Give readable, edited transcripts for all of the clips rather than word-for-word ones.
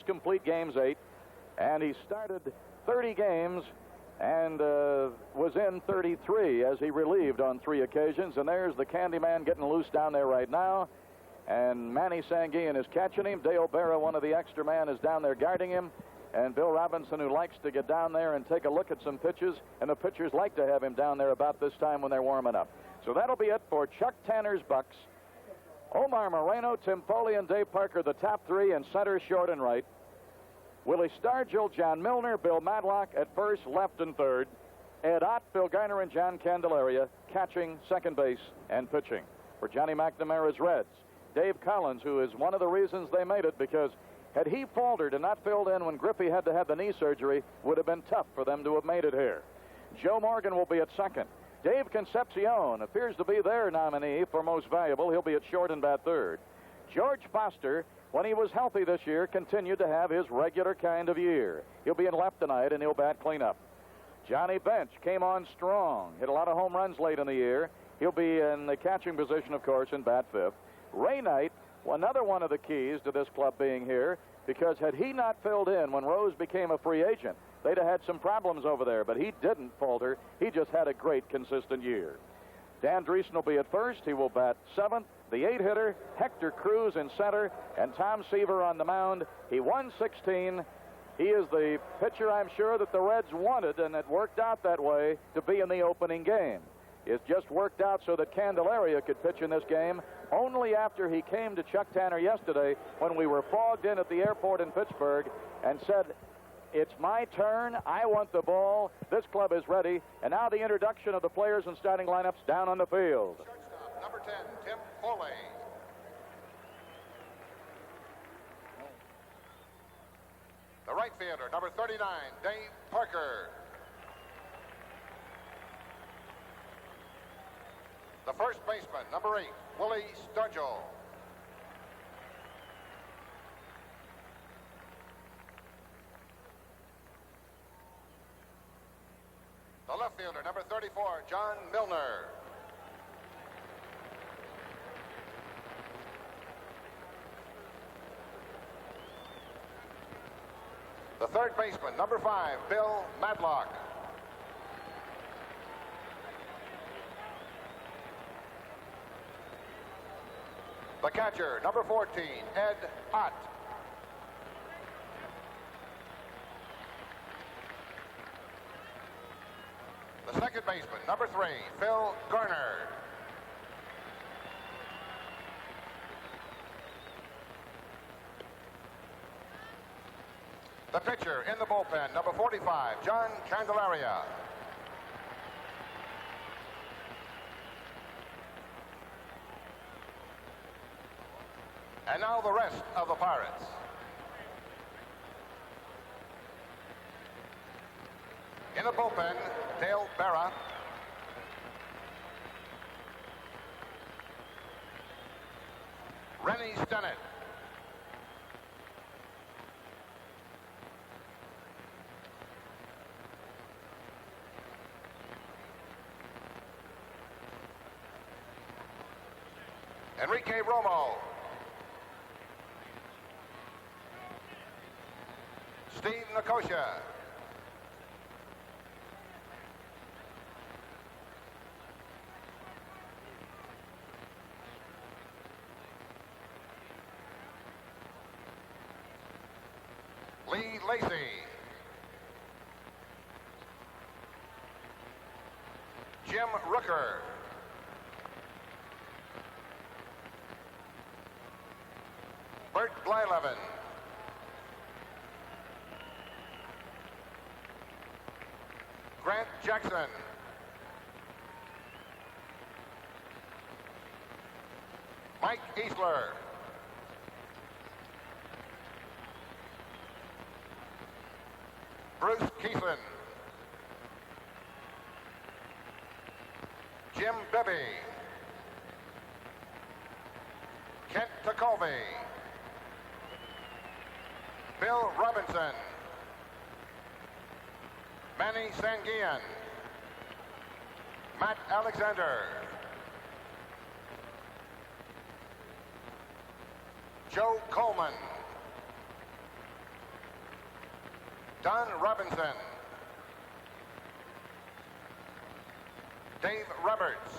complete games, 8, and he started 30 games and was in 33 as he relieved on 3 occasions. And there's the Candyman getting loose down there right now. And Manny Sanguillen is catching him. Dale Berra, one of the extra men, is down there guarding him. And Bill Robinson, who likes to get down there and take a look at some pitches. And the pitchers like to have him down there about this time when they're warming up. So that'll be it for Chuck Tanner's Bucs. Omar Moreno, Tim Foley, and Dave Parker, the top 3 in center, short, and right. Willie Stargell, John Milner, Bill Madlock at first, left, and third. Ed Ott, Phil Garner, and John Candelaria catching, second base, and pitching. For Johnny McNamara's Reds, Dave Collins, who is one of the reasons they made it, because had he faltered and not filled in when Griffey had to have the knee surgery, would have been tough for them to have made it here. Joe Morgan will be at second. Dave Concepcion appears to be their nominee for most valuable. He'll be at short and bat third. George Foster, when he was healthy this year, continued to have his regular kind of year. He'll be in left tonight, and he'll bat cleanup. Johnny Bench came on strong, hit a lot of home runs late in the year. He'll be in the catching position, of course, and bat fifth. Ray Knight, another one of the keys to this club being here, because had he not filled in when Rose became a free agent, they'd have had some problems over there, but he didn't falter. He just had a great, consistent year. Dan Dreesen will be at first. He will bat seventh. The 8-hitter, Hector Cruz in center, and Tom Seaver on the mound. He won 16. He is the pitcher I'm sure that the Reds wanted, and it worked out that way to be in the opening game. It's just worked out so that Candelaria could pitch in this game only after he came to Chuck Tanner yesterday when we were fogged in at the airport in Pittsburgh and said, "It's my turn. I want the ball. This club is ready." And now the introduction of the players and starting lineups down on the field. Shortstop, number 10, Tim Foley. The right fielder, number 39, Dave Parker. The first baseman, number 8, Willie Stargell. The left fielder, number 34, John Milner. The third baseman, number 5, Bill Madlock. The catcher, number 14, Ed Ott. The second baseman, number 3, Phil Garner. The pitcher in the bullpen, number 45, John Candelaria. And now the rest of the Pirates. In the bullpen, Dale Berra. Rennie Stennett. Enrique Romo. Steve Nicosia. Lee Lacy. Jim Rooker. Bert Blyleven. Grant Jackson. Mike Easler. Bruce Keeson. Jim Bibby. Kent Tacovey. Bill Robinson. Manny Sanguillen. Matt Alexander. Joe Coleman. Don Robinson. Dave Roberts.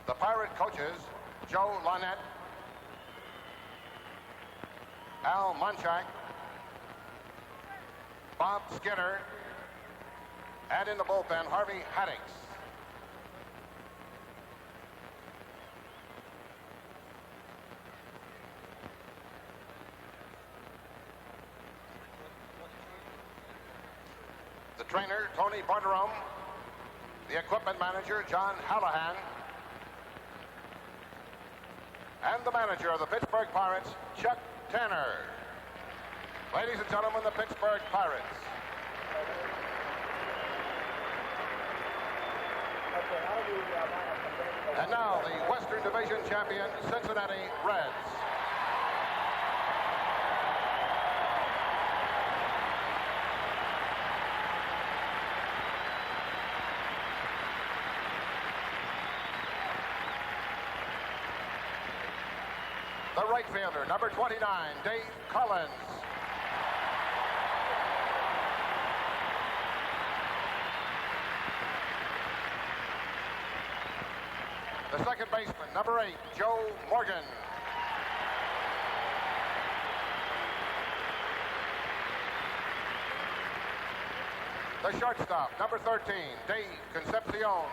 The Pirate coaches, Joe Lonette, Al Monchak, Bob Skinner, and in the bullpen, Harvey Haddix. The trainer, Tony Barterom. The equipment manager, John Hallahan. And the manager of the Pittsburgh Pirates, Chuck Tanner. Ladies and gentlemen, the Pittsburgh Pirates. And now the Western Division champion, Cincinnati Reds. The right fielder, number 29, Dave Collins. The second baseman, number 8, Joe Morgan. The shortstop, number 13, Dave Concepcion.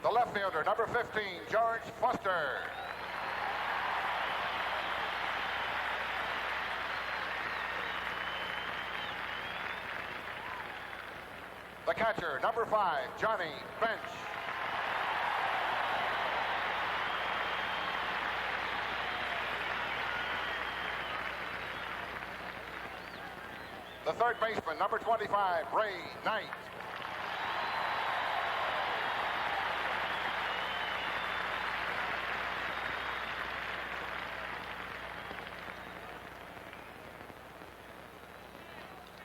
The left fielder, number 15, George Foster. The catcher, number 5, Johnny Bench. The third baseman, number 25, Ray Knight.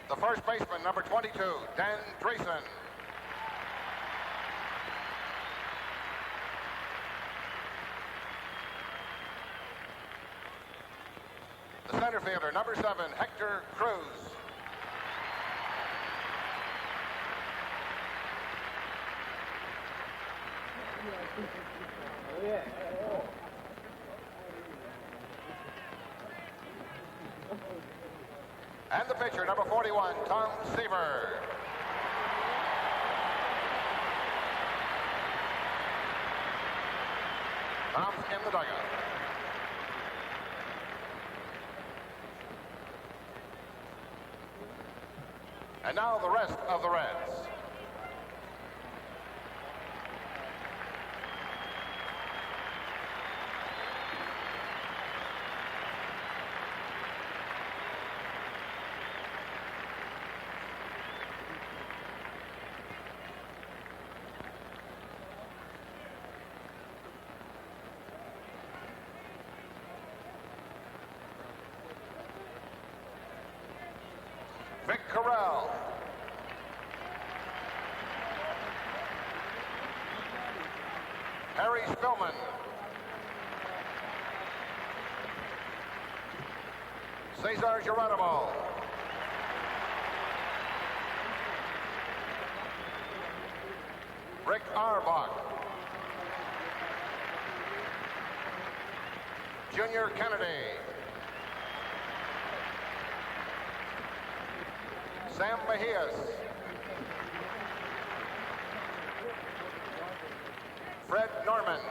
The first baseman, number 22, Dan Drayson. The center fielder, number 7, Hector Cruz. And the pitcher, number 41, Tom Seaver. Tom's in the dugout. And now the rest of the Reds. Vic Corral. Harry Spillman. Cesar Geronimo. Rick Auerbach. Junior Kennedy. Sam Mejias. Fred Norman.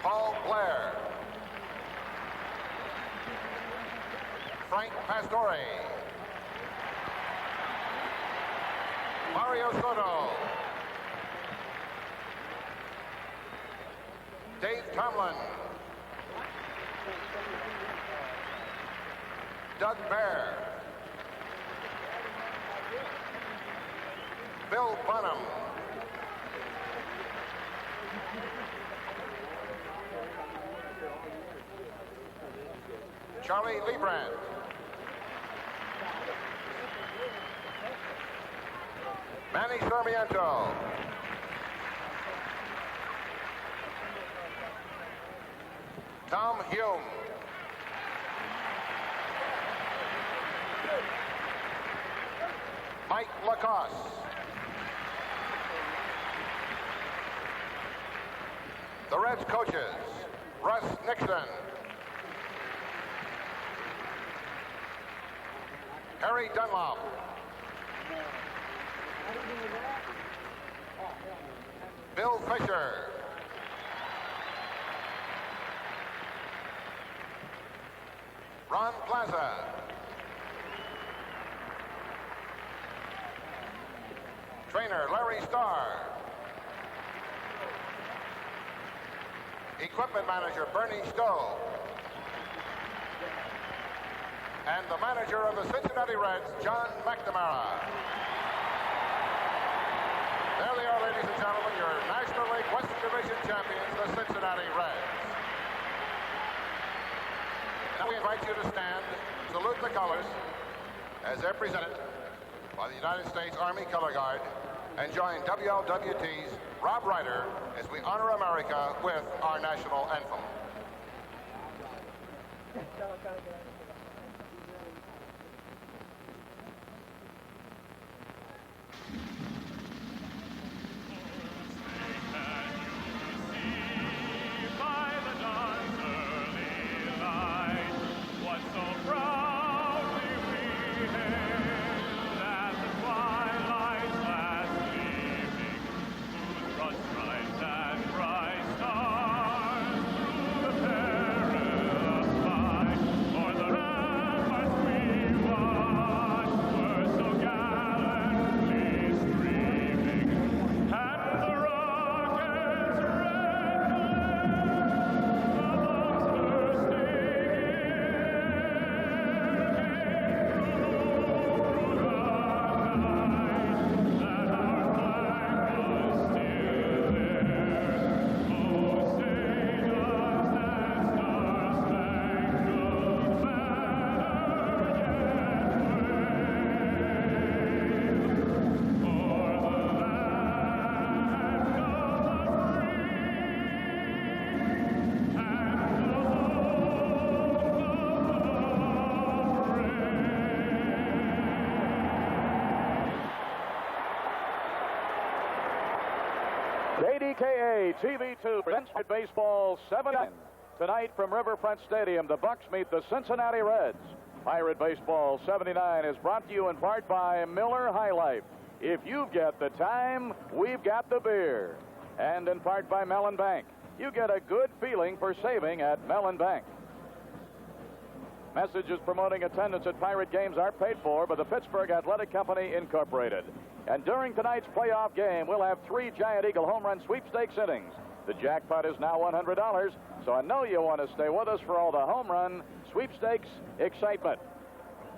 Paul Blair. Frank Pastore. Mario Soto. Dave Tomlin. Doug Bear. Bill Bonham. Charlie Leibrandt. Manny Sarmiento. Tom Hume. Mike Lacoste. The Reds coaches, Russ Nixon. Harry Dunlop. Bill Fisher. Ron Plaza. Trainer Larry Starr. Equipment manager Bernie Stowe. And the manager of the Cincinnati Reds, John McNamara. There they are, ladies and gentlemen, your National League Western Division champions, the Cincinnati Reds. Now we invite you to stand, salute the colors as they're presented by the United States Army Color Guard, and join WLWT's Rob Ryder as we honor America with our national anthem. KDKA TV2 presents Baseball 7. Tonight from Riverfront Stadium, the Bucs meet the Cincinnati Reds. Pirate Baseball 79 is brought to you in part by Miller High Life. If you've got the time, we've got the beer. And in part by Mellon Bank. You get a good feeling for saving at Mellon Bank. Messages promoting attendance at Pirate games are paid for by the Pittsburgh Athletic Company, Incorporated. And during tonight's playoff game, we'll have 3 Giant Eagle home run sweepstakes innings. The jackpot is now $100, so I know you want to stay with us for all the home run sweepstakes excitement.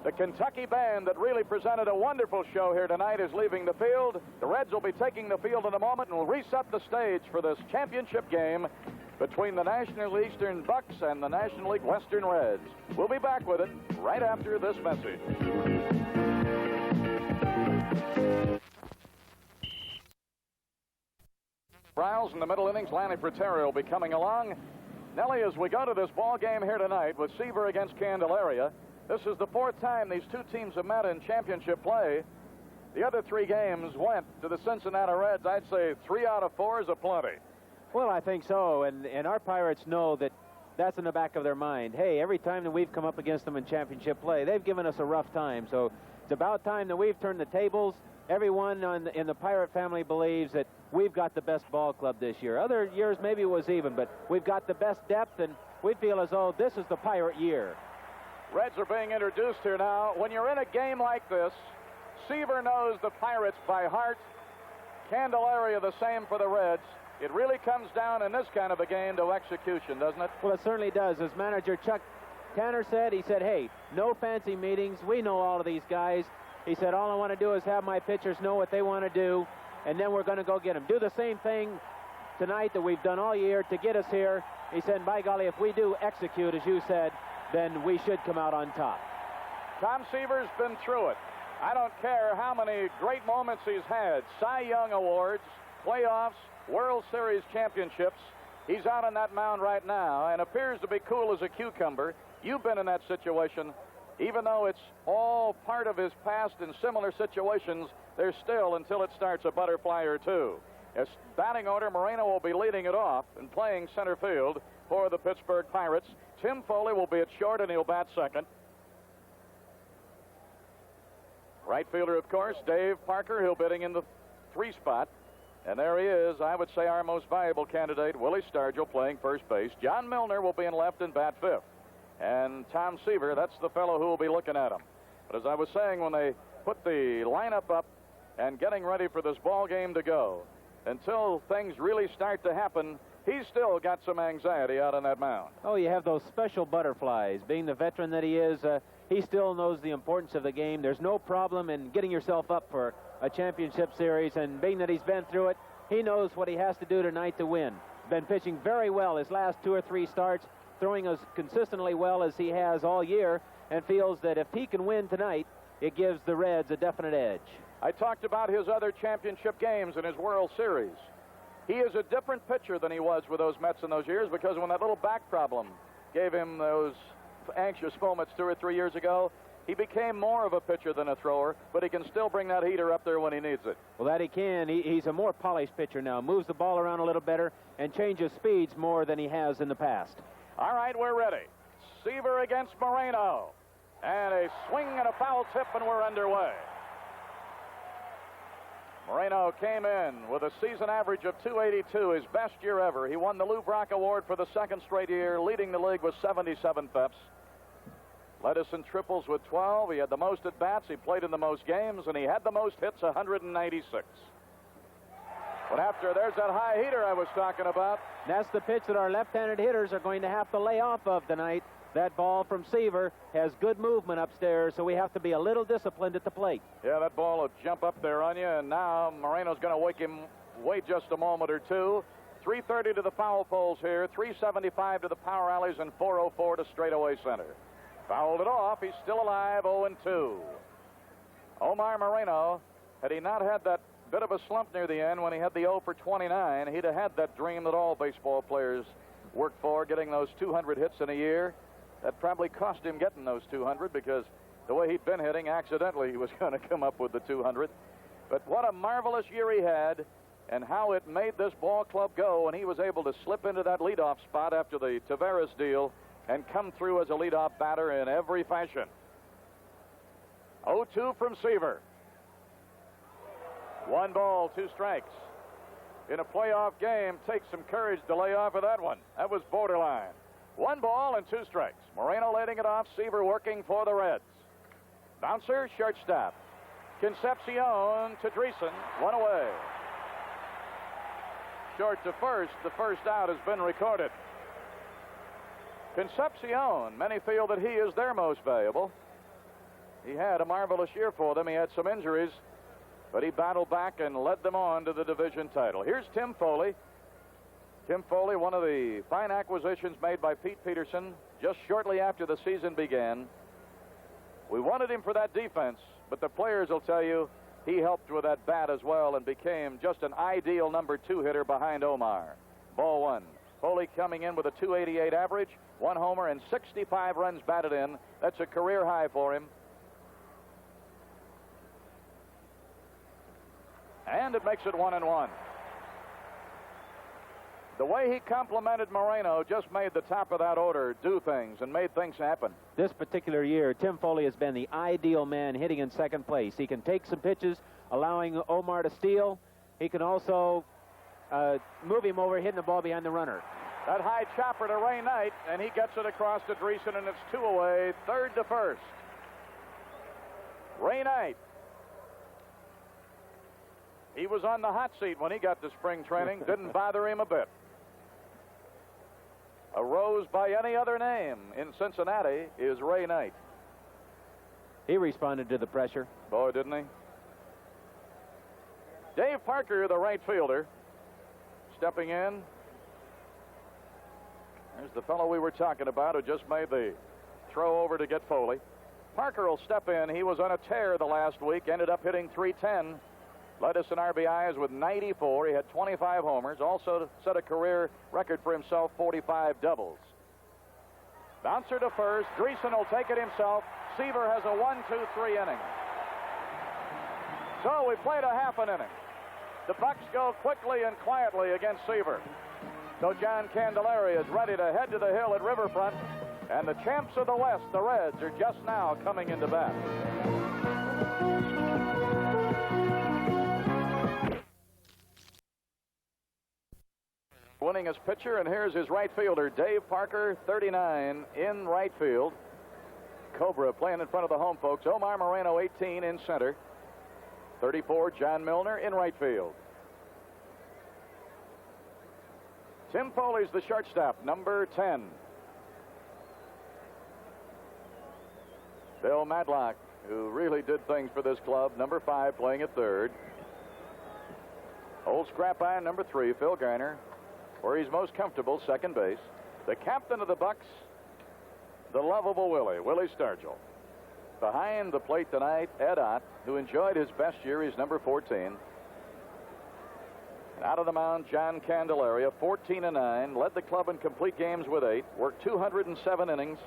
The Kentucky band that really presented a wonderful show here tonight is leaving the field. The Reds will be taking the field in a moment and will reset the stage for this championship game between the National League Eastern Bucs and the National League Western Reds. We'll be back with it right after this message. Browse in the middle innings. Lanny Frattero will be coming along. Nellie, as we go to this ball game here tonight with Seaver against Candelaria, this is the 4th time these two teams have met in championship play. The other 3 games went to the Cincinnati Reds. I'd say 3 out of 4 is a plenty. Well, I think so, and our Pirates know that that's in the back of their mind. Hey, every time that we've come up against them in championship play, they've given us a rough time. So it's about time that we've turned the tables. Everyone in the Pirate family believes that we've got the best ball club this year. Other years maybe it was even, but we've got the best depth, and we feel as though this is the Pirate year. Reds are being introduced here now. When you're in a game like this, Seaver knows the Pirates by heart. Candelaria the same for the Reds. It really comes down in this kind of a game to execution, doesn't it? Well, it certainly does. As manager Chuck Tanner said, he said, hey, no fancy meetings. We know all of these guys. He said, all I want to do is have my pitchers know what they want to do, and then we're going to go get them. Do the same thing tonight that we've done all year to get us here. He said, by golly, if we do execute, as you said, then we should come out on top. Tom Seaver's been through it. I don't care how many great moments he's had. Cy Young awards, playoffs, World Series championships. He's out on that mound right now and appears to be cool as a cucumber. You've been in that situation. Even though it's all part of his past in similar situations, there's still, until it starts, a butterfly or two. As batting order, Moreno will be leading it off and playing center field for the Pittsburgh Pirates. Tim Foley will be at short, and he'll bat second. Right fielder, of course, Dave Parker. He'll be hitting in the 3 spot. And there he is, I would say our most valuable candidate, Willie Stargell, playing first base. John Milner will be in left and bat fifth. And Tom Seaver, that's the fellow who will be looking at him. But as I was saying, when they put the lineup up and getting ready for this ball game to go, until things really start to happen, he's still got some anxiety out on that mound. Oh, you have those special butterflies. Being the veteran that he is, he still knows the importance of the game. There's no problem in getting yourself up for a championship series, and being that he's been through it, he knows what he has to do tonight to win. Been pitching very well his last 2 or 3 starts, throwing as consistently well as he has all year, and feels that if he can win tonight, it gives the Reds a definite edge. I talked about his other championship games in his World Series. He is a different pitcher than he was with those Mets in those years, because when that little back problem gave him those anxious moments 2 or 3 years ago, he became more of a pitcher than a thrower, but he can still bring that heater up there when he needs it. Well, that he can. He's a more polished pitcher now, moves the ball around a little better, and changes speeds more than he has in the past. All right, we're ready. Seaver against Moreno. And a swing and a foul tip, and we're underway. Moreno came in with a season average of .282, his best year ever. He won the Lou Brock Award for the 2nd straight year, leading the league with 77 peps. Led us in triples with 12. He had the most at-bats. He played in the most games, and he had the most hits, 196. But after, there's that high heater I was talking about. That's the pitch that our left-handed hitters are going to have to lay off of tonight. That ball from Seaver has good movement upstairs, so we have to be a little disciplined at the plate. Yeah, that ball will jump up there on you, and now Moreno's going to wait just a moment or two. 330 to the foul poles here, 375 to the power alleys, and 404 to straightaway center. Fouled it off. He's still alive, 0-2. Omar Moreno, had he not had that bit of a slump near the end when he had the 0 for 29, he'd have had that dream that all baseball players work for, getting those 200 hits in a year. That probably cost him getting those 200, because the way he'd been hitting, accidentally he was going to come up with the 200. But what a marvelous year he had, and how it made this ball club go, and he was able to slip into that leadoff spot after the Taveras deal and come through as a leadoff batter in every fashion. 0-2 from Seaver. 1 ball, 2 strikes. In a playoff game, takes some courage to lay off of that one. That was borderline. 1 ball and 2 strikes. Moreno leading it off. Seaver working for the Reds. Bouncer, shortstop. Concepcion to Dreesen. 1 away. Short to first. The first out has been recorded. Concepcion, many feel that he is their most valuable. He had a marvelous year for them. He had some injuries, but he battled back and led them on to the division title. Here's Tim Foley. Tim Foley, one of the fine acquisitions made by Pete Peterson just shortly after the season began. We wanted him for that defense, but the players will tell you he helped with that bat as well and became just an ideal number 2 hitter behind Omar. Ball 1. Foley coming in with a .288 average, 1 homer, and 65 runs batted in. That's a career high for him. And it makes it 1-1. The way he complimented Moreno just made the top of that order do things and made things happen. This particular year, Tim Foley has been the ideal man hitting in second place. He can take some pitches, allowing Omar to steal. He can also move him over, hitting the ball behind the runner. That high chopper to Ray Knight, and he gets it across to Dreesen, and it's 2 away, 3rd to 1st. Ray Knight. He was on the hot seat when he got to spring training. Didn't bother him a bit. A rose by any other name in Cincinnati is Ray Knight. He responded to the pressure. Boy, didn't he? Dave Parker, the right fielder, stepping in. There's the fellow we were talking about who just made the throw over to get Foley. Parker will step in. He was on a tear the last week, ended up hitting .310. Led us in RBIs with 94. He had 25 homers. Also set a career record for himself, 45 doubles. Bouncer to first. Dreesen will take it himself. Seaver has a 1-2-3 inning. So we played a half an inning. The Bucs go quickly and quietly against Seaver. So John Candelaria is ready to head to the hill at Riverfront. And the champs of the West, the Reds, are just now coming into bat. Winning his pitcher, and here's his right fielder, Dave Parker, 39, in right field. Cobra playing in front of the home folks. Omar Moreno, 18, in center. 34, John Milner, in right field. Tim Foley's the shortstop, number 10. Bill Madlock, who really did things for this club, number 5, playing at third. Old scrap iron, number 3, Phil Garner, where he's most comfortable, second base. The captain of the Bucs, the lovable Willie Stargell. Behind the plate tonight, Ed Ott, who enjoyed his best year. He's number 14. And out of the mound, John Candelaria, 14-9, led the club in complete games with 8, worked 207 innings,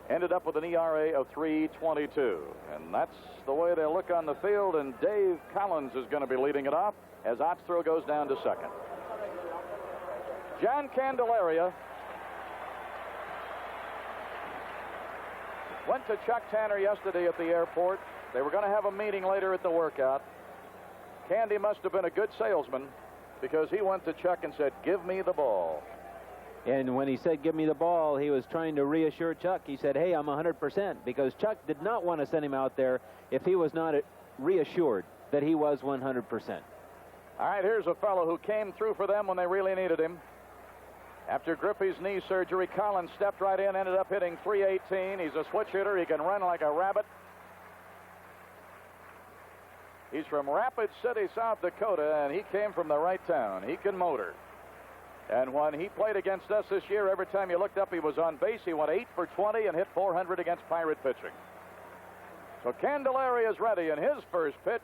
ended up with an ERA of .322. And that's the way they look on the field, and Dave Collins is going to be leading it off as Ott's throw goes down to second. John Candelaria went to Chuck Tanner yesterday at the airport. They were going to have a meeting later at the workout. Candy must have been a good salesman, because he went to Chuck and said, "Give me the ball." And when he said, "Give me the ball," he was trying to reassure Chuck. He said, "Hey, I'm 100%," because Chuck did not want to send him out there if he was not reassured that he was 100%. All right, here's a fellow who came through for them when they really needed him. After Griffey's knee surgery, Collins stepped right in, ended up hitting .318. He's a switch hitter. He can run like a rabbit. He's from Rapid City, South Dakota, and he came from the right town. He can motor. And when he played against us this year, every time you looked up, he was on base. He went 8 for 20 and hit .400 against Pirate pitching. So Candelaria is ready, and his first pitch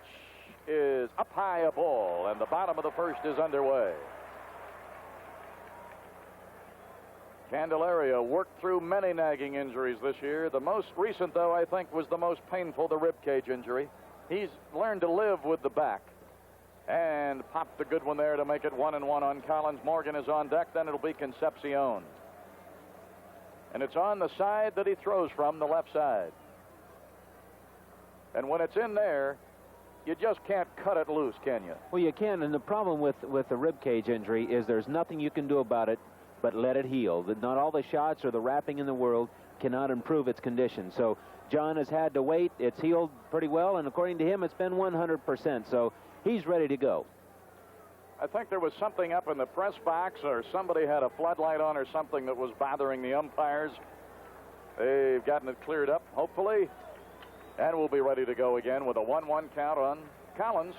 is up high, a ball, and the bottom of the first is underway. Candelaria worked through many nagging injuries this year. The most recent, though, I think, was the most painful, the rib cage injury. He's learned to live with the back. And popped a good one there to make it 1-1 on Collins. Morgan is on deck. Then it'll be Concepcion. And it's on the side that he throws from, the left side. And when it's in there, you just can't cut it loose, can you? Well, you can, and the problem with the rib cage injury is there's nothing you can do about it but let it heal. Not all the shots or the wrapping in the world cannot improve its condition. So John has had to wait. It's healed pretty well, and according to him, it's been 100%. So he's ready to go. I think there was something up in the press box, or somebody had a floodlight on or something that was bothering the umpires. They've gotten it cleared up, hopefully, and we'll be ready to go again with a 1-1 count on Collins.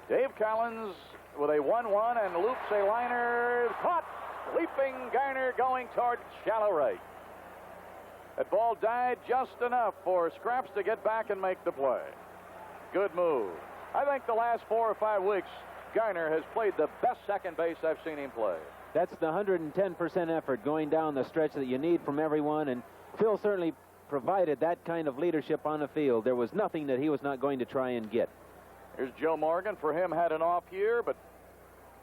Dave Collins with a 1-1 and loops a liner. Caught! Leaping Garner going toward shallow right. That ball died just enough for Scraps to get back and make the play. Good move. I think the last 4 or 5 weeks, Garner has played the best second base I've seen him play. That's the 110% effort going down the stretch that you need from everyone, and Phil certainly provided that kind of leadership on the field. There was nothing that he was not going to try and get. Here's Joe Morgan. For him, had an off year, but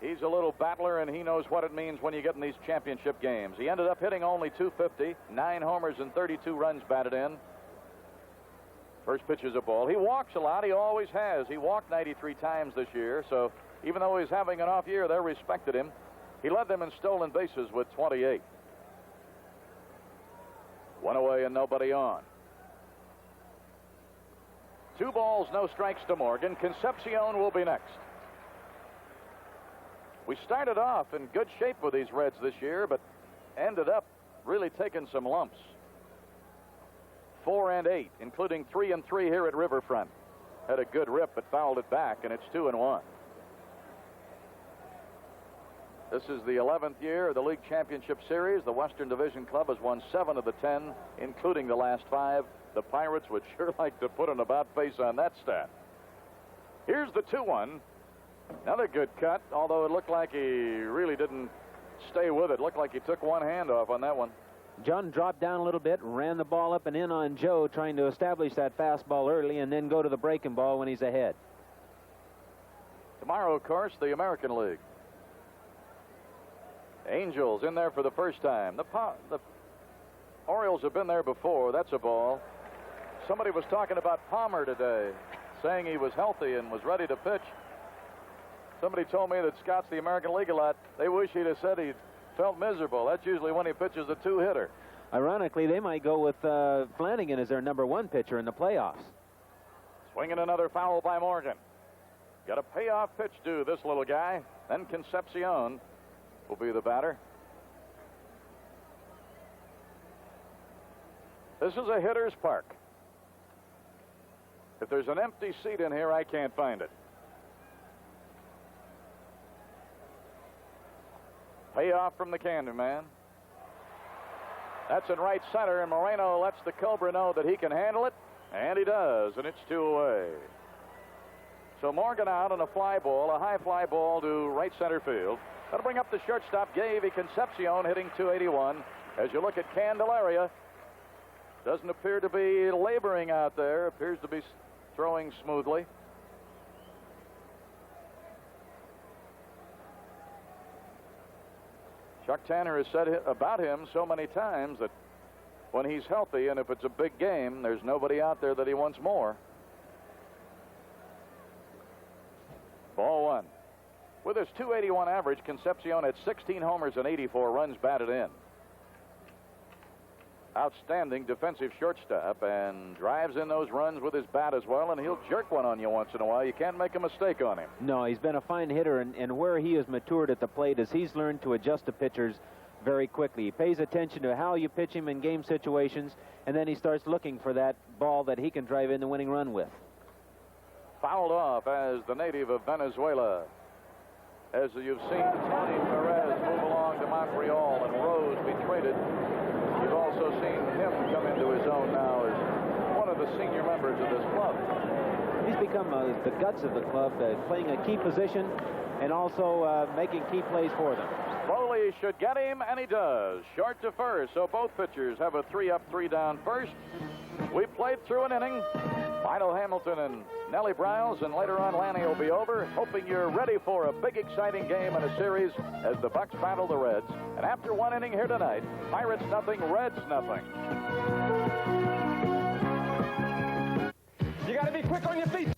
he's a little battler, and he knows what it means when you get in these championship games. He ended up hitting only .250, 9 homers and 32 runs batted in. First pitch is a ball. He walks a lot. He always has. He walked 93 times this year, so even though he's having an off year, they respected him. He led them in stolen bases with 28. 1 away and nobody on. 2 balls, no strikes to Morgan. Concepcion will be next. We started off in good shape with these Reds this year, but ended up really taking some lumps. 4 and 8, including 3 and 3 here at Riverfront. Had a good rip, but fouled it back, and it's 2-1. This is the 11th year of the League Championship Series. The Western Division Club has won 7 of the 10, including the last 5. The Pirates would sure like to put an about face on that stat. Here's the 2-1. Another good cut, although it looked like he really didn't stay with it. Looked like he took one hand off on that one. John dropped down a little bit, ran the ball up and in on Joe, trying to establish that fastball early and then go to the breaking ball when he's ahead. Tomorrow, of course, the American League. Angels in there for the first time. The Orioles have been there before. That's a ball. Somebody was talking about Palmer today, saying he was healthy and was ready to pitch. Somebody told me that scouts the American League a lot. They wish he'd have said he felt miserable. That's usually when he pitches a 2-hitter. Ironically, they might go with Flanagan as their #1 pitcher in the playoffs. Swinging another foul by Morgan. Got a payoff pitch due, this little guy. Then Concepcion will be the batter. This is a hitter's park. If there's an empty seat in here, I can't find it. Payoff from the Candyman. That's in right center, and Moreno lets the Cobra know that he can handle it, and he does, and it's 2 away. So Morgan out on a fly ball, a high fly ball to right center field. That'll bring up the shortstop, Gaby Concepcion, hitting 281. As you look at Candelaria, doesn't appear to be laboring out there. Appears to be throwing smoothly. Chuck Tanner has said about him so many times that when he's healthy and if it's a big game, there's nobody out there that he wants more. Ball 1. With his 281 average, Concepcion had 16 homers and 84 runs batted in. Outstanding defensive shortstop, and drives in those runs with his bat as well, and he'll jerk one on you once in a while. You can't make a mistake on him. No, he's been a fine hitter, and where he has matured at the plate is he's learned to adjust to pitchers very quickly. He pays attention to how you pitch him in game situations, and then he starts looking for that ball that he can drive in the winning run with. Fouled off as the native of Venezuela. As you've seen Tony Perez move along to Montreal and Rose be traded, you've also seen him come into his own now as one of the senior members of this club. He's become the guts of the club, playing a key position and also making key plays for them. Foley should get him, and he does. Short to first, so both pitchers have a 3-up, 3-down first. We played through an inning. Final Hamilton and Nellie Briles, and later on Lanny will be over. Hoping you're ready for a big, exciting game in a series as the Bucs battle the Reds. And after 1 inning here tonight, Pirates nothing, Reds nothing. You got to be quick on your feet.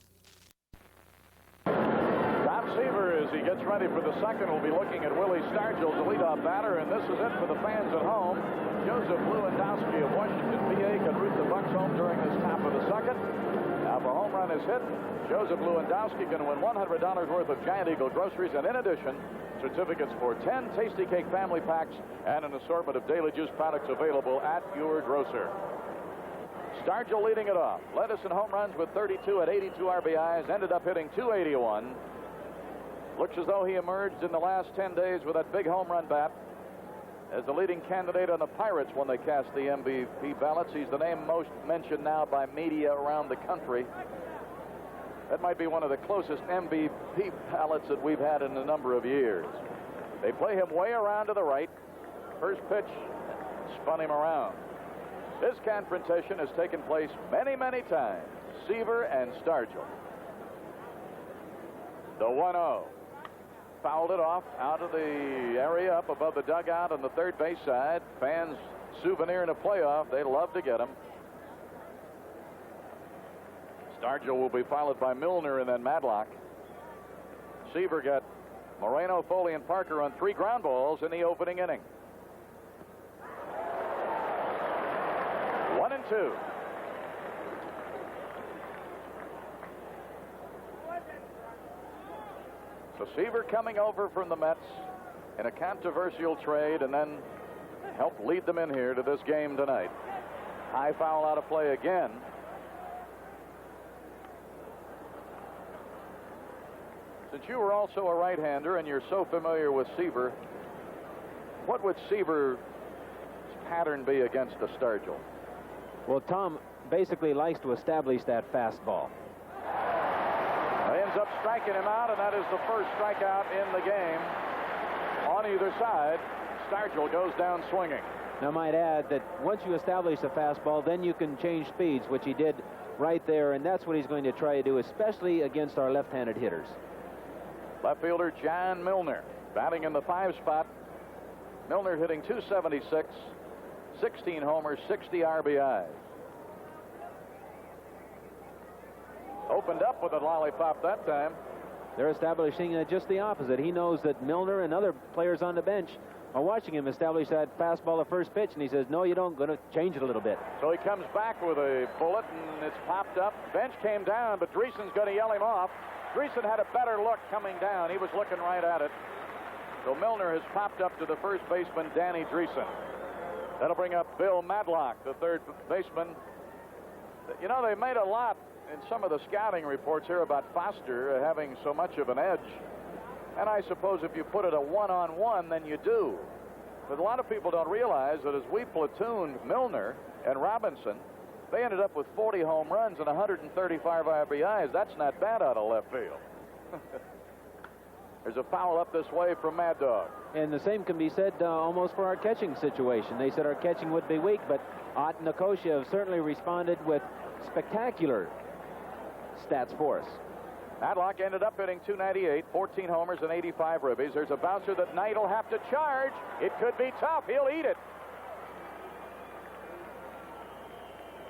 Tom Seaver, as he gets ready for the second, will be looking at Willie Stargell, the leadoff batter, and this is it for the fans at home. Joseph Lewandowski of Washington, PA, can root the Bucs home during this top of the second. Now, if a home run is hit, Joseph Lewandowski can win $100 worth of Giant Eagle groceries, and in addition, certificates for 10 Tasty Cake family packs and an assortment of Daily Juice products available at your grocer. Stargell leading it off. Led us in home runs with 32 at 82 RBIs, ended up hitting 281. Looks as though he emerged in the last 10 days with that big home run bat as the leading candidate on the Pirates when they cast the MVP ballots. He's the name most mentioned now by media around the country. That might be one of the closest MVP ballots that we've had in a number of years. They play him way around to the right. First pitch spun him around. This confrontation has taken place many, many times. Seaver and Stargell. The 1-0. Fouled it off out of the area up above the dugout on the third base side. Fans souvenir in a playoff. They love to get him. Stargell will be followed by Milner and then Madlock. Seaver got Moreno, Foley, and Parker on 3 ground balls in the opening inning. 1-2. So Seaver coming over from the Mets in a controversial trade and then helped lead them in here to this game tonight. High foul out of play again. Since you were also a right-hander and you're so familiar with Seaver, what would Seaver's pattern be against a Stargell? Well, Tom basically likes to establish that fastball. He ends up striking him out, and that is the first strikeout in the game. On either side, Stargell goes down swinging. Now, I might add that once you establish the fastball, then you can change speeds, which he did right there, and that's what he's going to try to do, especially against our left-handed hitters. Left fielder John Milner batting in the 5 spot. Milner hitting .276, 16 homers, 60 RBIs. Opened up with a lollipop that time. They're establishing just the opposite. He knows that Milner and other players on the bench are watching him establish that fastball at first pitch, and he says, no, you don't. Going to change it a little bit. So he comes back with a bullet, and it's popped up. Bench came down, but Dreesen's going to yell him off. Dreesen had a better look coming down. He was looking right at it. So Milner has popped up to the first baseman, Danny Dreesen. That'll bring up Bill Madlock, the third baseman. You know, they made a lot in some of the scouting reports here about Foster having so much of an edge. And I suppose if you put it a one-on-one, then you do. But a lot of people don't realize that as we platooned Milner and Robinson, they ended up with 40 home runs and 135 RBIs. That's not bad out of left field. There's a foul up this way from Mad Dog. And the same can be said almost for our catching situation. They said our catching would be weak, but Ott and Nicosia have certainly responded with spectacular stats for us. Madlock ended up hitting .298, 14 homers and 85 ribbies. There's a bouncer that Knight will have to charge. It could be tough. He'll eat it.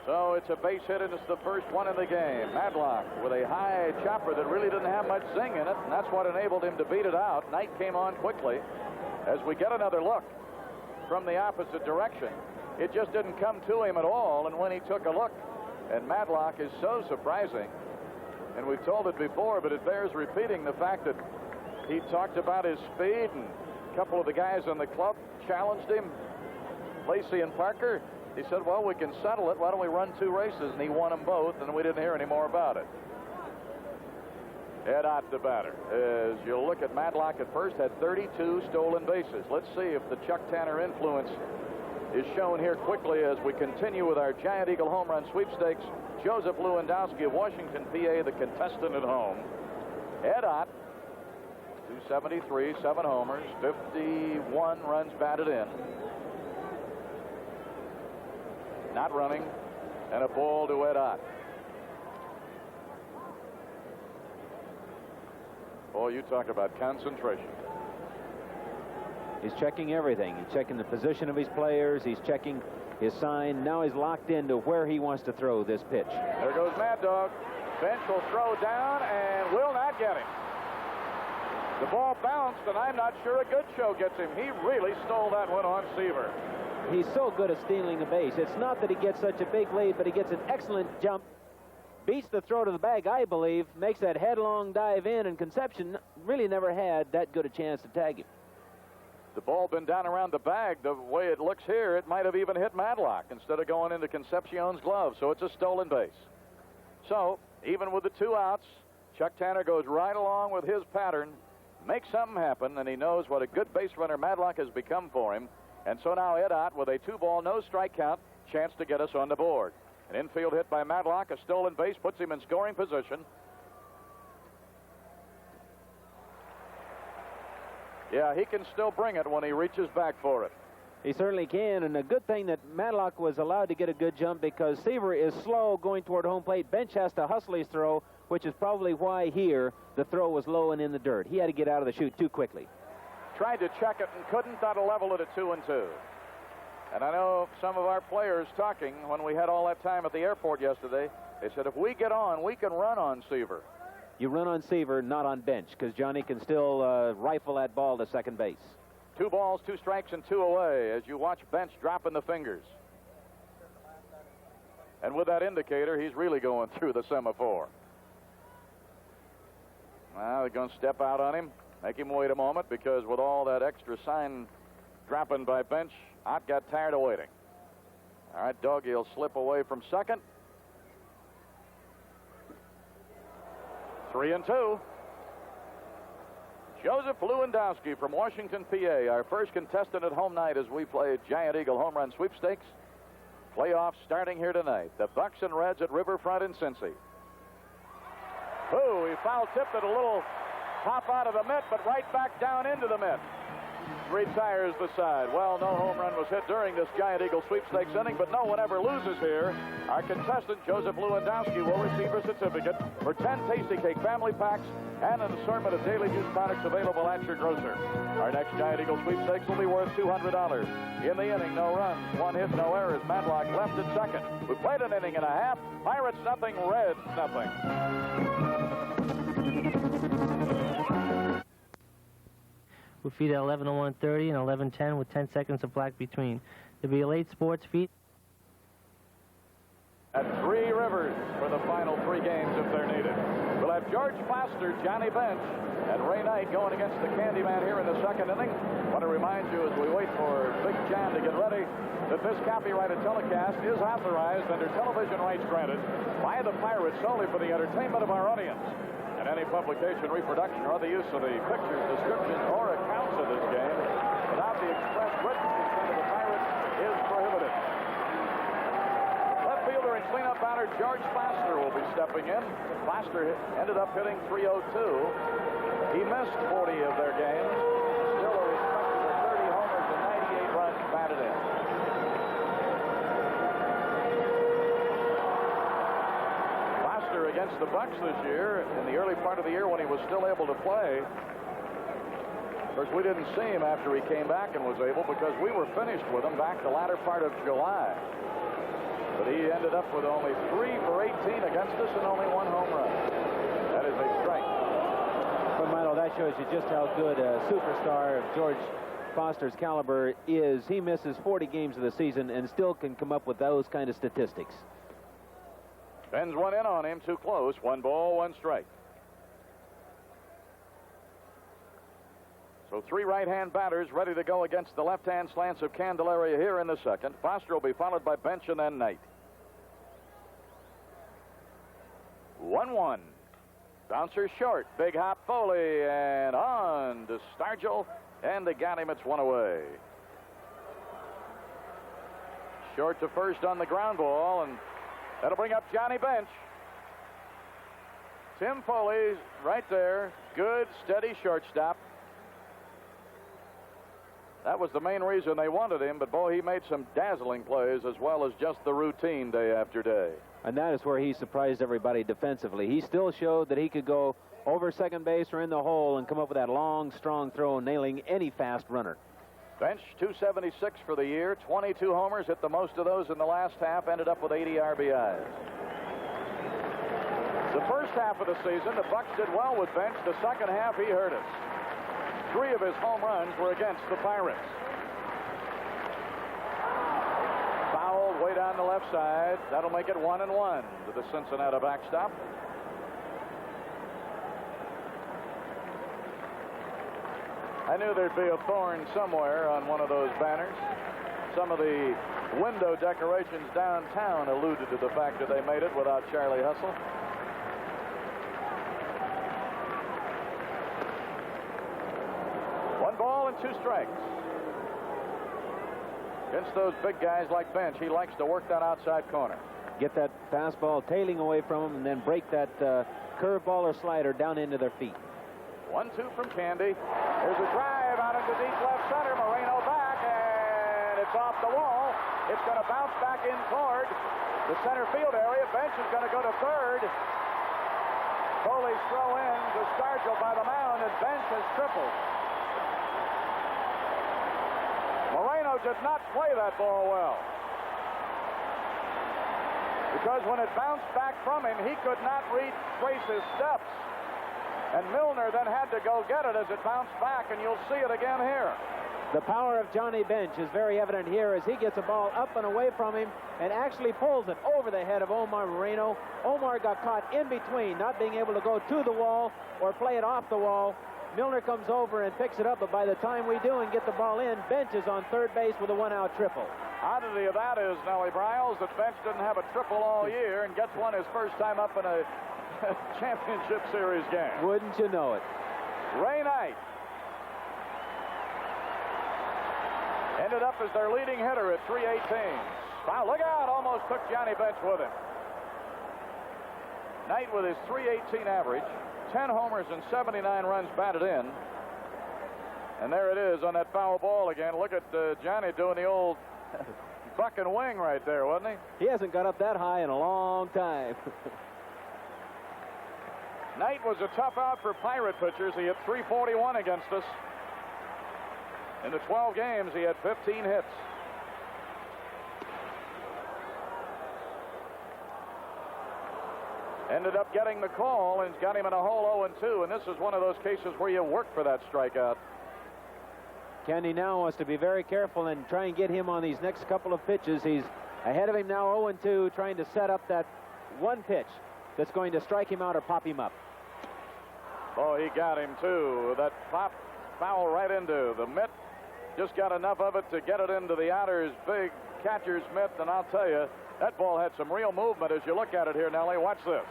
So it's a base hit, and it's the first one in the game. Madlock with a high chopper that really didn't have much zing in it, and that's what enabled him to beat it out. Knight came on quickly. As we get another look from the opposite direction, it just didn't come to him at all, and when he took a look, and Madlock is so surprising, and we've told it before, but it bears repeating, the fact that he talked about his speed, and a couple of the guys in the club challenged him, Lacey and Parker. He said, well, we can settle it. Why don't we run 2 races? And he won them both, and we didn't hear any more about it. Ed Ott, the batter. As you'll look at Madlock at first, had 32 stolen bases. Let's see if the Chuck Tanner influence is shown here quickly as we continue with our Giant Eagle home run sweepstakes. Joseph Lewandowski of Washington, PA, the contestant at home. Ed Ott, 273, 7 homers, 51 runs batted in. Not running, and a ball to Ed Ott. Boy, you talk about concentration. He's checking everything. He's checking the position of his players. He's checking his sign. Now he's locked into where he wants to throw this pitch. There goes Mad Dog. Bench will throw down and will not get him. The ball bounced, and I'm not sure a good show gets him. He really stole that one on Seaver. He's so good at stealing a base. It's not that he gets such a big lead, but he gets an excellent jump, beats the throw to the bag, I believe, makes that headlong dive in, and Conception really never had that good a chance to tag him. The ball been down around the bag. The way it looks here, it might have even hit Madlock instead of going into Concepcion's glove, so it's a stolen base. So, even with the 2 outs, Chuck Tanner goes right along with his pattern, makes something happen, and he knows what a good base runner Madlock has become for him. And so now Ed Ott with a 2-ball, no strike count, chance to get us on the board. An infield hit by Madlock, a stolen base, puts him in scoring position. Yeah, he can still bring it when he reaches back for it. He certainly can, and a good thing that Madlock was allowed to get a good jump because Seaver is slow going toward home plate. Bench has to hustle his throw, which is probably why here the throw was low and in the dirt. He had to get out of the chute too quickly. Tried to check it and couldn't. That'll level it at 2-2. And I know some of our players talking when we had all that time at the airport yesterday. They said if we get on, we can run on Seaver. You run on Seaver, not on Bench, because Johnny can still rifle that ball to second base. 2 balls, 2 strikes, and 2 away as you watch Bench dropping the fingers. And with that indicator, he's really going through the semaphore. Now they're going to step out on him. Make him wait a moment because with all that extra sign dropping by Bench, Ott got tired of waiting. All right, Doggy will slip away from second. 3-2. Joseph Lewandowski from Washington, PA, our first contestant at home night as we play Giant Eagle Home Run Sweepstakes. Playoffs starting here tonight. The Bucs and Reds at Riverfront in Cincy. Ooh, he foul tipped it a little pop out of the mitt, but right back down into the mitt. Retires the side. Well, no home run was hit during this Giant Eagle Sweepstakes inning, but no one ever loses here. Our contestant, Joseph Lewandowski, will receive a certificate for 10 Tasty Cake family packs and an assortment of daily juice products available at your grocer. Our next Giant Eagle Sweepstakes will be worth $200. In the inning, no runs, 1 hit, no errors. Matlock left at second. We played an inning and a half. Pirates nothing, Reds nothing. With feet at 11:01:30 and 11:10 with 10 seconds of black between. There'll be late sports feet. At Three Rivers for the final 3 games if they're needed. We'll have George Foster, Johnny Bench, and Ray Knight going against the Candyman here in the second inning. I want to remind you as we wait for Big Jan to get ready that this copyrighted telecast is authorized under television rights granted by the Pirates solely for the entertainment of our audience. And any publication, reproduction, or other use of the pictures, descriptions, or accounts of this game without the express written consent of the Pirates is prohibited. Left fielder and cleanup batter George Foster will be stepping in. Foster ended up hitting .302. He missed 40 of their games. Still a respectable 30 homers and 98 runs batted in. Against the Bucs this year, in the early part of the year when he was still able to play. Of course, we didn't see him after he came back and was able because we were finished with him back the latter part of July. But he ended up with only 3 for 18 against us and only 1 home run. That is a strength. But Milo, that shows you just how good a superstar of George Foster's caliber is. He misses 40 games of the season and still can come up with those kind of statistics. Ben's one in on him, too close. 1 ball, 1 strike. So 3 right-hand batters ready to go against the left-hand slants of Candelaria here in the second. Foster will be followed by Bench and then Knight. 1-1. Bouncer short. Big hop Foley and on to Stargell, and they got him. It's 1 away. Short to first on the ground ball, and that'll bring up Johnny Bench. Tim Foley's right there. Good, steady shortstop. That was the main reason they wanted him, but boy, he made some dazzling plays as well as just the routine day after day. And that is where he surprised everybody defensively. He still showed that he could go over second base or in the hole and come up with that long, strong throw, nailing any fast runner. Bench, 276 for the year, 22 homers, hit the most of those in the last half, ended up with 80 RBIs. The first half of the season, the Bucs did well with Bench. The second half, he hurt us. 3 of his home runs were against the Pirates. Foul way down the left side. That'll make it 1-1 to the Cincinnati backstop. I knew there'd be a thorn somewhere on one of those banners. Some of the window decorations downtown alluded to the fact that they made it without Charlie Hustle. One ball and 2 strikes. Against those big guys like Bench, he likes to work that outside corner. Get that fastball tailing away from him and then break that curveball or slider down into their feet. 1-2 from Candy. There's a drive out into deep left center. Moreno back, and it's off the wall. It's going to bounce back in toward the center field area. Bench is going to go to third. Foley's throw in to Stargell by the mound, and Bench has tripled. Moreno did not play that ball well, because when it bounced back from him, he could not retrace his steps. And Milner then had to go get it as it bounced back, and you'll see it again here. The power of Johnny Bench is very evident here as he gets a ball up and away from him and actually pulls it over the head of Omar Moreno. Omar got caught in between, not being able to go to the wall or play it off the wall. Milner comes over and picks it up, but by the time we do and get the ball in, Bench is on third base with a 1-out triple. Oddity of that is, Nellie Bryles, that Bench didn't have a triple all year and gets one his first time up in a championship series game. Wouldn't you know it? Ray Knight Ended up as their leading hitter at 318. Wow, look out, almost took Johnny Bench with him. Knight with his 318 average, 10 homers and 79 runs batted in. And there it is on that foul ball again. Look at Johnny doing the old buck and wing right there, wasn't he? He hasn't got up that high in a long time. Knight was a tough out for Pirate pitchers. He hit 341 against us. In the 12 games, he had 15 hits. Ended up getting the call and got him in a hole 0-2, and this is one of those cases where you work for that strikeout. Candy now wants to be very careful and try and get him on these next couple of pitches. He's ahead of him now 0-2, trying to set up that one pitch that's going to strike him out or pop him up. Oh, he got him too. That pop foul right into the mitt. Just got enough of it to get it into the outer's big catcher's mitt, and I'll tell you, that ball had some real movement as you look at it here, Nellie. Watch this.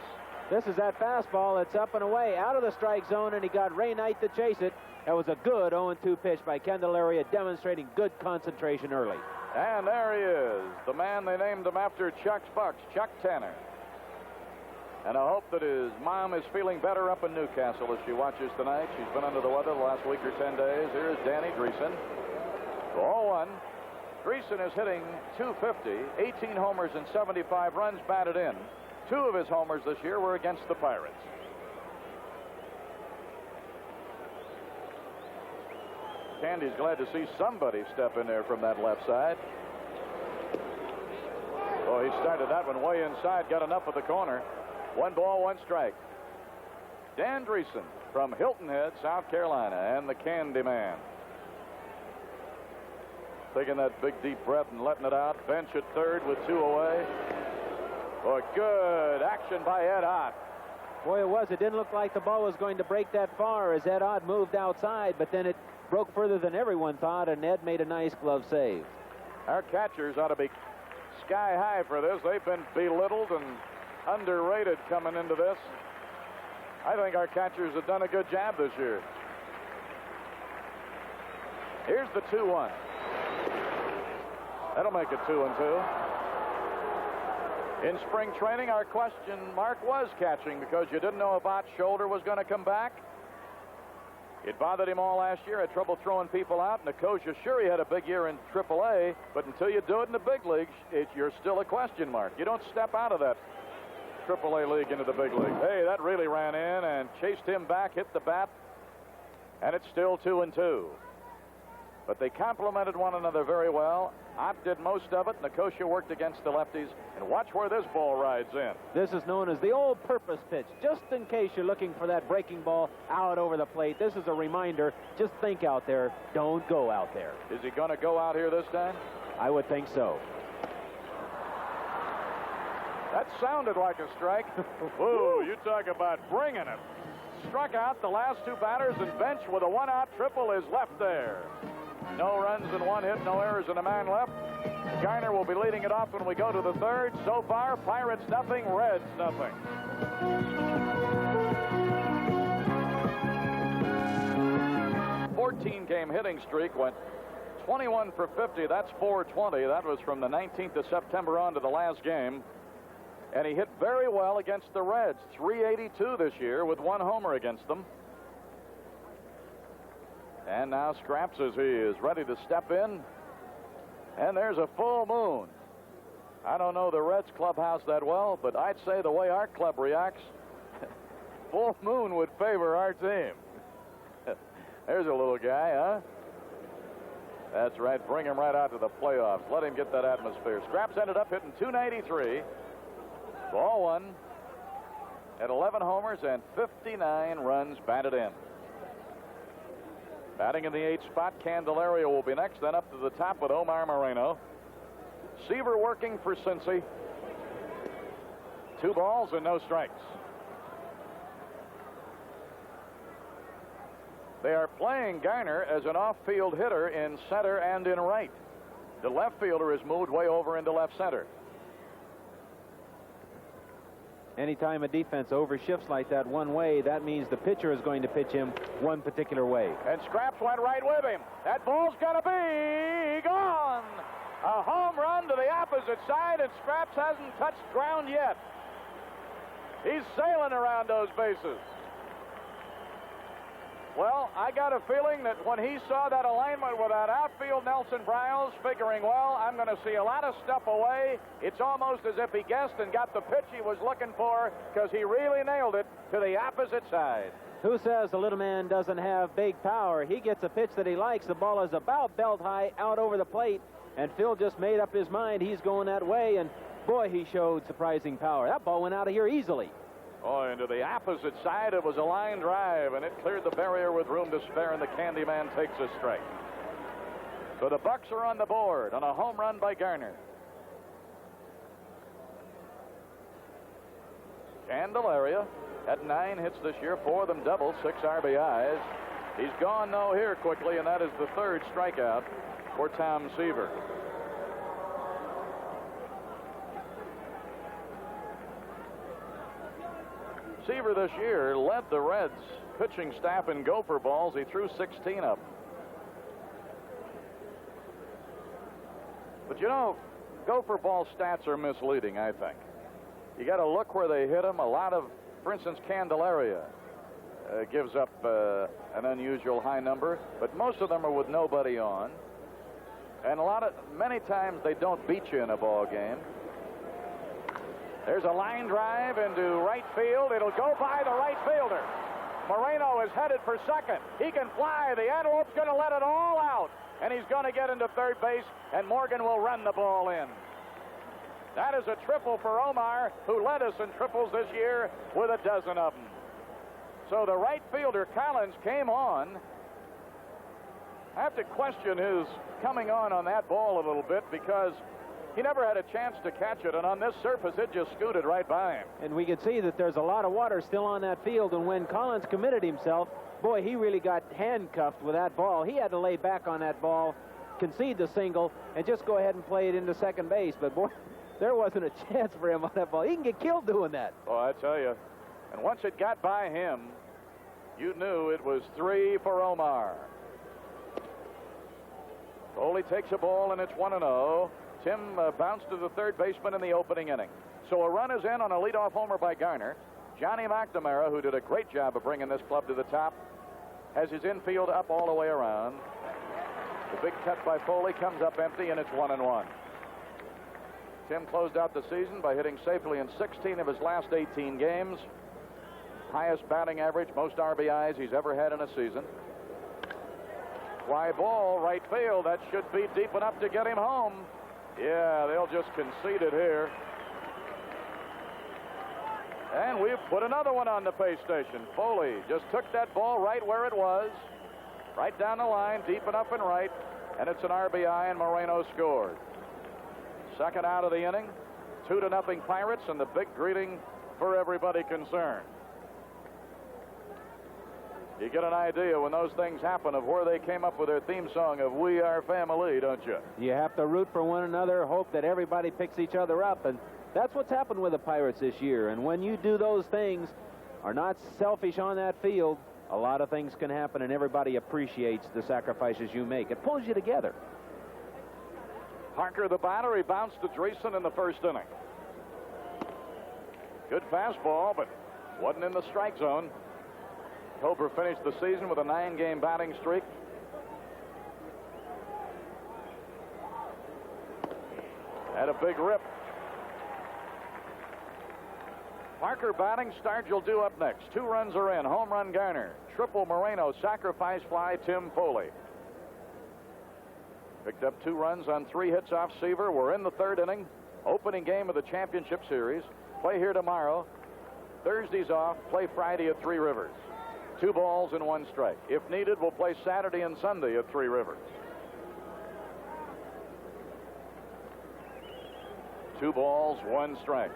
This is that fastball. It's up and away out of the strike zone, and he got Ray Knight to chase it. That was a good 0-2 pitch by Candelaria, demonstrating good concentration early. And there he is, the man they named him after Chuck's Bucs, Chuck Tanner. And I hope that his mom is feeling better up in Newcastle as she watches tonight. She's been under the weather the last week or 10 days. Here's Danny Dreesen. 0-1. Dreesen is hitting .250, 18 homers and 75 runs batted in. 2 of his homers this year were against the Pirates. Candy's glad to see somebody step in there from that left side. Oh, he started that one way inside, got enough of the corner. 1 ball, 1 strike. Dan Dreesen from Hilton Head, South Carolina, and the Candy Man. Taking that big deep breath and letting it out. Bench at third with 2 away. Oh, good action by Ed Ott. Boy, it was. It didn't look like the ball was going to break that far as Ed Ott moved outside, but then it broke further than everyone thought, and Ed made a nice glove save. Our catchers ought to be sky high for this. They've been belittled and underrated coming into this. I think our catchers have done a good job this year. Here's the 2-1. That'll make it 2-2. In spring training, our question mark was catching because you didn't know if Ott's shoulder was going to come back. It bothered him all last year, had trouble throwing people out. Nicosia, sure, he had a big year in AAA, but until you do it in the big leagues, you're still a question mark. You don't step out of that AAA league into the big league. Hey, that really ran in and chased him back, hit the bat, and it's still 2-2. But they complemented one another very well. Ott did most of it. Nicosia worked against the lefties. And watch where this ball rides in. This is known as the all-purpose pitch. Just in case you're looking for that breaking ball out over the plate, this is a reminder. Just think out there. Don't go out there. Is he going to go out here this time? I would think so. That sounded like a strike. Whoa, you talk about bringing it. Struck out the last 2 batters, and Bench with a 1-out triple is left there. No runs and 1 hit, no errors, and a man left. Garner will be leading it off when we go to the 3rd. So far, Pirates nothing, Reds nothing. A 14-game hitting streak went 21 for 50. That's 420. That was from the 19th of September on to the last game. And he hit very well against the Reds. 382 this year with 1 homer against them. And now Scraps as he is ready to step in. And there's a full moon. I don't know the Reds clubhouse that well, but I'd say the way our club reacts, full moon would favor our team. There's a little guy, huh? That's right. Bring him right out to the playoffs. Let him get that atmosphere. Scraps ended up hitting .293. Ball 1 at 11 homers and 59 runs batted in. Batting in the 8th spot, Candelaria will be next, then up to the top with Omar Moreno. Seaver working for Cincy. 2 balls and no strikes. They are playing Garner as an off-field hitter in center and in right. The left fielder is moved way over into left center. Anytime a defense overshifts like that one way, that means the pitcher is going to pitch him one particular way. And Scraps went right with him. That ball's going to be gone. A home run to the opposite side, and Scraps hasn't touched ground yet. He's sailing around those bases. Well, I got a feeling that when he saw that alignment with that outfield, Nelson Briles, figuring, well, I'm going to see a lot of stuff away, it's almost as if he guessed and got the pitch he was looking for, because he really nailed it to the opposite side. Who says the little man doesn't have big power? He gets a pitch that he likes. The ball is about belt high out over the plate, and Phil just made up his mind he's going that way, and boy, he showed surprising power. That ball went out of here easily. Oh, into the opposite side, it was a line drive, and it cleared the barrier with room to spare, and the Candyman takes a strike. So the Bucs are on the board on a home run by Garner. Candelaria had 9 hits this year, 4 of them doubles, 6 RBIs. He's gone no here quickly, and that is the 3rd strikeout for Tom Seaver. Seaver this year led the Reds pitching staff in gopher balls. He threw 16 of them. But you know, gopher ball stats are misleading, I think. You got to look where they hit them. A lot of, for instance, Candelaria gives up an unusual high number, but most of them are with nobody on. And many times they don't beat you in a ball game. There's a line drive into right field. It'll go by the right fielder. Moreno is headed for second. He can fly. The Antelope's going to let it all out. And he's going to get into third base, and Morgan will run the ball in. That is a triple for Omar, who led us in triples this year with a dozen of them. So the right fielder, Collins, came on. I have to question his coming on that ball a little bit, because he never had a chance to catch it, and on this surface, it just scooted right by him. And we can see that there's a lot of water still on that field, and when Collins committed himself, boy, he really got handcuffed with that ball. He had to lay back on that ball, concede the single, and just go ahead and play it into second base. But, boy, there wasn't a chance for him on that ball. He can get killed doing that. Oh, I tell you. And once it got by him, you knew it was 3 for Omar. Foley takes a ball, and it's 1-0. Tim bounced to the third baseman in the opening inning. So a run is in on a leadoff homer by Garner. Johnny McNamara, who did a great job of bringing this club to the top, has his infield up all the way around. The big cut by Foley comes up empty, and it's 1-1. Tim closed out the season by hitting safely in 16 of his last 18 games. Highest batting average, most RBIs he's ever had in a season. Fly ball, right field. That should be deep enough to get him home. Yeah, they'll just concede it here. And we've put another one on the pay station. Foley just took that ball right where it was, right down the line, deep enough and right, and it's an RBI, and Moreno scored. Second out of the inning, 2-0 Pirates, and the big greeting for everybody concerned. You get an idea when those things happen of where they came up with their theme song of "We Are Family," don't you? You have to root for one another, hope that everybody picks each other up, and that's what's happened with the Pirates this year. And when you do those things, are not selfish on that field, a lot of things can happen, and everybody appreciates the sacrifices you make. It pulls you together. Parker, the batter, he bounced to Dreesen in the first inning. Good fastball, but wasn't in the strike zone. Cobra finished the season with a 9-game batting streak. Had a big rip. Parker batting. Stargell due up next. 2 runs are in. Home run Garner. Triple Moreno. Sacrifice fly Tim Foley. Picked up 2 runs on 3 hits off Seaver. We're in the 3rd inning. Opening game of the championship series. Play here tomorrow. Thursday's off. Play Friday at 3 Rivers. 2 balls and 1 strike. If needed, we'll play Saturday and Sunday at 3 Rivers. 2 balls, 1 strike.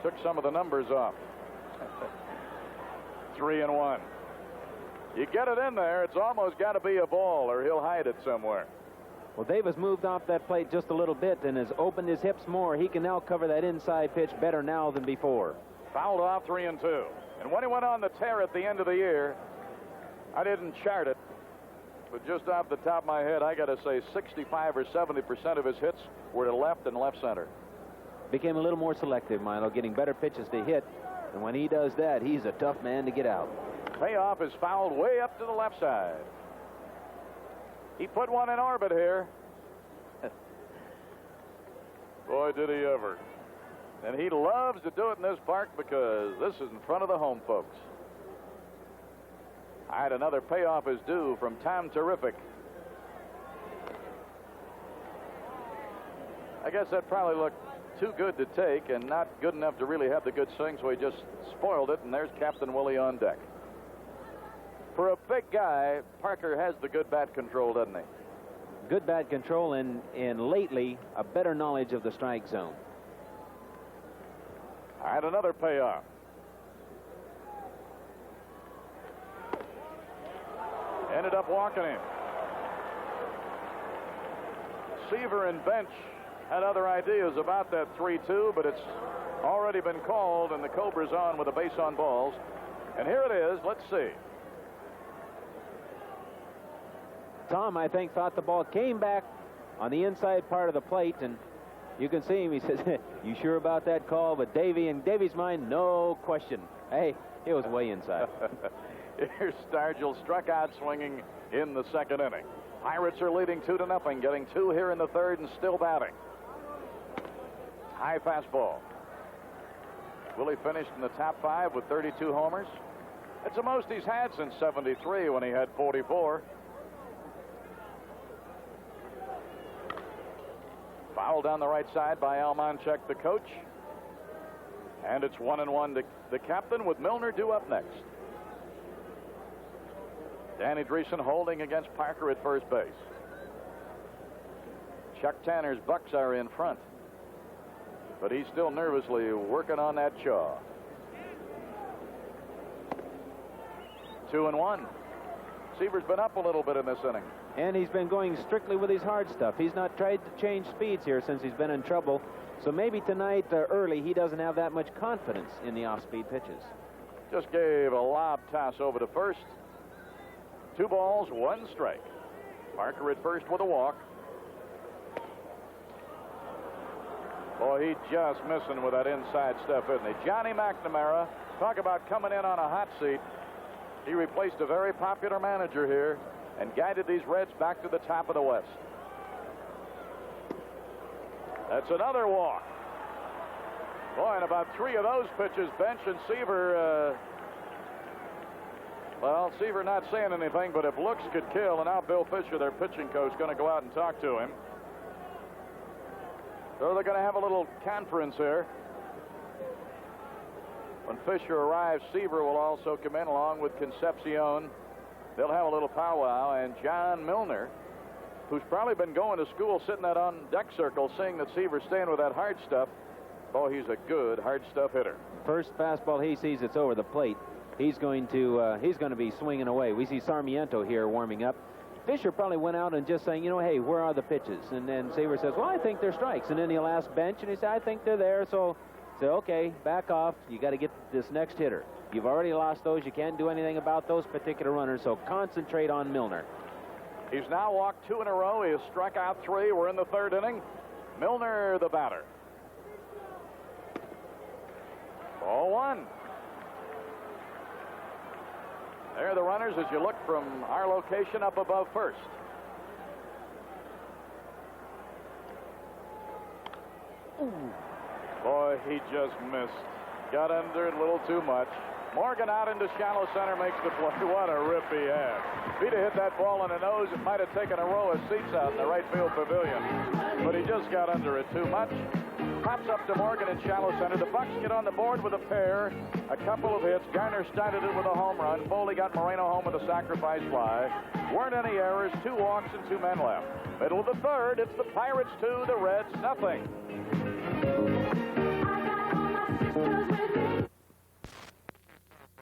Took some of the numbers off. 3-1. You get it in there, it's almost got to be a ball, or he'll hide it somewhere. Well, Davis moved off that plate just a little bit and has opened his hips more. He can now cover that inside pitch better now than before. Fouled off 3-2. And when he went on the tear at the end of the year, I didn't chart it, but just off the top of my head, I got to say 65 or 70% of his hits were to left and left center. Became a little more selective, Milo, getting better pitches to hit. And when he does that, he's a tough man to get out. Payoff is fouled way up to the left side. He put one in orbit here. Boy, did he ever. And he loves to do it in this park because this is in front of the home folks. All right, another payoff is due from Tom Terrific. I guess that probably looked too good to take and not good enough to really have the good swing, so he just spoiled it, and there's Captain Willie on deck. For a big guy, Parker has the good bat control, doesn't he? Good bat control and lately a better knowledge of the strike zone. All right, another payoff. Ended up walking him. Seaver and Bench had other ideas about that 3-2, but it's already been called, and the Cobra's on with a base on balls. And here it is. Let's see. Tom, I think, thought the ball came back on the inside part of the plate, and you can see him. He says, "You sure about that call?" But in Davy's mind, no question. Hey, it was way inside. Here's Stargell, struck out swinging in the second inning. Pirates are leading 2-0, getting 2 here in the third and still batting. High fastball. Willie finished in the top 5 with 32 homers. It's the most he's had since '73 when he had 44. Foul down the right side by Al Monchek, the coach. And it's 1-1 to the captain with Milner due up next. Danny Dreesen holding against Parker at first base. Chuck Tanner's Bucs are in front, but he's still nervously working on that jaw. 2-1. Seaver's been up a little bit in this inning. And he's been going strictly with his hard stuff. He's not tried to change speeds here since he's been in trouble. So maybe tonight early he doesn't have that much confidence in the off-speed pitches. Just gave a lob toss over to first. 2 balls, 1 strike. Parker at first with a walk. Boy, he just missing with that inside stuff, isn't he? Johnny McNamara, talk about coming in on a hot seat. He replaced a very popular manager here and guided these Reds back to the top of the West. That's another walk. Boy, and about 3 of those pitches, Bench and Seaver, well, Seaver not saying anything, but if looks could kill, and now Bill Fisher, their pitching coach, going to go out and talk to him. So they're going to have a little conference here. When Fisher arrives, Seaver will also come in along with Concepcion. They'll have a little powwow, and John Milner, who's probably been going to school sitting that on deck circle, seeing that Seaver's staying with that hard stuff. Oh, he's a good hard stuff hitter. First fastball he sees, it's over the plate. He's going to be swinging away. We see Sarmiento here warming up. Fisher probably went out and just saying, hey, where are the pitches? And then Seaver says, well, I think they're strikes. And then he'll ask Bench, and he said, I think they're there. So say, okay, back off. You got to get this next hitter. You've already lost those. You can't do anything about those particular runners. So concentrate on Milner. He's now walked 2 in a row. He has struck out 3. We're in the third inning. Milner, the batter. Ball 1. There are the runners as you look from our location up above first. Ooh. Boy, he just missed. Got under it a little too much. Morgan out into shallow center makes the play. What a rip he had. If he'd have hit that ball in the nose, it might have taken a row of seats out in the right field pavilion. But he just got under it too much. Pops up to Morgan in shallow center. The Bucs get on the board with a pair, a couple of hits. Garner started it with a home run. Foley got Moreno home with a sacrifice fly. Weren't any errors, 2 walks and 2 men left. Middle of the third, it's the Pirates 2, the Reds nothing.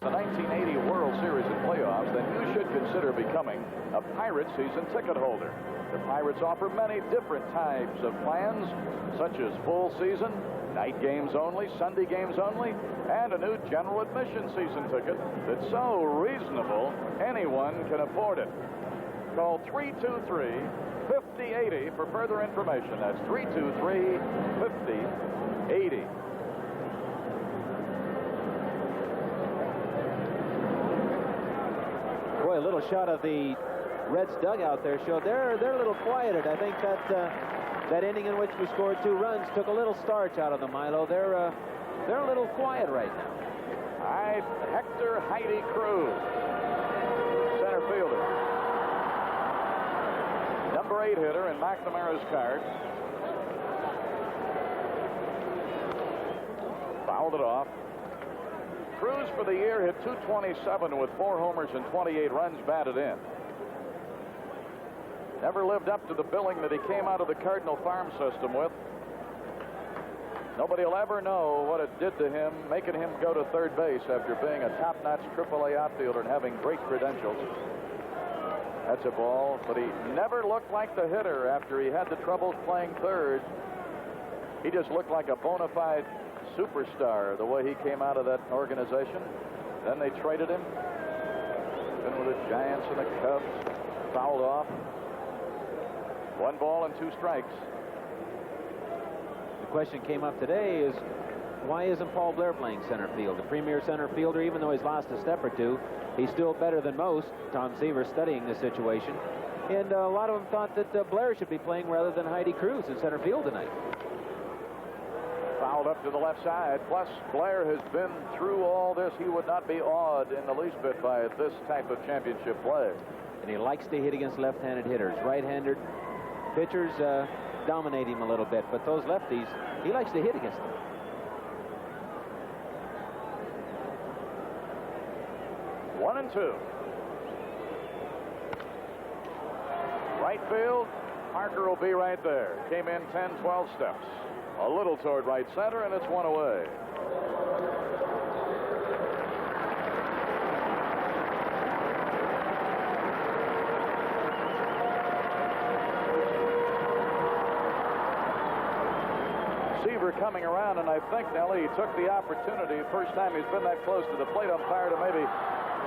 the 1980 World Series and playoffs, then you should consider becoming a Pirate season ticket holder. The Pirates offer many different types of plans, such as full season, night games only, Sunday games only, and a new general admission season ticket that's so reasonable anyone can afford it. Call 323-5080 for further information. That's 323-5080. Boy, a little shot of the Reds dugout there showed they're a little quieted. I think that inning in which we scored 2 runs took a little starch out of the Milo. They're a little quiet right now. All right, Hector Heidi Cruz, center fielder. Number 8 hitter in McNamara's card. Fouled it off. Cruz for the year hit .227 with 4 homers and 28 runs batted in. Never lived up to the billing that he came out of the Cardinal farm system with. Nobody will ever know what it did to him, making him go to third base after being a top-notch AAA outfielder and having great credentials. That's a ball, but he never looked like the hitter after he had the troubles playing third. He just looked like a bona fide superstar the way he came out of that organization. Then they traded him. Been with the Giants and the Cubs. Fouled off. 1 ball and 2 strikes. The question came up today is, why isn't Paul Blair playing center field? The premier center fielder, even though he's lost a step or 2, he's still better than most. Tom Seaver studying the situation. And a lot of them thought that Blair should be playing rather than Heidi Cruz in center field tonight. Fouled up to the left side. Plus, Blair has been through all this. He would not be awed in the least bit by this type of championship play. And he likes to hit against left-handed hitters. Right-handed pitchers dominate him a little bit, but those lefties, he likes to hit against them. One and 2. Right field, Parker will be right there. Came in 10, 12 steps. A little toward right center, and it's 1 away. Seaver coming around, and I think, Nellie, he took the opportunity, first time he's been that close to the plate umpire, to maybe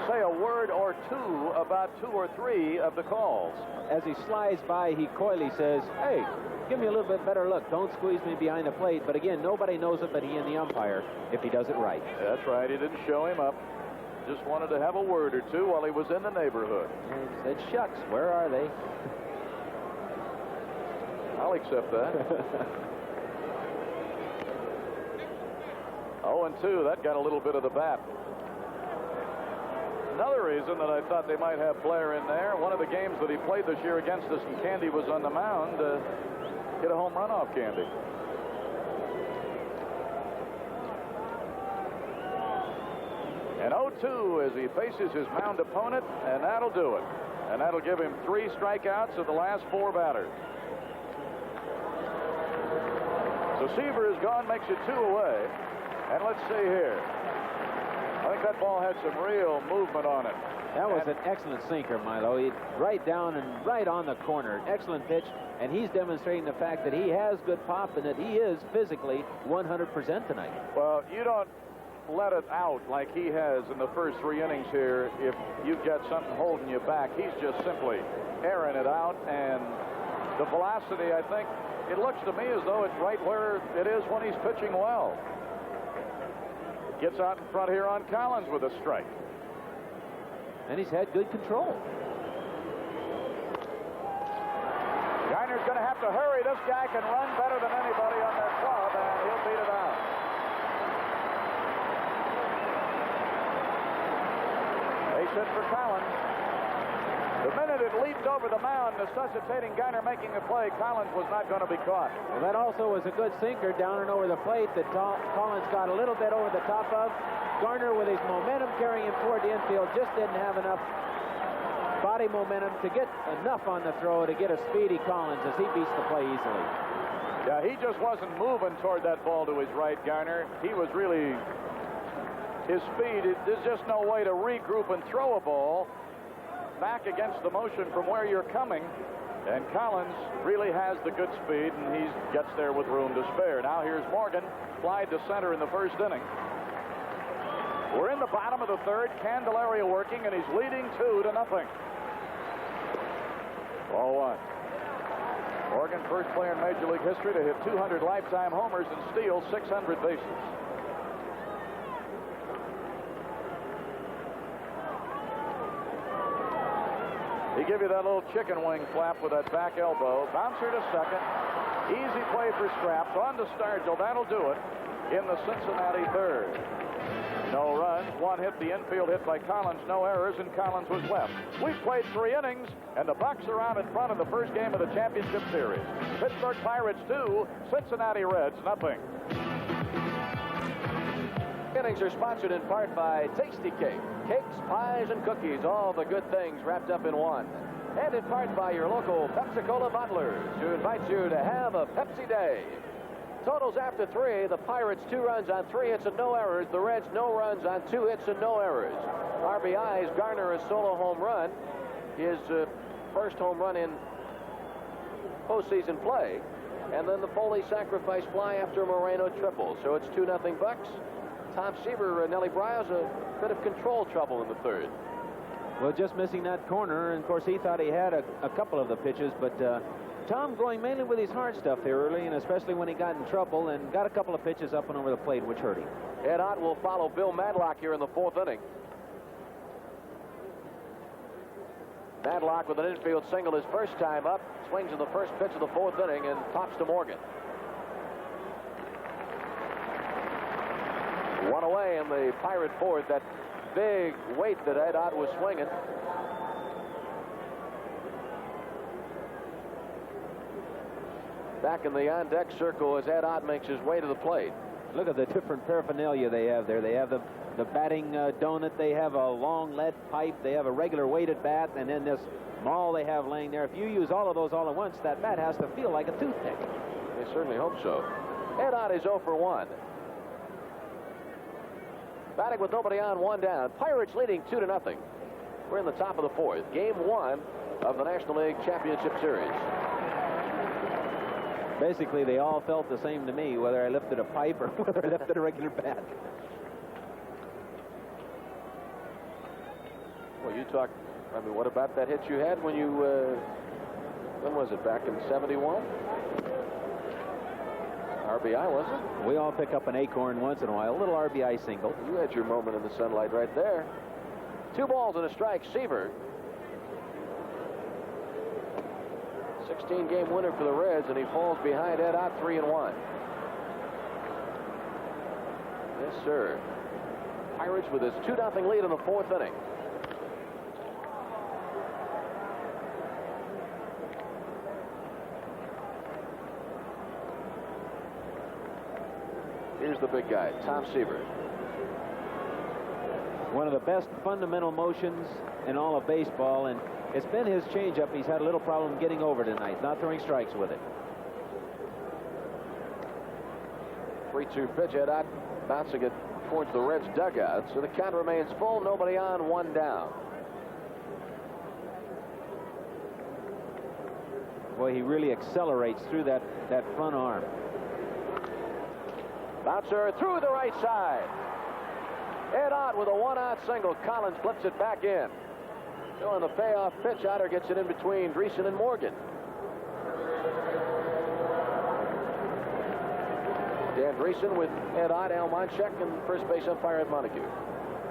say a word or 2 about 2 or 3 of the calls. As he slides by, he coyly says, "Hey, give me a little bit better look. Don't squeeze me behind the plate." But again, nobody knows it but he and the umpire if he does it right. That's right. He didn't show him up. Just wanted to have a word or 2 while he was in the neighborhood. And he said, "Shucks, where are they?" I'll accept that. 0-2. That got a little bit of the bat. Another reason that I thought they might have Blair in there, one of the games that he played this year against us and Candy was on the mound, hit a home run off Candy. And 0-2 as he faces his mound opponent, and that'll do it. And that'll give him 3 strikeouts of the last 4 batters. So Seaver is gone, makes it 2 away. And let's see here. I think that ball had some real movement on it. That was an excellent sinker, Milo. Right down and right on the corner. Excellent pitch, and he's demonstrating the fact that he has good pop and that he is physically 100% tonight. Well, you don't let it out like he has in the first 3 innings here if you've got something holding you back. He's just simply airing it out, and the velocity, I think, it looks to me as though it's right where it is when he's pitching well. Gets out in front here on Collins with a strike. And he's had good control. Garner's going to have to hurry. This guy can run better than anybody on their club, and he'll beat it out. Base hit for Collins. The minute it leaped over the mound, necessitating Garner making a play, Collins was not going to be caught. Well, that also was a good sinker down and over the plate that Collins got a little bit over the top of. Garner, with his momentum carrying him toward the infield, just didn't have enough body momentum to get enough on the throw to get a speedy Collins as he beats the play easily. Yeah, he just wasn't moving toward that ball to his right, Garner. He was really his speed. There's just no way to regroup and throw a ball back against the motion from where you're coming. And Collins really has the good speed, and he gets there with room to spare. Now here's Morgan, flied to center in the first inning. We're in the bottom of the third. Candelaria working, and he's leading 2-0. Ball one. Morgan, first player in Major League history to hit 200 lifetime homers and steal 600 bases. He give you that little chicken wing flap with that back elbow. Bouncer to second. Easy play for Straps. On to Stargell. That'll do it in the Cincinnati third. No runs. One hit, the infield hit by Collins. No errors, and Collins was left. We've played 3 innings, and the Bucs are out in front of the first game of the championship series. Pittsburgh Pirates 2, Cincinnati Reds 0. Innings are sponsored in part by Tasty Cake. Cakes, pies, and cookies, all the good things wrapped up in one. And in part by your local Pepsi-Cola bottlers, who invite you to have a Pepsi Day. Totals after 3, the Pirates 2 runs on 3 hits and no errors. The Reds no runs on 2 hits and no errors. RBIs, Garner a solo home run. His first home run in postseason play. And then the Foley sacrifice fly after a Moreno triple. So it's 2-0 Bucs. Tom Seaver, Nelly Bryos, a bit of control trouble in the third. Well, just missing that corner, and of course he thought he had a couple of the pitches, but Tom going mainly with his hard stuff here early, and especially when he got in trouble and got a couple of pitches up and over the plate, which hurt him. Ed Ott will follow Bill Madlock here in the 4th inning. Madlock with an infield single his first time up, swings in the first pitch of the 4th inning and pops to Morgan. 1 away in the Pirate 4th. That big weight that Ed Ott was swinging. Back in the on-deck circle as Ed Ott makes his way to the plate. Look at the different paraphernalia they have there. They have the batting donut. They have a long lead pipe. They have a regular weighted bat, and then this maul they have laying there. If you use all of those all at once, that bat has to feel like a toothpick. They certainly hope so. Ed Ott is 0 for 1. Batting with nobody on, 1 down. Pirates leading 2-0. We're in the top of the 4th. Game 1 of the National League Championship Series. Basically, they all felt the same to me, whether I lifted a pipe or whether I lifted a regular bat. Well, you talk. I mean, what about that hit you had when you? When was it? Back in '71. RBI, wasn't it? We all pick up an acorn once in a while. A little RBI single. You had your moment in the sunlight right there. 2 balls and a strike. Seaver. 16-game winner for the Reds, and he falls behind Ed Ott 3-1. Yes, sir. Pirates with his 2-0 lead in the 4th inning. Here's the big guy, Tom Seaver. One of the best fundamental motions in all of baseball, and it's been his changeup. He's had a little problem getting over tonight, not throwing strikes with it. 3-2 pitch. Ed Ott bouncing it towards the Reds dugout. So the count remains full. Nobody on, 1 down. Boy, he really accelerates through that front arm. Bouncer through the right side. Ed Ott with a 1-out single. Collins flips it back in. So on the payoff pitch, Otter gets it in between Dreesen and Morgan. Dan Dreesen with Ed Ott, Al Monchek, and first base umpire Ed Montague.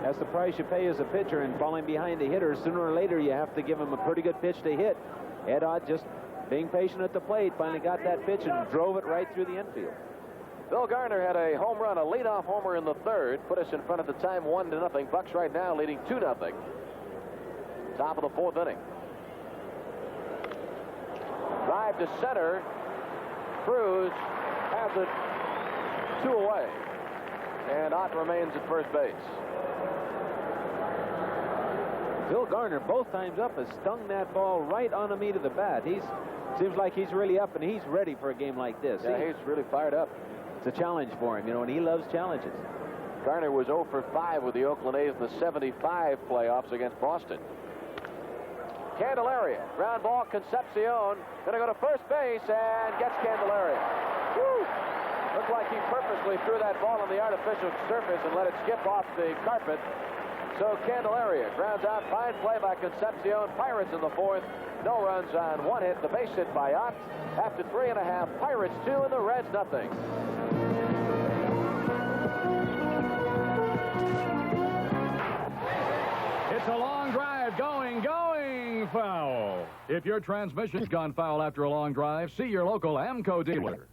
That's the price you pay as a pitcher, and falling behind the hitter. Sooner or later, you have to give him a pretty good pitch to hit. Ed Ott just being patient at the plate, finally got that pitch and drove it right through the infield. Bill Garner had a home run, a leadoff homer in the 3rd, put us in front at the time 1-0. Bucs right now leading 2-0. Top of the 4th inning. Drive to center. Cruz has it 2 away. And Ott remains at first base. Bill Garner, both times up, has stung that ball right on the meat of the bat. Seems like he's really up, and he's ready for a game like this. Yeah, he's really fired up. It's a challenge for him, you know, and he loves challenges. Garner was 0 for 5 with the Oakland A's in the 75 playoffs against Boston. Candelaria, ground ball, Concepcion, going to go to first base and gets Candelaria. Woo! Looked like he purposely threw that ball on the artificial surface and let it skip off the carpet. So Candelaria grounds out. Fine play by Concepcion. Pirates in the fourth. No runs on one hit. The base hit by Ott. After 3.5, Pirates 2 and the Reds nothing. It's a long drive, going foul. If your transmission's gone foul after a long drive, see your local AMCO dealer.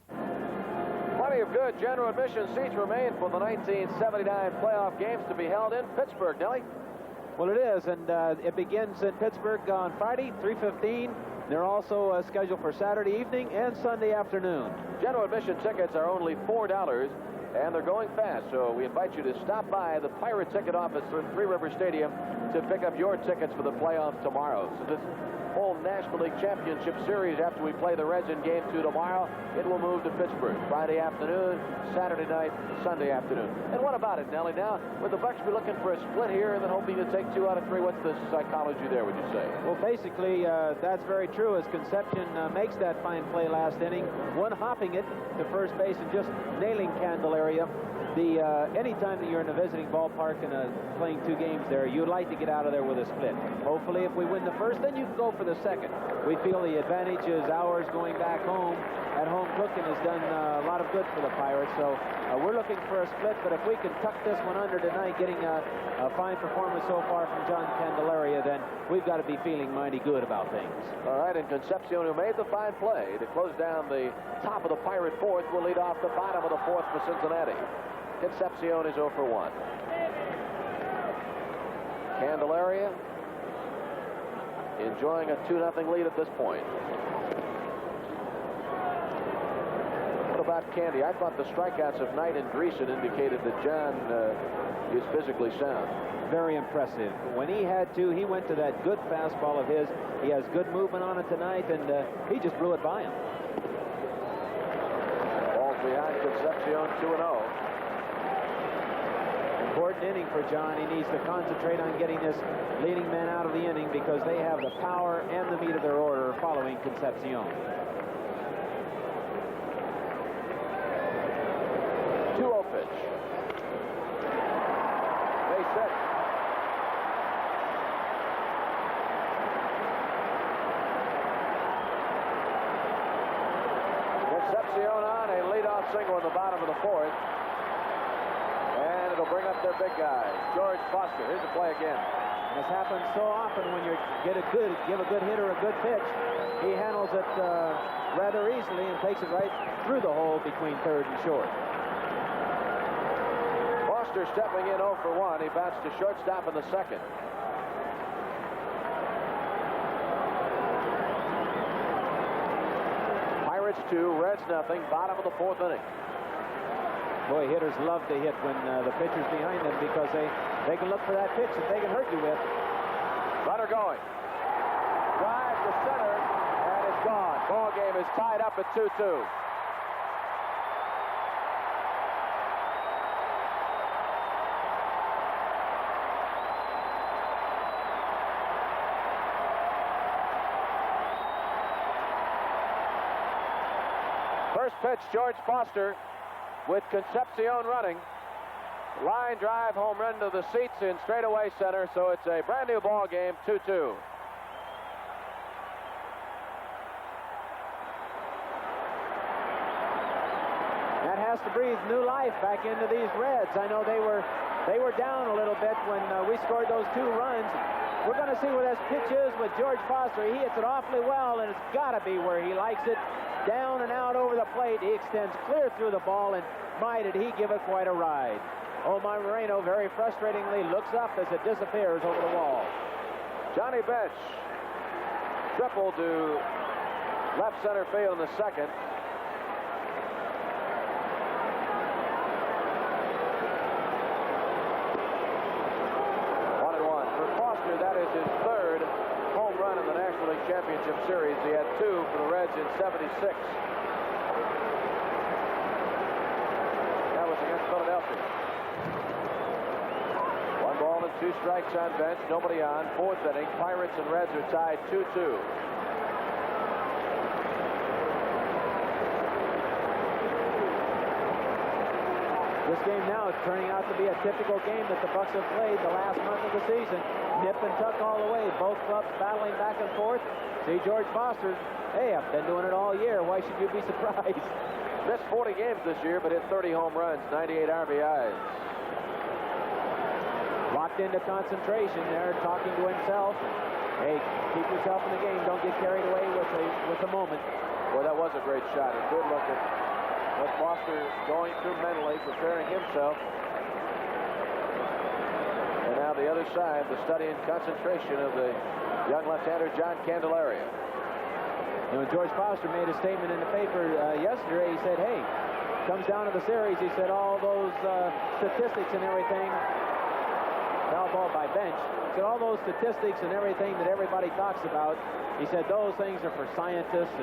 Plenty of good general admission seats remain for the 1979 playoff games to be held in Pittsburgh, Nellie. Well, it is, and it begins in Pittsburgh on Friday, 3:15. They're also scheduled for Saturday evening and Sunday afternoon. General admission tickets are only $4, and they're going fast, so we invite you to stop by the Pirate ticket office in Three River Stadium to pick up your tickets for the playoffs tomorrow. So this whole National League Championship Series, after we play the Reds in Game 2 tomorrow, it will move to Pittsburgh. Friday afternoon, Saturday night, Sunday afternoon. And what about it, Nellie? Now, would the Bucs be looking for a split here and then hoping to take 2 out of 3? What's the psychology there, would you say? Well, basically, that's very true, as Concepcion makes that fine play last inning, one hopping it to first base and just nailing Candelaria. Anytime that you're in a visiting ballpark and playing 2 games there, you'd like to get out of there with a split. Hopefully, if we win the first, then you can go for the second. We feel the advantage is ours going back home. At home cooking has done a lot of good for the Pirates, so we're looking for a split, but if we can tuck this one under tonight, getting a fine performance so far from John Candelaria, then we've got to be feeling mighty good about things. All right, and Concepcion, who made the fine play to close down the top of the Pirate fourth, will lead off the bottom of the fourth for Cincinnati. Concepcion is 0 for 1. Candelaria enjoying a 2-0 lead at this point. What about Candy? I thought the strikeouts of Knight and Dreesen indicated that John is physically sound. Very impressive. When he had to, he went to that good fastball of his. He has good movement on it tonight, and he just blew it by him. Ball's behind Concepcion, 2-0. Important inning for John. He needs to concentrate on getting this leading man out of the inning because they have the power and the meat of their order following Concepcion. 2-0 pitch. Base hit. Concepcion on a leadoff single in the bottom of the fourth. And it'll bring up their big guy, George Foster. Here's the play again. And this happens so often when you give a good hitter a good pitch. He handles it rather easily and takes it right through the hole between third and short. Foster stepping in 0 for 1. He bounced to shortstop in the second. Pirates 2, Reds nothing. Bottom of the fourth inning. Boy, hitters love to hit when the pitcher's behind them because they can look for that pitch that they can hurt you with. Runner going. Drive to center, and it's gone. Ball game is tied up at 2-2. First pitch, George Foster, with Concepcion running. Line drive, home run to the seats in straightaway center, so it's a brand new ball game, 2-2. That has to breathe new life back into these Reds. I know they were down a little bit when we scored those 2 runs. We're going to see where this pitch is with George Foster. He hits it awfully well, and it's got to be where he likes it. Down and out over the plate. He extends clear through the ball, and my, did he give it quite a ride. Omar Moreno very frustratingly looks up as it disappears over the wall. Johnny Bench triple to left center field in the second. That is his third home run in the National League Championship Series. He had 2 for the Reds in '76. 1 ball and 2 strikes on bench. Nobody on. 4th inning. Pirates and Reds are tied 2-2. This game now is turning out to be a typical game that the Bucs have played the last month of the season. Nip and tuck all the way. Both clubs battling back and forth. See George Foster. Hey, I've been doing it all year. Why should you be surprised? Missed 40 games this year, but hit 30 home runs, 98 RBIs. Locked into concentration there, talking to himself. Hey, keep yourself in the game. Don't get carried away with the moment. Well, that was a great shot. A good look at what Foster going through mentally, preparing himself. And now the other side, the study and concentration of the young left-hander John Candelaria. You know, George Foster made a statement in the paper yesterday. He said, hey, comes down to the series. He said all those statistics and everything, foul ball by bench. He said all those statistics and everything that everybody talks about, he said those things are for scientists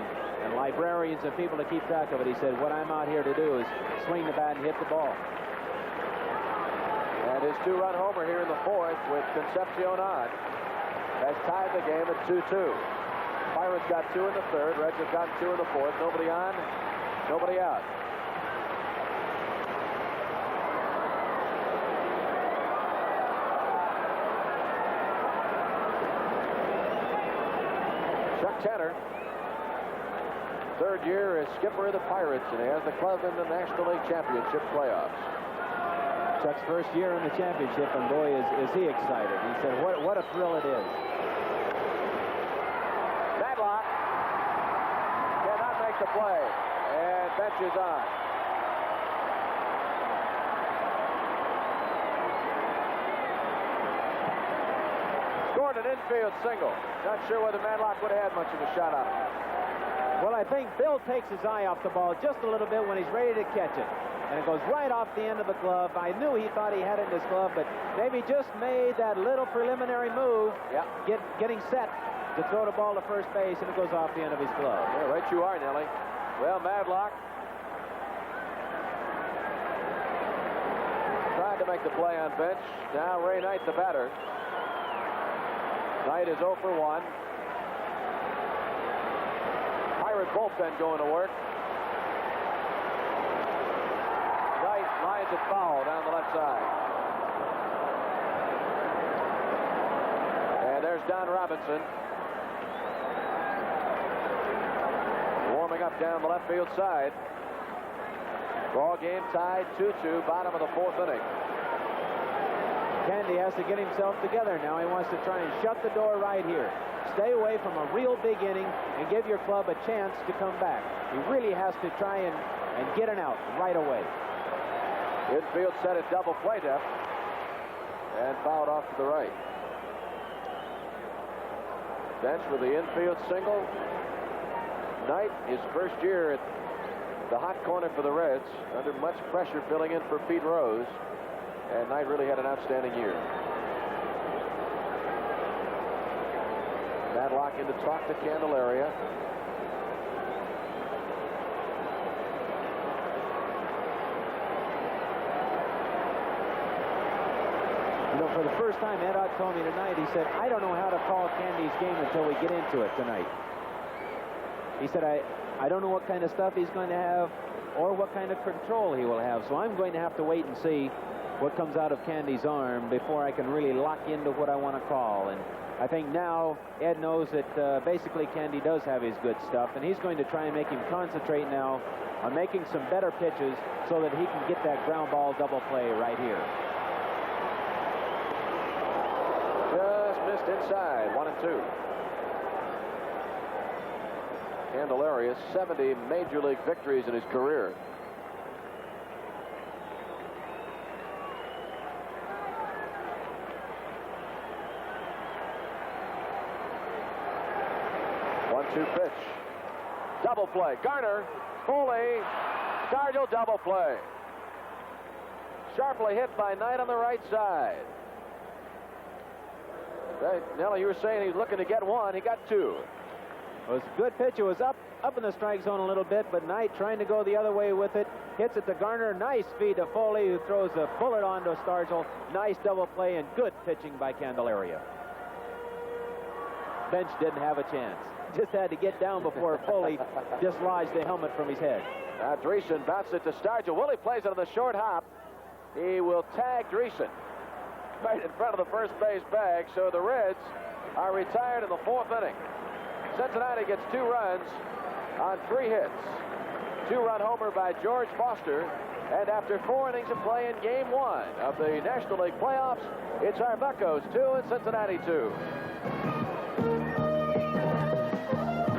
and librarians and people to keep track of it. He said what I'm out here to do is swing the bat and hit the ball. And his 2-run homer here in the 4th with Concepcion on has tied the game at 2-2. Pirates got 2 in the 3rd. Reds have gotten 2 in the 4th. Nobody on, nobody out. Chuck Tanner, 3rd year as skipper of the Pirates, and he has the club in the National League Championship playoffs. Chuck's first year in the championship, and boy, is he excited. He said, what a thrill it is. Madlock cannot make the play, and bench is on. Scored an infield single. Not sure whether Madlock would have had much of a shot on it. Well, I think Bill takes his eye off the ball just a little bit when he's ready to catch it. And it goes right off the end of the glove. I knew he thought he had it in his glove, but maybe just made that little preliminary move, getting set to throw the ball to first base, and it goes off the end of his glove. Yeah, right you are, Nellie. Well, Madlock tried to make the play on bench. Now Ray Knight, the batter. Knight is 0 for 1. Pirate bullpen going to work. Knight lines it foul down the left side. And there's Don Robinson. Warming up down the left field side. Ball game tied 2-2, bottom of the 4th inning. Candy has to get himself together now. He wants to try and shut the door right here. Stay away from a real big inning and give your club a chance to come back. He really has to try and get an out right away. Infield set at double play depth and fouled off to the right. Bench with the infield single. Knight, his first year at the hot corner for the Reds, under much pressure filling in for Pete Rose. And Knight really had an outstanding year. Madlock in to talk to Candelaria. You know, for the first time, Ed Ott told me tonight, he said, I don't know how to call Candy's game until we get into it tonight. He said, I don't know what kind of stuff he's going to have or what kind of control he will have, so I'm going to have to wait and see what comes out of Candy's arm before I can really lock into what I want to call. And I think now Ed knows that basically Candy does have his good stuff, and he's going to try and make him concentrate now on making some better pitches so that he can get that ground ball double play right here. Just missed inside, 1-2. Candelaria, 70 major league victories in his career. One-two pitch. Double play. Garner, Foley, Cardinal double play. Sharply hit by Knight on the right side. Right, Nellie, you were saying he's looking to get one. He got two. It was a good pitch. It was up in the strike zone a little bit, but Knight trying to go the other way with it. Hits it to Garner. Nice feed to Foley, who throws a bullet onto Stargell. Nice double play and good pitching by Candelaria. Bench didn't have a chance. Just had to get down before Foley dislodged the helmet from his head. Dreesen bounced it to Stargell. Willie plays it on the short hop. He will tag Dreesen right in front of the first base bag, so the Reds are retired in the 4th inning. Cincinnati gets 2 runs on 3 hits. 2-run homer by George Foster. And after 4 innings of play in Game 1 of the National League playoffs, it's our Buccos 2 and Cincinnati 2.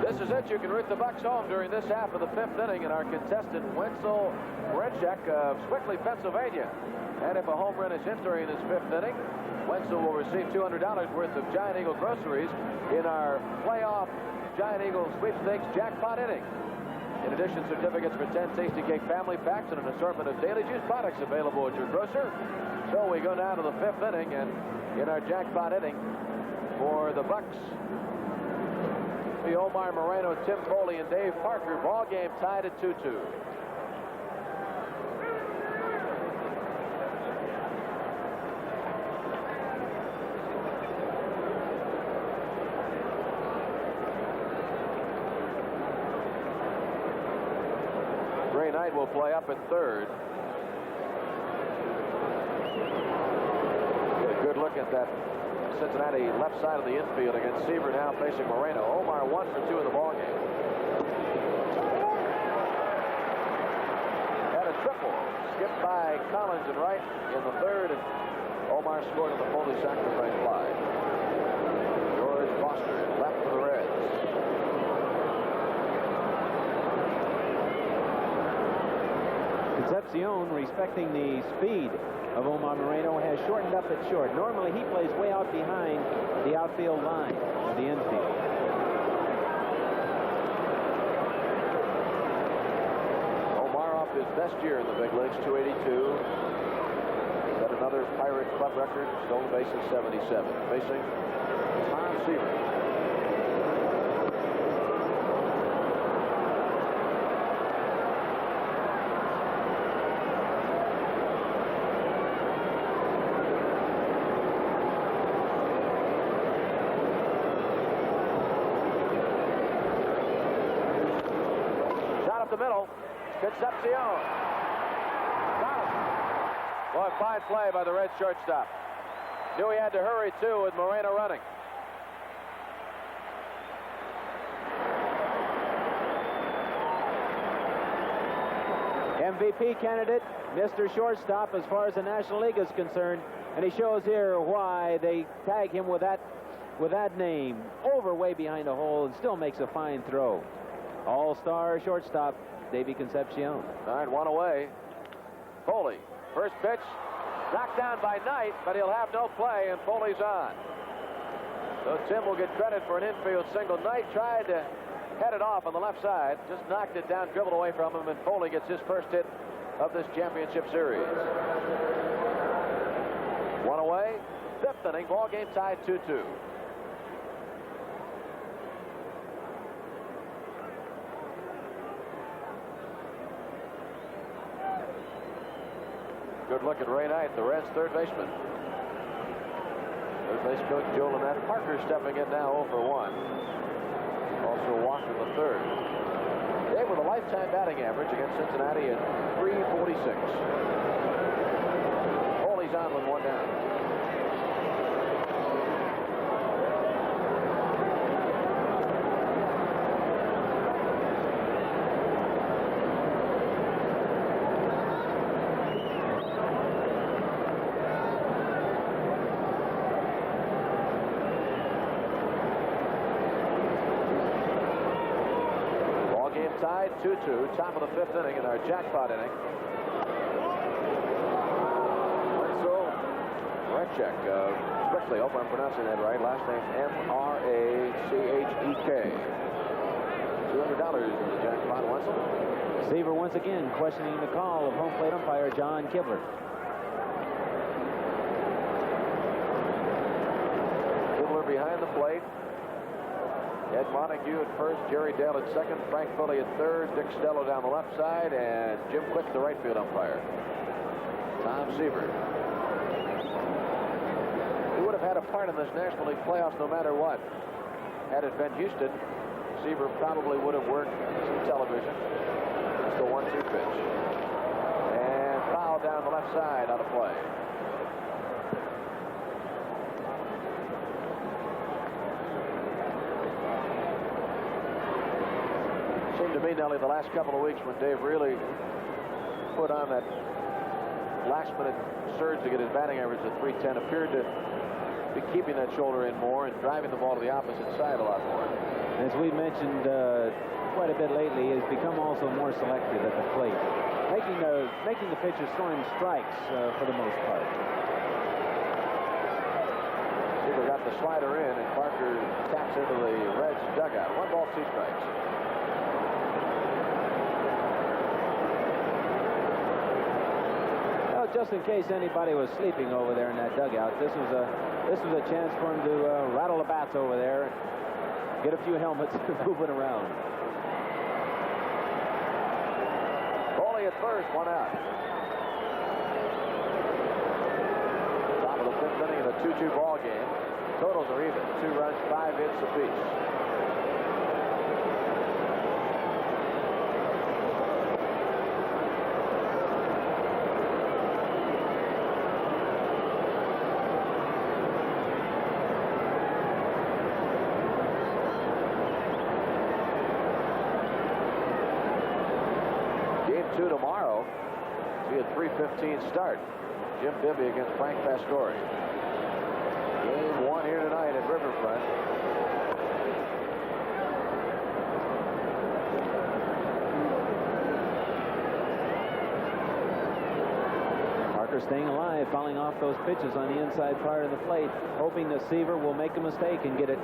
This is it. You can root the Bucs home during this half of the 5th inning, and our contestant Wenzel Renchek of Swickley, Pennsylvania. And if a home run is hit during this 5th inning, Wenzel will receive $200 worth of Giant Eagle groceries in our playoff Giant Eagle sweepstakes jackpot inning. In addition, certificates for 10 Tasty Cake family packs and an assortment of daily juice products available at your grocer. So we go down to the 5th inning, and in our jackpot inning for the Bucs, the Omar Moreno, Tim Foley, and Dave Parker. Ball game tied at 2-2. Ray Knight will play up at 3rd. Get a good look at that Cincinnati left side of the infield against Seaver, now facing Moreno. Omar 1 for 2 in the ball game. And a triple skipped by Collins and Wright in the 3rd, and Omar scored on the Foley sacrifice fly. George Foster left for the Reds. Concepcion, respecting the speed of Omar Moreno, has shortened up at short. Normally he plays way out behind the outfield line of the infield. Omar off his best year in the big leagues, 282. Set another Pirate Club record, stolen bases 77. Facing Tom Seaver. The middle. Concepcion. Boy, fine play by the Red shortstop. Knew he had to hurry, too, with Moreno running. MVP candidate, Mr. Shortstop, as far as the National League is concerned. And he shows here why they tag him with that name. Over way behind the hole and still makes a fine throw. All-star shortstop, Davey Concepcion. All right, 1 away. Foley, first pitch, knocked down by Knight, but he'll have no play, and Foley's on. So Tim will get credit for an infield single. Knight tried to head it off on the left side, just knocked it down, dribbled away from him, and Foley gets his first hit of this championship series. 1 away, 5th inning, ball game tied 2-2. Good look at Ray Knight, the Reds' third baseman. Third base coach Joe Lynette. Parker stepping in now 0 for 1. Also walked in the 3rd. Dave with a lifetime batting average against Cincinnati at .346. Foley's on with 1 down. Tied 2-2, top of the 5th inning in our jackpot inning. Wenzel Renchek of Swickley. Hope I'm pronouncing that right. Last name M-R-A-C-H-E-K. $200 in the jackpot, Wenzel. Seaver once again questioning the call of home plate umpire John Kibler. Kibler behind the plate. Ed Montague at first, Jerry Dale at second, Frank Foley at third, Dick Stello down the left side, and Jim Quick, the right field umpire. Tom Seaver. He would have had a part in this National League playoffs no matter what. Had it been Houston, Seaver probably would have worked some television. It's the 1-2 pitch. And foul down the left side on the play. Seemed to me, Nellie, the last couple of weeks when Dave really put on that last-minute surge to get his batting average to 310, appeared to be keeping that shoulder in more and driving the ball to the opposite side a lot more. As we mentioned quite a bit lately, has become also more selective at the plate, making the pitchers throw him strikes for the most part. Seaver got the slider in, and Parker taps into the Reds dugout. 1 ball, 2 strikes. Well, just in case anybody was sleeping over there in that dugout, this was a chance for him to rattle the bats over there and get a few helmets moving around. Foley at first, 1 out. Top of the 5th inning in a 2-2 ball game. Totals are even. 2 runs, 5 hits apiece. Game 2 tomorrow. Be a 3:15 start. Jim Bibby against Frank Pastore. Game 1 here tonight at Riverfront. Parker staying alive, fouling off those pitches on the inside part of the plate, hoping the Seaver will make a mistake and get it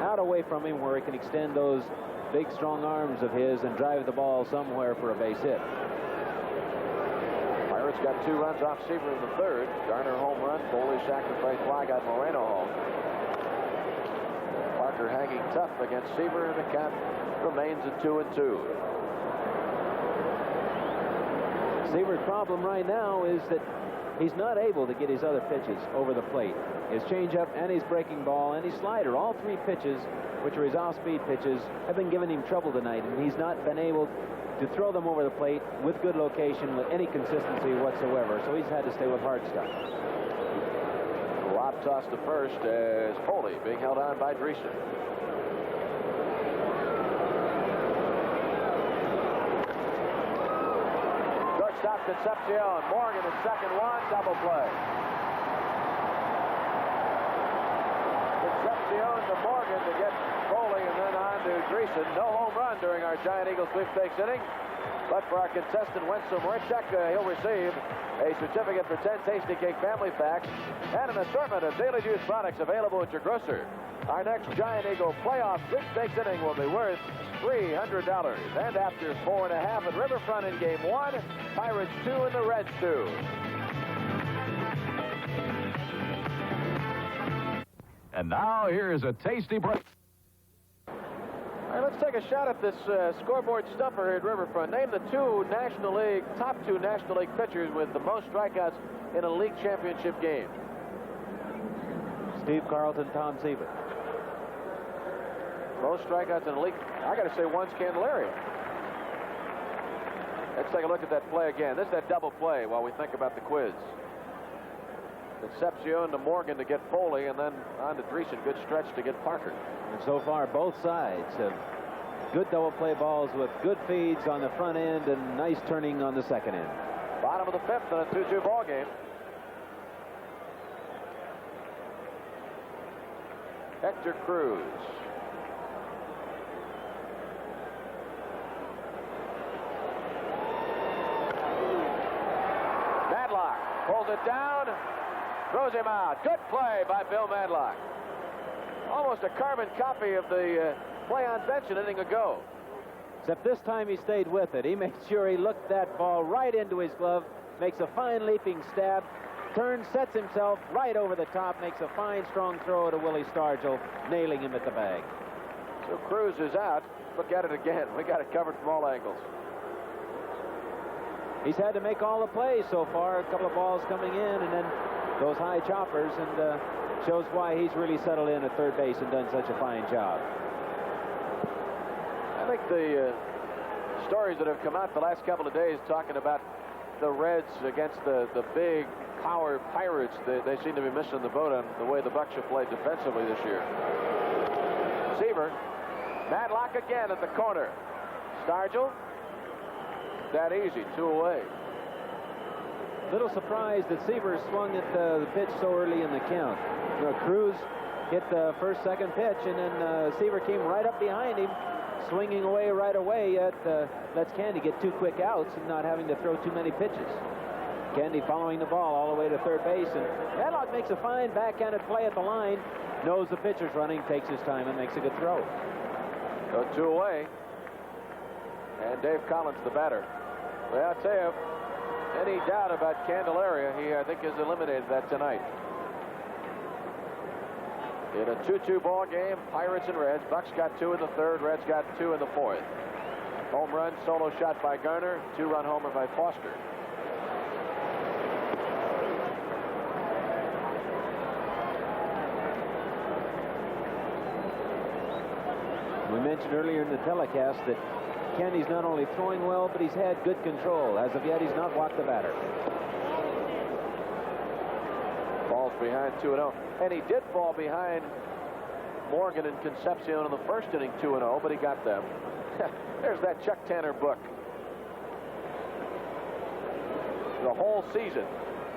out away from him where he can extend those big, strong arms of his and drive the ball somewhere for a base hit. Pirates got 2 runs off Seaver in the 3rd. Garner home run. Foley sacrifice fly got Moreno home. Parker hanging tough against Seaver, and the count remains at 2-2. Seaver's problem right now is that he's not able to get his other pitches over the plate. His changeup and his breaking ball and his slider, all 3 pitches, which are his off-speed pitches, have been giving him trouble tonight, and he's not been able to throw them over the plate with good location, with any consistency whatsoever, so he's had to stay with hard stuff. Lob toss to first as Foley being held on by Dreesen. Shortstop Concepcion. Morgan in second, 1, double play. Concepcion to Morgan to get Foley, and then on to Dreesen. No home run during our Giant Eagle sweepstakes inning. But for our contestant, Wenzel Morichek, he'll receive a certificate for 10 Tasty Cake family packs and an assortment of Daily Juice products available at your grocer. Our next Giant Eagle playoff sweepstakes inning will be worth $300. And after 4.5 at Riverfront in Game 1, Pirates 2 and the Reds 2. And now here is a tasty break. All right, let's take a shot at this scoreboard stumper here at Riverfront. Name the top two National League pitchers with the most strikeouts in a league championship game. Steve Carlton, Tom Seaver. Most strikeouts in a league. I got to say one's Candelaria. Let's take a look at that play again. This is that double play while we think about the quiz. Concepcion to Morgan to get Foley, and then on to Dreesen. Good stretch to get Parker. And so far, both sides have good double play balls with good feeds on the front end and nice turning on the second end. Bottom of the 5th in a 2-2 ball game. Hector Cruz. Madlock pulls it down, throws him out. Good play by Bill Madlock. Almost a carbon copy of the play on bench an inning ago. Except this time he stayed with it. He made sure he looked that ball right into his glove, makes a fine leaping stab, turns, sets himself right over the top, makes a fine strong throw to Willie Stargell, nailing him at the bag. So Cruz is out. Look at it again. We got it covered from all angles. He's had to make all the plays so far. A couple of balls coming in, and then those high choppers, and shows why he's really settled in at third base and done such a fine job. I think the stories that have come out the last couple of days talking about the Reds against the big power Pirates, they seem to be missing the boat on the way the Bucs have played defensively this year. Seaver, Matlock again at the corner. Stargell, that easy, 2 away. Little surprised that Seaver swung at the pitch so early in the count. You know, Cruz hit the first, second pitch, and then Seaver came right up behind him, swinging away right away. Lets Candy get 2 quick outs and not having to throw too many pitches. Candy following the ball all the way to third base, and Matlock makes a fine backhanded play at the line, knows the pitcher's running, takes his time, and makes a good throw. So 2 away. And Dave Collins, the batter. Well, I'll tell you, any doubt about Candelaria, he, I think, has eliminated that tonight. In a 2-2 ball game, Pirates and Reds. Bucs got 2 in the third, Reds got 2 in the fourth. Home run, solo shot by Garner, 2-run homer by Foster. We mentioned earlier in the telecast that Candy's not only throwing well, but he's had good control. As of yet, he's not walked the batter. Falls behind 2-0. And he did fall behind Morgan and Concepcion in the first inning 2-0, but he got them. There's that Chuck Tanner book. The whole season.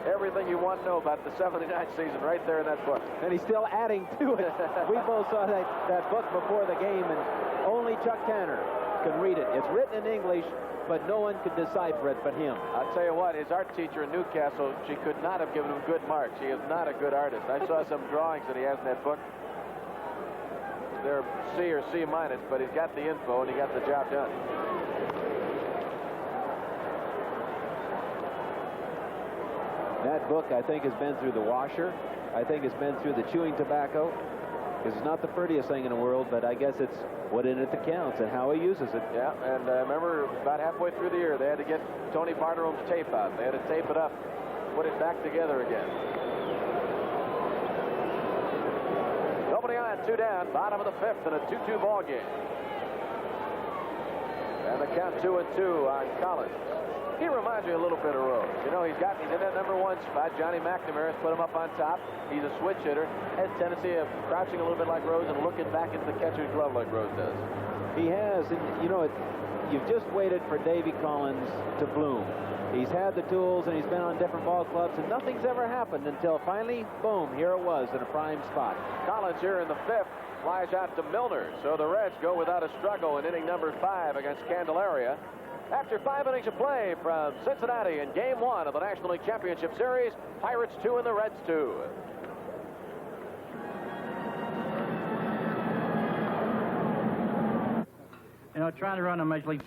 Everything you want to know about the 79 season right there in that book. And he's still adding to it. We both saw that book before the game, and only Chuck Tanner can read it. It's written in English, but no one could decipher it but him. I'll tell you what, his art teacher in Newcastle, she could not have given him good marks. He is not a good artist. I saw some drawings that he has in that book. They're C or C minus, but he's got the info and he got the job done. That book, I think, has been through the washer. I think it's been through the chewing tobacco. It's not the prettiest thing in the world, but I guess it's what in it that counts and how he uses it. Yeah, and remember, about halfway through the year, they had to get Tony Barterome's tape out. They had to tape it up, put it back together again. Nobody on, 2 down, bottom of the 5th in a 2-2 ball game. And the count 2-2 on Collins. He reminds me a little bit of Rose. You know, he's in that number 1 spot. Johnny McNamara has put him up on top. He's a switch hitter. Has a tendency of crouching a little bit like Rose and looking back into the catcher's glove like Rose does. He has, and you know, you've just waited for Davy Collins to bloom. He's had the tools and he's been on different ball clubs, and nothing's ever happened until finally, boom, here it was in a prime spot. Collins here in the 5th flies out to Milner. So the Reds go without a struggle in inning number 5 against Candelaria. After 5 innings of play from Cincinnati in Game 1 of the National League Championship Series, Pirates 2 and the Reds 2. You know, trying to run a Major League.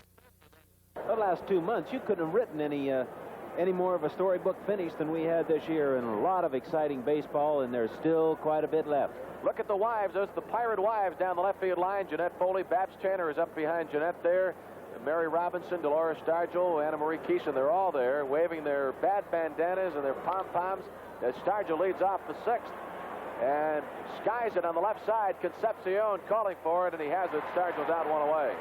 The last 2 months, you couldn't have written any more of a storybook finish than we had this year, and a lot of exciting baseball, and there's still quite a bit left. Look at the wives. Those are the Pirate wives down the left field line. Jeanette Foley, Babs Channer is up behind Jeanette there. Mary Robinson, Dolores Stargell, Anna Marie Keeson, they're all there waving their bat bandanas and their pom-poms as Stargell leads off the 6th and skies it on the left side. Concepcion calling for it, and he has it. Stargell down 1 away.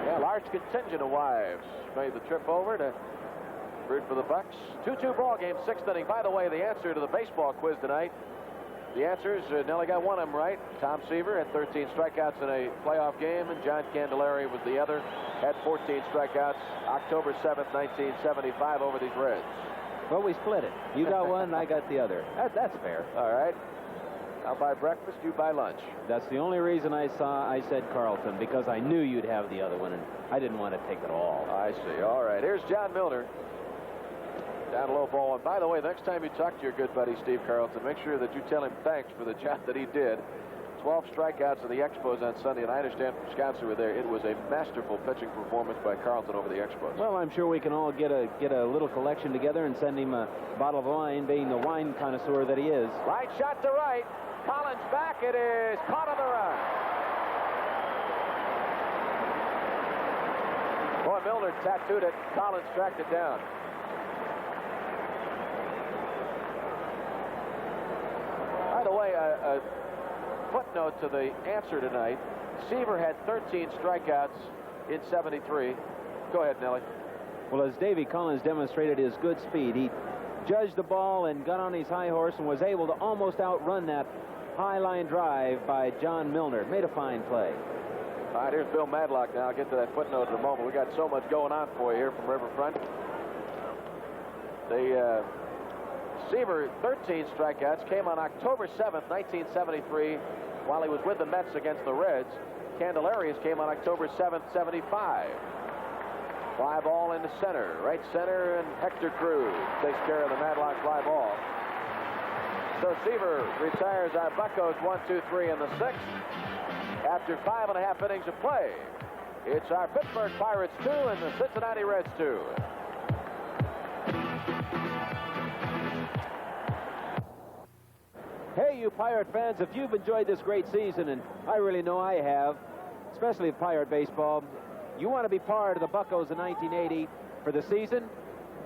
Yeah, large contingent of wives made the trip over to root for the Bucs. 2-2 ball game, 6th inning. By the way, the answer to the baseball quiz tonight, the answers, Nellie got one of them right. Tom Seaver had 13 strikeouts in a playoff game, and John Candelaria was the other, had 14 strikeouts October 7th, 1975 over these Reds. Well, we split it. You got one, and I got the other. That's fair. All right. I'll buy breakfast, you buy lunch. That's the only reason I said Carlton, because I knew you'd have the other one, and I didn't want to take it all. I see. All right. Here's John Milner. Down a low ball. And by the way, the next time you talk to your good buddy Steve Carlton, make sure that you tell him thanks for the job that he did 12 strikeouts of the Expos on Sunday, and I understand from scouts who were there, it was a masterful pitching performance by Carlton over the Expos. Well, I'm sure we can all get a little collection together and send him a bottle of wine, being the wine connoisseur that he is. Right shot to right. Collins back. It is caught on the run. Boy, Milner tattooed it. Collins tracked it down. By the way, a footnote to the answer tonight. Seaver had 13 strikeouts in 73. Go ahead, Nellie. Well, as Davy Collins demonstrated his good speed, he judged the ball and got on his high horse and was able to almost outrun that high line drive by John Milner. Made a fine play. All right, here's Bill Madlock now. I'll get to that footnote in a moment. We got so much going on for you here from Riverfront. The Seaver, 13 strikeouts, came on October 7th, 1973, while he was with the Mets against the Reds. Candelarius came on October 7th, 75. Fly ball into center, right center, and Hector Cruz takes care of the Madlock fly ball. So Seaver retires our Buccos 1-2-3 in the 6th. After 5.5 innings of play, it's our Pittsburgh Pirates 2 and the Cincinnati Reds 2. Hey, you Pirate fans, if you've enjoyed this great season, and I really know I have, especially Pirate baseball, you want to be part of the Buccos in 1980 for the season,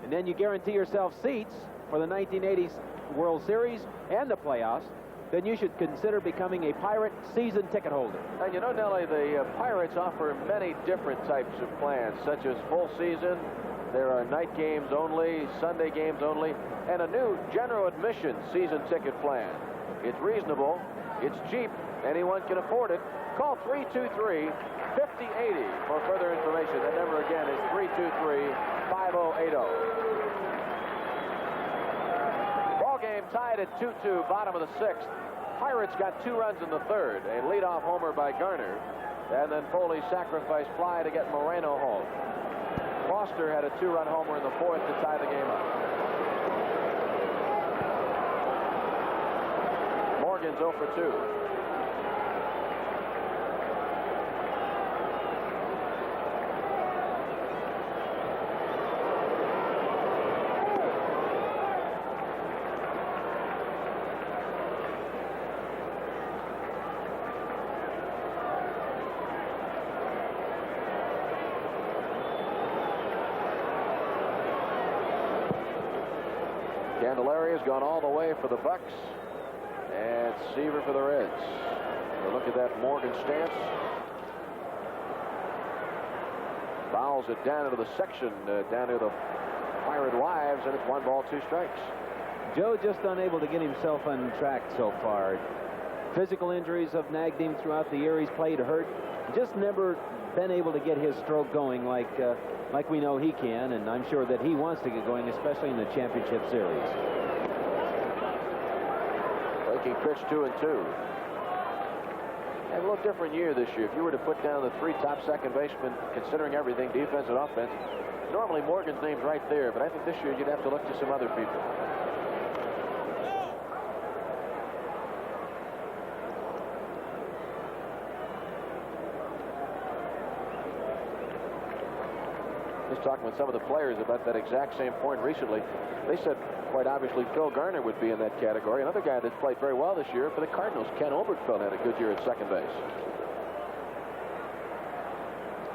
and then you guarantee yourself seats for the 1980 World Series and the playoffs, then you should consider becoming a Pirate season ticket holder. And you know, Nellie, the Pirates offer many different types of plans, such as full season. There are night games only, Sunday games only, and a new general admission season ticket plan. It's reasonable, it's cheap, anyone can afford it. Call 323-5080 for further information. That number again is 323-5080. Ball game tied at 2-2, bottom of the 6th. Pirates got 2 runs in the 3rd. A leadoff homer by Garner, and then Foley's sacrifice fly to get Moreno home. Foster had a 2-run homer in the 4th to tie the game up. Morgan's 0 for 2. Candelaria's gone all the way for the Bucs, and Seaver for the Reds. So look at that Morgan stance. Fouls it down into the section, down to the Pirate wives, and it's 1 ball, 2 strikes. Joe just unable to get himself untracked so far. Physical injuries have nagged him throughout the year. He's played hurt. Just never been able to get his stroke going like we know he can, and I'm sure that he wants to get going, especially in the championship series. Breaking pitch 2-2. And a little different year this year. If you were to put down the 3 top second basemen, considering everything, defense and offense, normally Morgan's name's right there, but I think this year you'd have to look to some other people. Just talking with some of the players about that exact same point recently. They said quite obviously Phil Garner would be in that category. Another guy that's played very well this year for the Cardinals, Ken Oberkfell, had a good year at second base.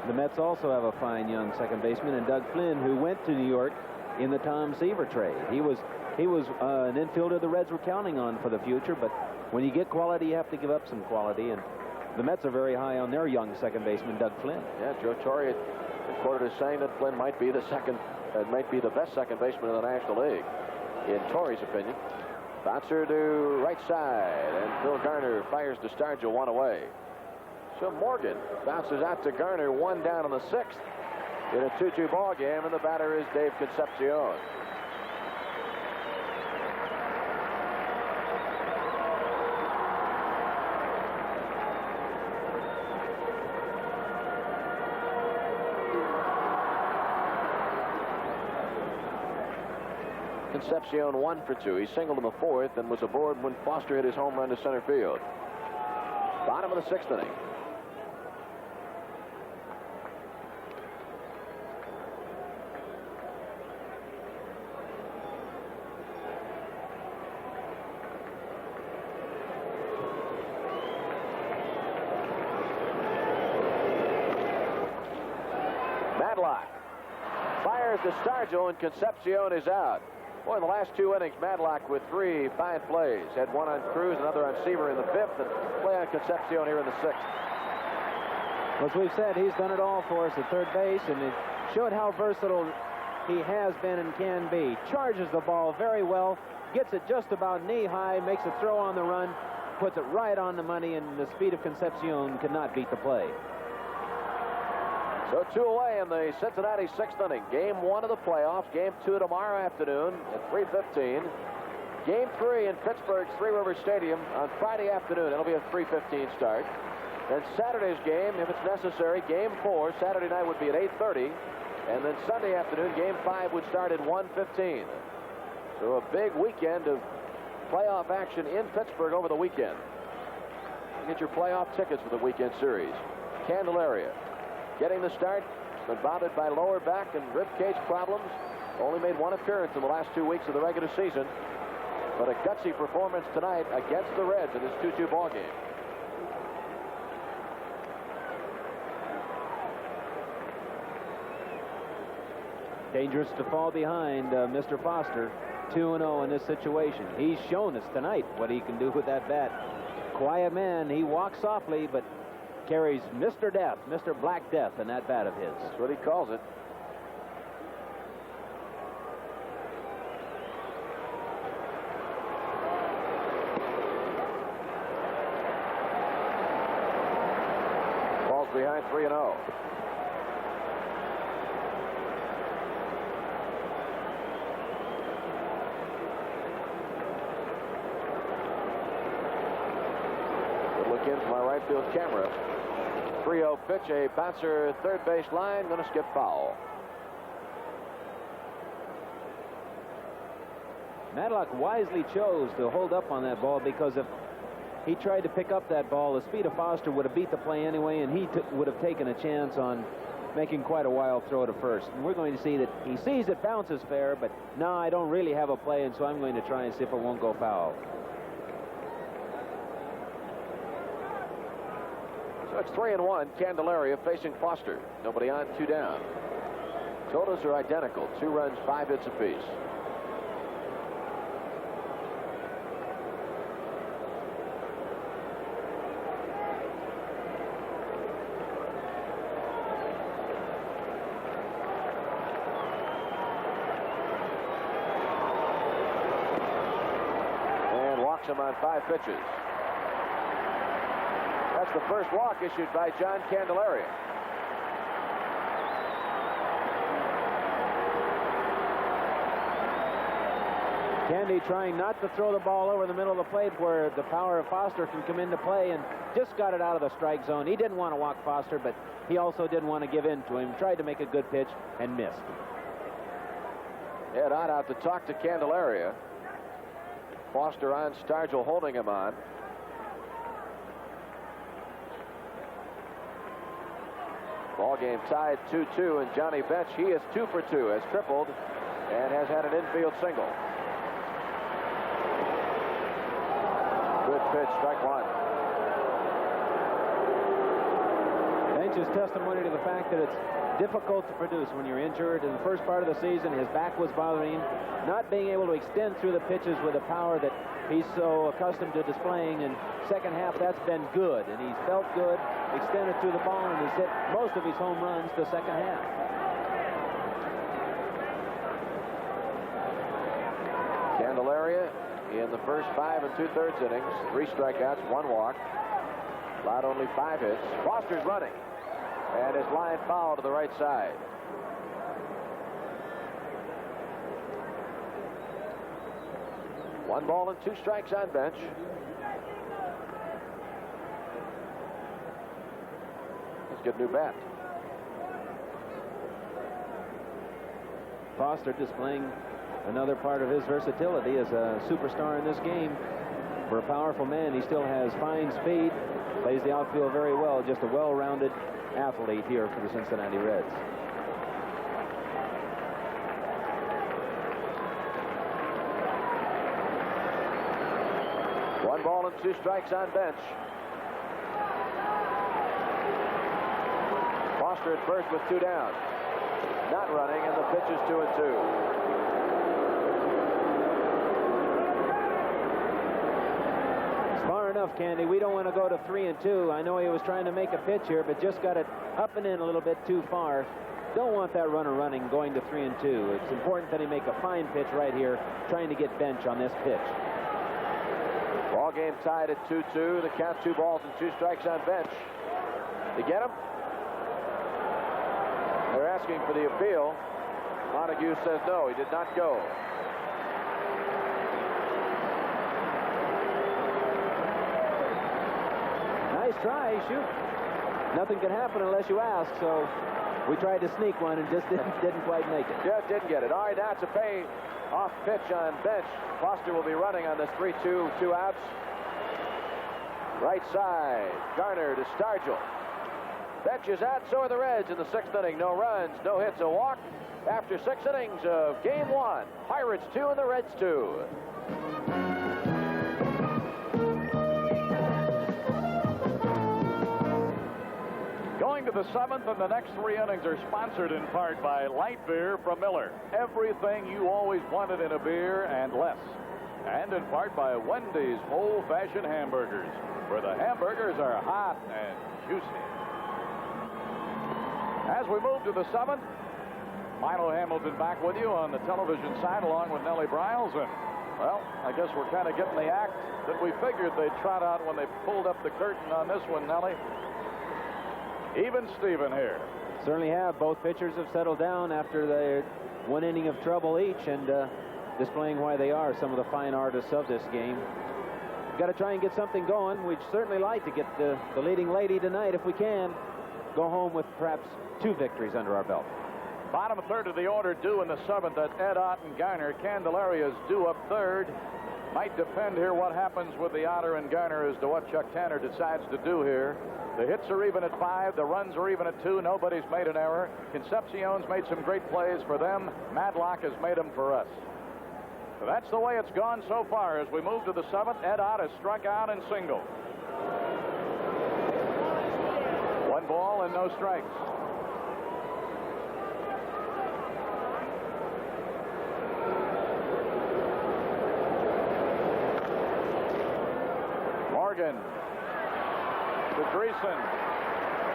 The Mets also have a fine young second baseman, and Doug Flynn, who went to New York in the Tom Seaver trade. He was an infielder the Reds were counting on for the future, but when you get quality, you have to give up some quality, and the Mets are very high on their young second baseman, Doug Flynn. Yeah, Joe Torre is quoted as saying that Flynn might be the best second baseman in the National League, in Torre's opinion. Bouncer to right side, and Phil Garner fires to Stargell, 1 away. So Morgan bounces out to Garner, 1 down in the 6th in a 2-2 ball game, and the batter is Dave Concepcion. Concepcion 1 for 2. He singled in the 4th and was aboard when Foster hit his home run to center field. Bottom of the 6th inning. Matlock fires to Stargell, and Concepcion is out. Boy, in the last 2 innings, Matlock with 3 fine plays. Had one on Cruz, another on Seaver in the 5th, and play on Concepcion here in the 6th. Well, as we've said, he's done it all for us at third base, and it showed how versatile he has been and can be. Charges the ball very well, gets it just about knee-high, makes a throw on the run, puts it right on the money, and the speed of Concepcion could not beat the play. So 2 away in the Cincinnati 6th inning. Game 1 of the playoffs. Game 2 tomorrow afternoon at 3:15. Game 3 in Pittsburgh's Three Rivers Stadium on Friday afternoon. It'll be a 3:15 start. Then Saturday's game, if it's necessary, Game 4, Saturday night would be at 8:30. And then Sunday afternoon, Game 5 would start at 1:15. So a big weekend of playoff action in Pittsburgh over the weekend. You get your playoff tickets for the weekend series. Candelaria getting the start. Been bothered by lower back and rib cage problems. Only made 1 appearance in the last 2 weeks of the regular season. But a gutsy performance tonight against the Reds in this 2-2 ball game. Dangerous to fall behind Mr. Foster. 2-0 in this situation. He's shown us tonight what he can do with that bat. Quiet man. He walks softly, but carries Mr. Death, Mr. Black Death in that bat of his. That's what he calls it. Falls behind 3-0. Good look in from my right field camera. 3-0 pitch, a bouncer third base line, going to skip foul. Matlock wisely chose to hold up on that ball, because if he tried to pick up that ball, the speed of Foster would have beat the play anyway, and he would have taken a chance on making quite a wild throw to first. And we're going to see that he sees it bounces fair, but no, I don't really have a play, and so I'm going to try and see if it won't go foul. So it's 3-1. Candelaria facing Foster. Nobody on, 2 down. Totals are identical. 2 runs, 5 hits apiece. And walks him on 5 pitches. That's the first walk issued by John Candelaria. Candy trying not to throw the ball over the middle of the plate where the power of Foster can come into play, and just got it out of the strike zone. He didn't want to walk Foster, but he also didn't want to give in to him. Tried to make a good pitch and missed. Ed Ott out to talk to Candelaria. Foster on, Stargell holding him on. Ball game tied 2-2, and Johnny Bench, he is 2 for 2, has tripled and has had an infield single. Good pitch, strike 1. Bench is testimony to the fact that it's difficult to produce when you're injured. In the first part of the season, his back was bothering him. Not being able to extend through the pitches with the power that he's so accustomed to displaying. In second half, that's been good, and he's felt good, extended through the ball, and he's hit most of his home runs the second half. Candelaria in the first 5 2/3 innings, 3 strikeouts, 1 walk, allowed only 5 hits. Foster's running, and his line foul to the right side. One ball and 2 strikes on Bench. Let's get a new bat. Foster displaying another part of his versatility as a superstar in this game. For a powerful man, he still has fine speed, plays the outfield very well, just a well-rounded athlete here for the Cincinnati Reds. One ball and 2 strikes on bench. Foster at first with 2 down. Not running, and the pitch is 2-2. It's far enough, Candy. We don't want to go to 3-2. I know he was trying to make a pitch here, but just got it up and in a little bit too far. Don't want that runner running going to 3-2. It's important that he make a fine pitch right here, trying to get bench on this pitch. Ball game tied at 2-2. The count 2 balls and 2 strikes on bench. To get him? They're asking for the appeal. Montague says no, he did not go. Nice try, shoot. Nothing can happen unless you ask, so we tried to sneak one and just didn't quite make it. Just didn't get it. All right, now it's a pay off pitch on bench. Foster will be running on this 3-2, 2 outs. Right side, Garner to Stargell. Bench is out, so are the Reds in the 6th inning. No runs, no hits, a walk. After 6 innings of Game 1, Pirates 2 and the Reds 2. Going to the 7th, and the next 3 innings are sponsored in part by light beer from Miller. Everything you always wanted in a beer and less. And in part by Wendy's old-fashioned hamburgers, where the hamburgers are hot and juicy. As we move to the 7th, Milo Hamilton back with you on the television side along with Nellie Briles. And, well, I guess we're kind of getting the act that we figured they'd trot out when they pulled up the curtain on this one, Nellie. Even Steven here. Certainly have. Both pitchers have settled down after their 1 inning of trouble each, and displaying why they are some of the fine artists of this game. Got to try and get something going. We'd certainly like to get the leading lady tonight if we can. Go home with perhaps 2 victories under our belt. Bottom 3rd of the order due in the 7th. That's Ed Ott and Garner. Candelaria's due up 3rd. Might depend here what happens with the Otter and Garner as to what Chuck Tanner decides to do here. The hits are even at 5. The runs are even at 2. Nobody's made an error. Concepcion's made some great plays for them. Madlock has made them for us. So that's the way it's gone so far. As we move to the 7th, Ed Ott has struck out and singled. 1 ball and no strikes. Morgan to Dreesen.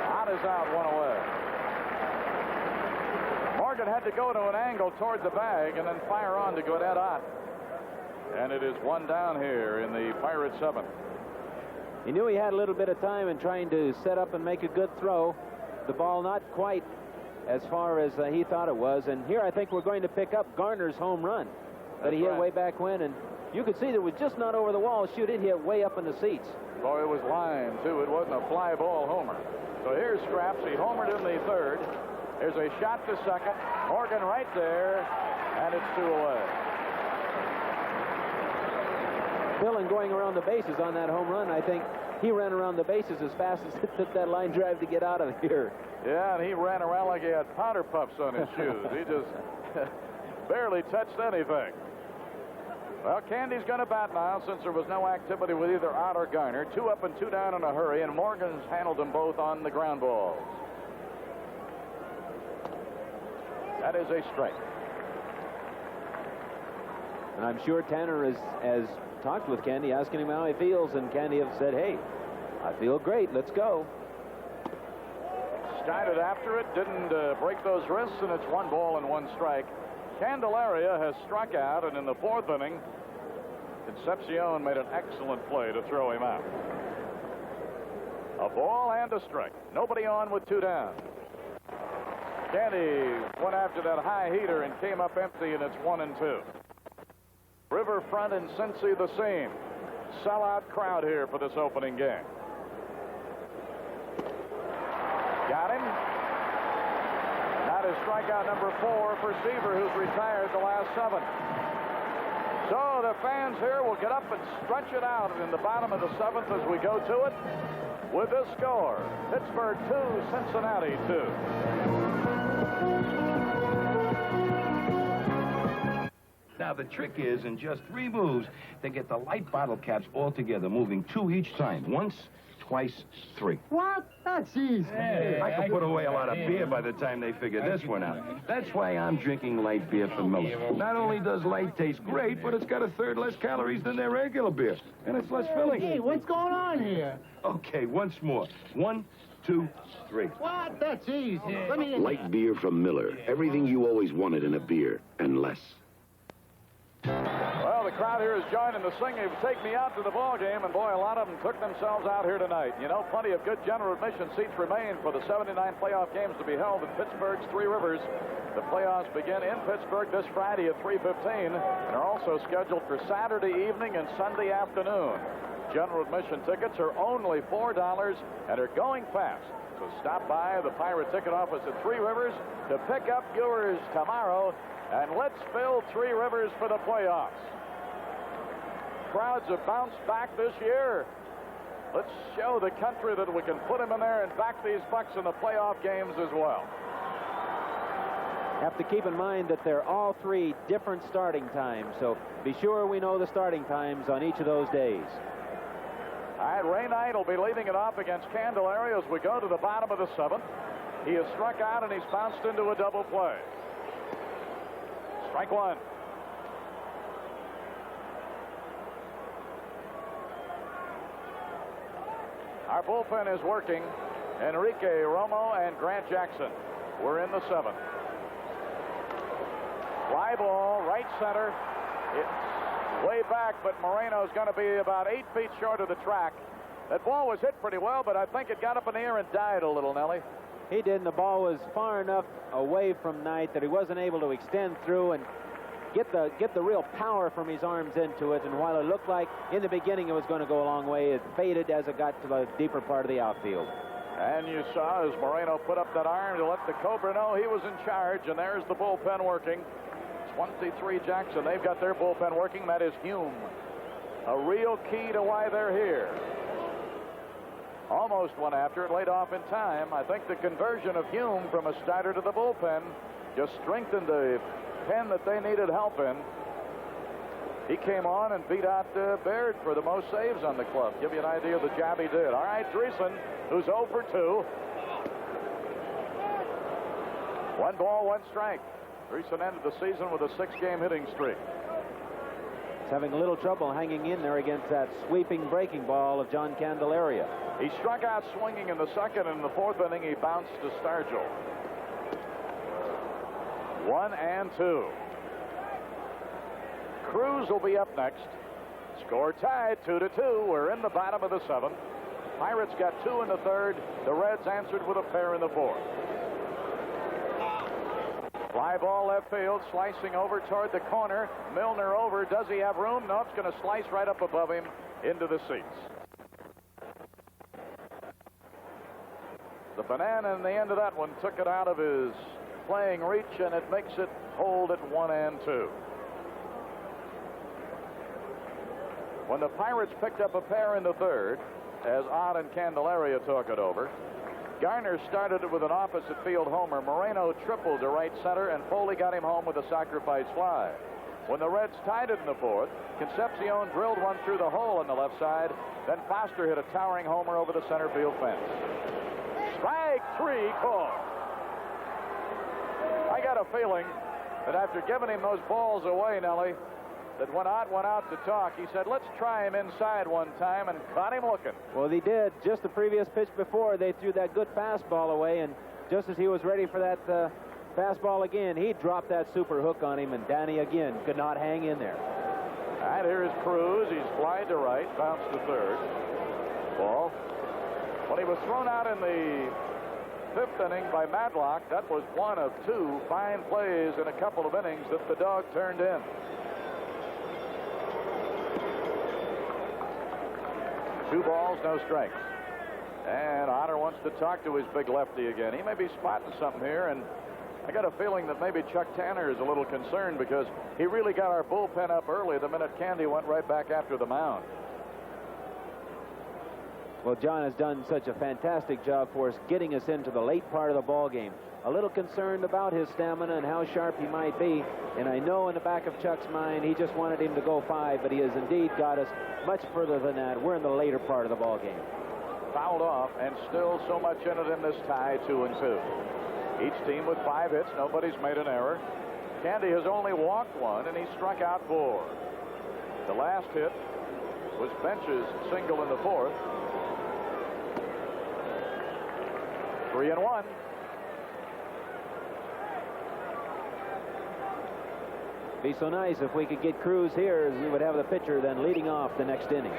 Ott is out, 1 away. Morgan had to go to an angle toward the bag and then fire on to go to Ed Ott. And it is 1 down here in the Pirates 7th. He knew he had a little bit of time in trying to set up and make a good throw. The ball not quite as far as he thought it was. And here I think we're going to pick up Garner's home run that he hit way back when. And you could see that it was just not over the wall. Shoot, it hit way up in the seats. Boy, it was line, too. It wasn't a fly ball homer. So here's Scraps. He homered in the 3rd. There's a shot to 2nd. Morgan right there, and it's 2 away. Dillon going around the bases on that home run. I think he ran around the bases as fast as it took that line drive to get out of here. Yeah, and he ran around like he had powder puffs on his shoes. He just barely touched anything. Well, Candy's going to bat now since there was no activity with either Ott or Garner. 2 up and 2 down in a hurry, and Morgan's handled them both on the ground balls. That is a strike. And I'm sure Tanner has talked with Candy, asking him how he feels, and Candy have said, hey, I feel great, let's go. Started after it, didn't break those wrists, and it's 1 ball and 1 strike. Candelaria has struck out, and in the 4th inning, Concepcion made an excellent play to throw him out. A ball and a strike. Nobody on with 2 down. Candy went after that high heater and came up empty, and it's 1-2. Riverfront and Cincy the same. Sellout crowd here for this opening game. Got him. That is strikeout number 4 for Seaver, who's retired the last 7. So the fans here will get up and stretch it out in the bottom of the 7th as we go to it with the score. Pittsburgh 2, Cincinnati 2. Now, the trick is, in just 3 moves, they get the light bottle caps all together, moving 2 each time. Once, twice, 3. What? That's easy. Hey, I could put away a lot of beer by the time they figure this one out. That's why I'm drinking light beer from Miller. Not only does light taste great, but it's got a third less calories than their regular beer. And it's less filling. Hey, what's going on here? Okay, once more. 1, 2, 3. What? That's easy. Let me... Light beer from Miller. Everything you always wanted in a beer, and less. Well, the crowd here is joining the singing. Take me out to the ball game, and boy, a lot of them took themselves out here tonight. You know, plenty of good general admission seats remain for the 79 playoff games to be held in Pittsburgh's Three Rivers. The playoffs begin in Pittsburgh this Friday at 3:15 and are also scheduled for Saturday evening and Sunday afternoon. General admission tickets are only $4 and are going fast. So stop by the Pirate ticket office at Three Rivers to pick up yours tomorrow. And let's fill Three Rivers for the playoffs. Crowds have bounced back this year. Let's show the country that we can put them in there and back these Bucs in the playoff games as well. Have to keep in mind that they're all 3 different starting times, so be sure we know the starting times on each of those days. All right, Ray Knight will be leading it off against Candelaria as we go to the bottom of the 7th. He has struck out and he's bounced into a double play. Strike 1. Our bullpen is working. Enrique Romo and Grant Jackson. We're in the 7th. Fly ball, right center. It's way back, but Moreno's going to be about 8 feet short of the track. That ball was hit pretty well, but I think it got up in the air and died a little, Nellie. He did, and the ball was far enough away from Knight that he wasn't able to extend through and get the real power from his arms into it. And while it looked like in the beginning it was going to go a long way, it faded as it got to the deeper part of the outfield. And you saw as Moreno put up that arm to let the Cobra know he was in charge, and there's the bullpen working. 23 Jackson, they've got their bullpen working. That is Hume. A real key to why they're here. Almost went after it, laid off in time. I think the conversion of Hume from a starter to the bullpen just strengthened the pen that they needed help in. He came on and beat out Baird for the most saves on the club. Give you an idea of the job he did. All right, Dreesen, who's 0 for 2. 1 ball, 1 strike. Dreesen ended the season with a 6-game hitting streak. He's having a little trouble hanging in there against that sweeping breaking ball of John Candelaria. He struck out swinging in the 2nd, and in the 4th inning he bounced to Stargell. 1-2. Cruz will be up next. Score tied 2-2. We're in the bottom of the 7th. Pirates got 2 in the 3rd. The Reds answered with a pair in the 4th. Fly ball left field, slicing over toward the corner. Milner over. Does he have room? No, it's going to slice right up above him into the seats. The banana in the end of that one took it out of his playing reach, and it makes it hold at 1-2. When the Pirates picked up a pair in the 3rd, as Ott and Candelaria took it over, Garner started it with an opposite field homer. Moreno tripled to right center, and Foley got him home with a sacrifice fly. When the Reds tied it in the 4th, Concepcion drilled one through the hole on the left side. Then Foster hit a towering homer over the center field fence. Strike 3 called. I got a feeling that after giving him those balls away, Nellie, that when Ott went out to talk, he said, let's try him inside one time, and caught him looking. Well, he did. Just the previous pitch before, they threw that good fastball away, and just as he was ready for that fastball again, he dropped that super hook on him, and Danny again could not hang in there. All right, here's Cruz. He's flied to right, bounced to 3rd. Ball. When he was thrown out in the 5th inning by Madlock, that was one of 2 fine plays in a couple of innings that the dog turned in. Two balls, no strikes. And Otter wants to talk to his big lefty again. He may be spotting something here, and I got a feeling that maybe Chuck Tanner is a little concerned because he really got our bullpen up early the minute Candy went right back after the mound. Well, John has done such a fantastic job for us getting us into the late part of the ball game. A little concerned about his stamina and how sharp he might be, and I know in the back of Chuck's mind he just wanted him to go 5, but he has indeed got us much further than that. We're in the later part of the ball game. Fouled off, and still so much in it in this tie, 2-2. Each team with 5 hits. Nobody's made an error. Candy has only walked 1, and he struck out 4. The last hit was Bench's single in the 4th. 3-1. Be so nice if we could get Cruz here, as we would have the pitcher then leading off the next inning.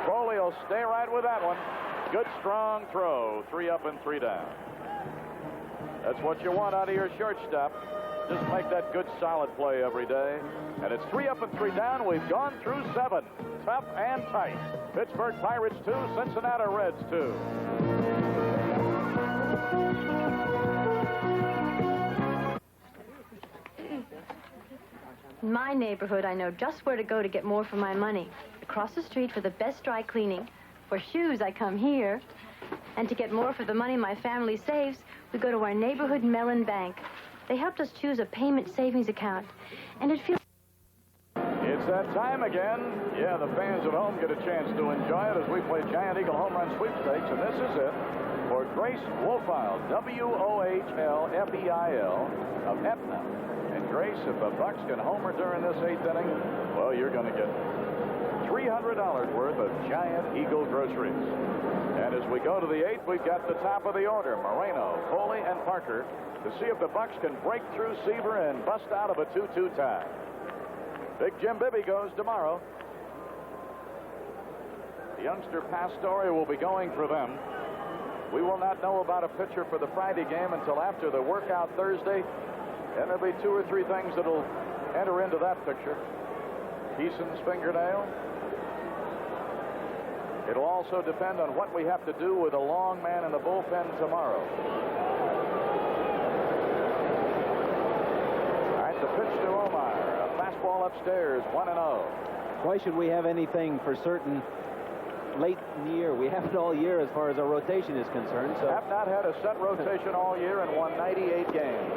Foley will stay right with that one. Good strong throw. 3 up and 3 down. That's what you want out of your shortstop. Just make that good solid play every day. And it's 3 up and 3 down. We've gone through 7. Tough and tight. Pittsburgh Pirates 2, Cincinnati Reds 2. In my neighborhood, I know just where to go to get more for my money. Across the street for the best dry cleaning. For shoes, I come here. And to get more for the money my family saves, we go to our neighborhood Mellon Bank. They helped us choose a payment savings account. And it feels... It's that time again. Yeah, the fans at home get a chance to enjoy it as we play Giant Eagle Home Run Sweepstakes. And this is it for Grace Wohlfeil, W-O-H-L-F-E-I-L, of Etna. And Grace, if the Bucs can homer during this 8th inning, well, you're going to get $300 worth of Giant Eagle groceries. And as we go to the 8th, we've got the top of the order, Moreno, Foley, and Parker, to see if the Bucs can break through Seaver and bust out of a 2-2 tie. Big Jim Bibby goes tomorrow. The youngster Pastore will be going for them. We will not know about a pitcher for the Friday game until after the workout Thursday. And there'll be 2 or 3 things that'll enter into that picture. Keeson's fingernail. It'll also depend on what we have to do with a long man in the bullpen tomorrow. All right, the pitch to Omar. A fastball upstairs, 1-0. Why should we have anything for certain late in the year? We haven't all year as far as our rotation is concerned. So have not had a set rotation all year and won 98 games.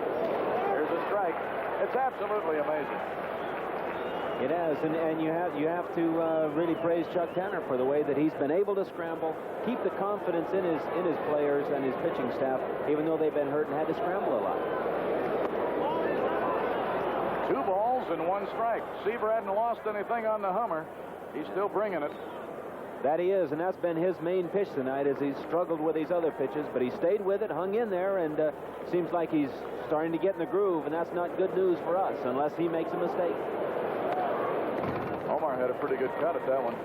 Here's a strike. It's absolutely amazing. It has, and you have to really praise Chuck Tanner for the way that he's been able to scramble, keep the confidence in his players and his pitching staff, even though they've been hurt and had to scramble a lot. 2 balls and 1 strike. Seaver hadn't lost anything on the Hummer. He's still bringing it. That he is, and that's been his main pitch tonight as he's struggled with these other pitches, but he stayed with it, hung in there, and seems like he's starting to get in the groove, and that's not good news for us unless he makes a mistake. Omar had a pretty good cut at that one.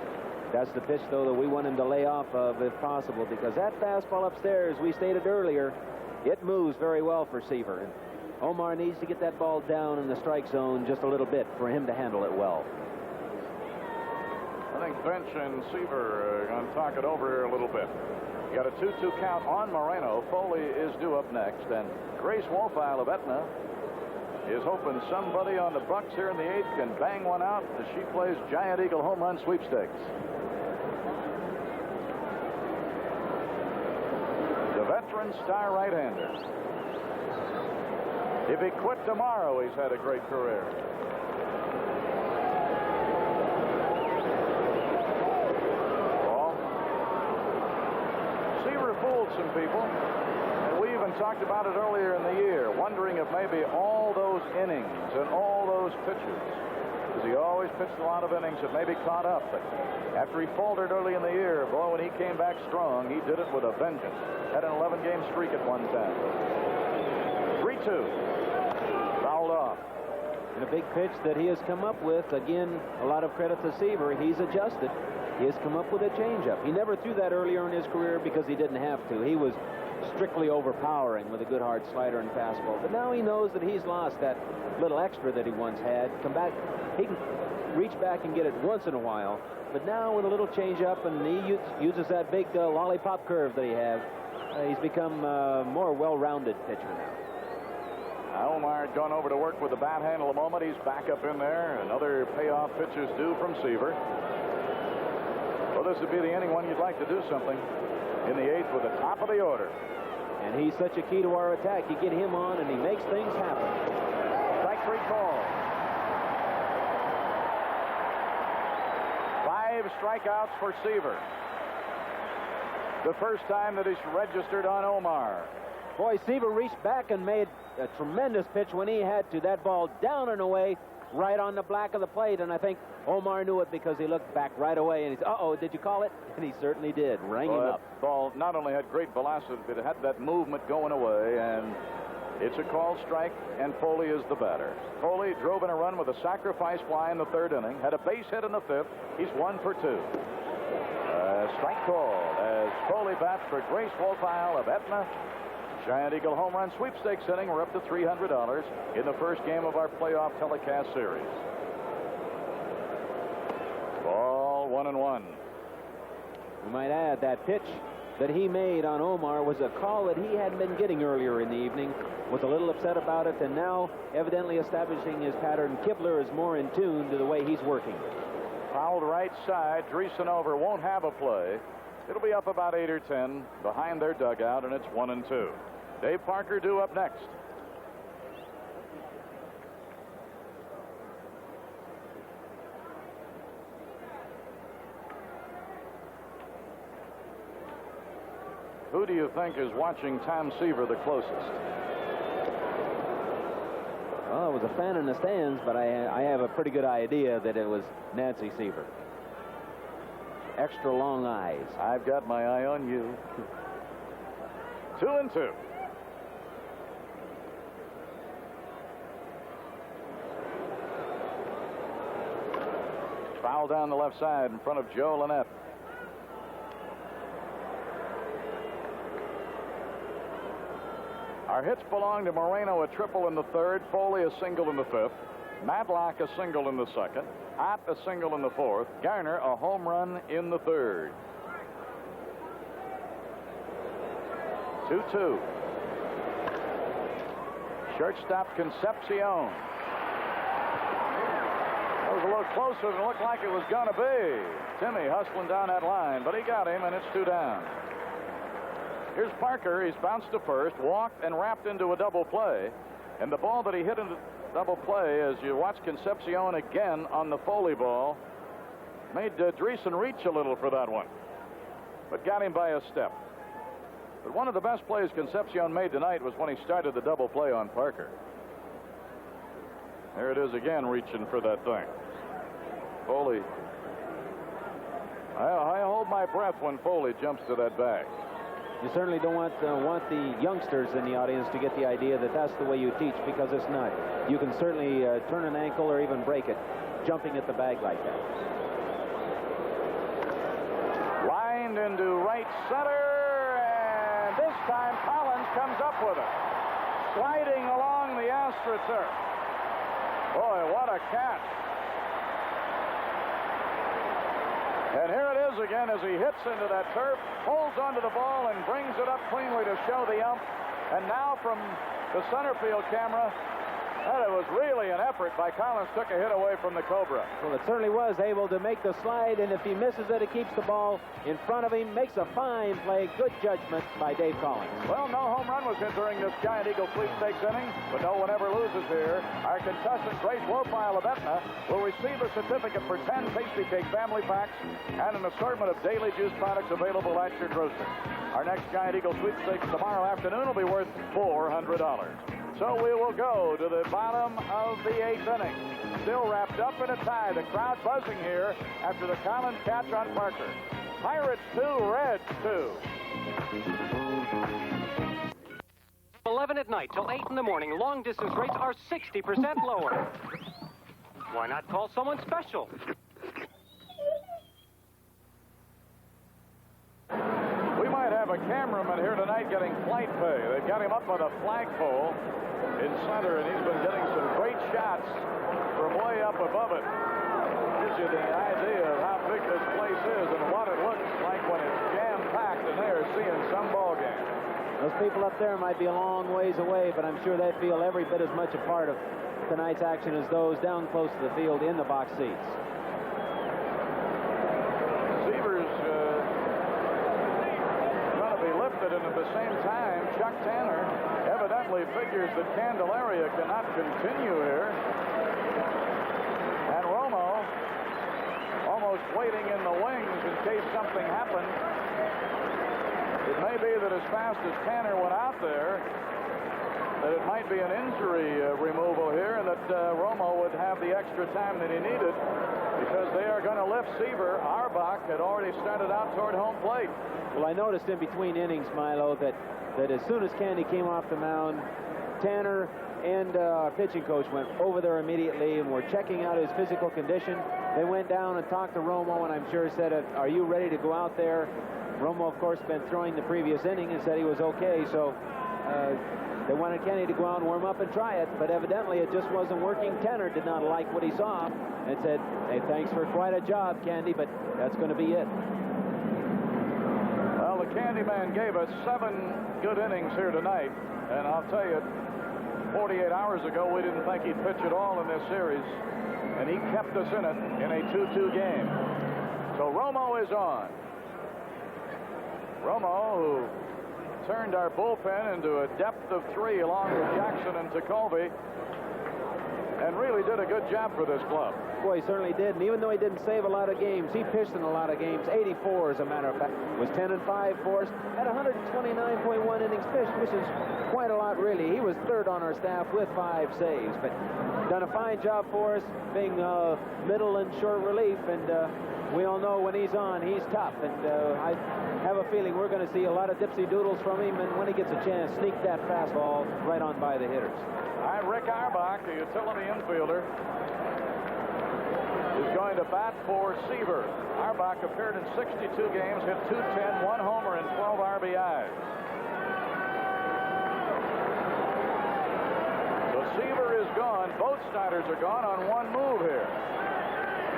That's the pitch, though, that we want him to lay off of if possible, because that fastball upstairs, we stated earlier, it moves very well for Seaver. And Omar needs to get that ball down in the strike zone just a little bit for him to handle it well. I think Bench and Seaver are going to talk it over here a little bit. You got a 2-2 count on Moreno. Foley is due up next, and Grace Wohlfeil of Etna is hoping somebody on the Bucs here in the 8th can bang one out as she plays Giant Eagle Home Run Sweepstakes. The veteran star right-hander. If he quit tomorrow, he's had a great career. Ball. Seaver fooled some people. We even talked about it earlier in the year, wondering if maybe all those innings and all those pitches, because he always pitched a lot of innings, that maybe caught up. But after he faltered early in the year, boy, when he came back strong, he did it with a vengeance. Had an 11-game streak at one time. 3-2. Fouled off. And a big pitch that he has come up with, again, a lot of credit to Seaver. He's adjusted. He has come up with a changeup. He never threw that earlier in his career because he didn't have to. He was strictly overpowering with a good hard slider and fastball. But now he knows that he's lost that little extra that he once had. Come back, he can reach back and get it once in a while. But now with a little change-up, and he uses that big lollipop curve that he has, he's become a more well-rounded pitcher now. Omar had gone over to work with the bat handle a moment. He's back up in there. Another payoff pitch is due from Seaver. Well, this would be the inning when you'd like to do something. In the 8th with the top of the order. And he's such a key to our attack. You get him on, and he makes things happen. Strike 3 call. 5 strikeouts for Seaver. The first time that he's registered on Omar. Boy, Seaver reached back and made a tremendous pitch when he had to. That ball down and away, right on the black of the plate, and I think Omar knew it because he looked back right away, and he said, uh-oh, did you call it? And he certainly did. Rang him up. That ball not only had great velocity, but it had that movement going away, and it's a called strike, and Foley is the batter. Foley drove in a run with a sacrifice fly in the 3rd inning, had a base hit in the 5th. He's 1 for 2. Strike call as Foley bats for Grace Wolfile of Etna. Giant Eagle home run sweepstakes inning. We're up to $300 in the first game of our playoff telecast series. Ball 1-1. We might add that pitch that he made on Omar was a call that he hadn't been getting earlier in the evening. Was a little upset about it, and now evidently establishing his pattern. Kibler is more in tune to the way he's working. Fouled right side. Dreesen over won't have a play. It'll be up about 8 or 10 behind their dugout, and it's 1-2. Dave Parker due up next. Who do you think is watching Tom Seaver the closest? Well, it was a fan in the stands, but I have a pretty good idea that it was Nancy Seaver. Extra long eyes. I've got my eye on you. 2-2. Foul down the left side in front of Joe Lynette. Our hits belong to Moreno, a triple in the 3rd, Foley a single in the 5th, Matlock a single in the 2nd, Ott a single in the 4th, Garner a home run in the 3rd. 2-2. Shortstop Concepcion. That was a little closer than it looked like it was going to be. Timmy hustling down that line, but he got him, and it's 2 down. Here's Parker. He's bounced to first, walked, and wrapped into a double play. And the ball that he hit into double play, as you watch Concepcion again on the Foley ball, made Dreesen reach a little for that one, but got him by a step. But one of the best plays Concepcion made tonight was when he started the double play on Parker. There it is again, reaching for that thing. Foley. I hold my breath when Foley jumps to that bag. You certainly don't want the youngsters in the audience to get the idea that that's the way you teach, because it's not. You can certainly turn an ankle or even break it jumping at the bag like that. Lined into right center, and this time Collins comes up with it. Sliding along the AstroTurf. Boy, what a catch. And here it is again as he hits into that turf, holds onto the ball and brings it up cleanly to show the ump. And now from the center field camera, that it was really an effort by Collins. Took a hit away from the Cobra. Well, it certainly was able to make the slide, and if he misses it, it keeps the ball in front of him. Makes a fine play. Good judgment by Dave Collins. Well, no home run was hit during this Giant Eagle sweepstakes inning, but no one ever loses here. Our contestant, Grace Wolfile of Etna, will receive a certificate for 10 Tasty Cake family packs and an assortment of daily juice products available at your grocer. Our next Giant Eagle sweepstakes tomorrow afternoon will be worth $400. So we will go to the bottom of the 8th inning. Still wrapped up in a tie. The crowd buzzing here after the Collins catch on Parker. Pirates 2, Reds 2. 11 at night till 8 in the morning. Long distance rates are 60% lower. Why not call someone special? We might have a cameraman here tonight getting flight pay. They've got him up on a flagpole in center, and he's been getting some great shots from way up above it. Gives you the idea of how big this place is and what it looks like when it's jam-packed, and they're seeing some ball game. Those people up there might be a long ways away, but I'm sure they feel every bit as much a part of tonight's action as those down close to the field in the box seats. Seaver's going to be lifted, and at the same time, Chuck Tanner evidently figures that Candelaria cannot continue here. And Romo almost waiting in the wings in case something happened. It may be that as fast as Tanner went out there, that it might be an injury removal here, and that Romo would have the extra time that he needed, because they are going to lift Seaver. Auerbach had already started out toward home plate. Well, I noticed in between innings, Milo, that as soon as Candy came off the mound, Tanner and our pitching coach went over there immediately and were checking out his physical condition. They went down and talked to Romo, and I'm sure said, are you ready to go out there? Romo, of course, been throwing the previous inning and said he was okay, so they wanted Kenny to go out and warm up and try it, but evidently it just wasn't working. Tanner did not like what he saw and said, hey, thanks for quite a job, Candy, but that's going to be it. Well, the Candyman gave us 7 good innings here tonight, and I'll tell you, 48 hours ago, we didn't think he'd pitch at all in this series, and he kept us in it in a 2-2 game. So Romo is on. Romo, who turned our bullpen into a depth of 3 along with Jackson and Tekulve, and really did a good job for this club. Boy, he certainly did, and even though he didn't save a lot of games, he pitched in a lot of games. 84, as a matter of fact, was 10-5 for us, had 129.1 innings pitched, which is quite a lot, really. He was 3rd on our staff with 5 saves, but done a fine job for us, being middle and short relief, and we all know when he's on, he's tough, and I have a feeling we're going to see a lot of dipsy doodles from him, and when he gets a chance, sneak that fastball right on by the hitters. Rick Auerbach, the utility infielder, is going to bat for Seaver. Auerbach appeared in 62 games, hit .210, 1 homer, and 12 RBIs. So Seaver is gone. Both starters are gone on one move here.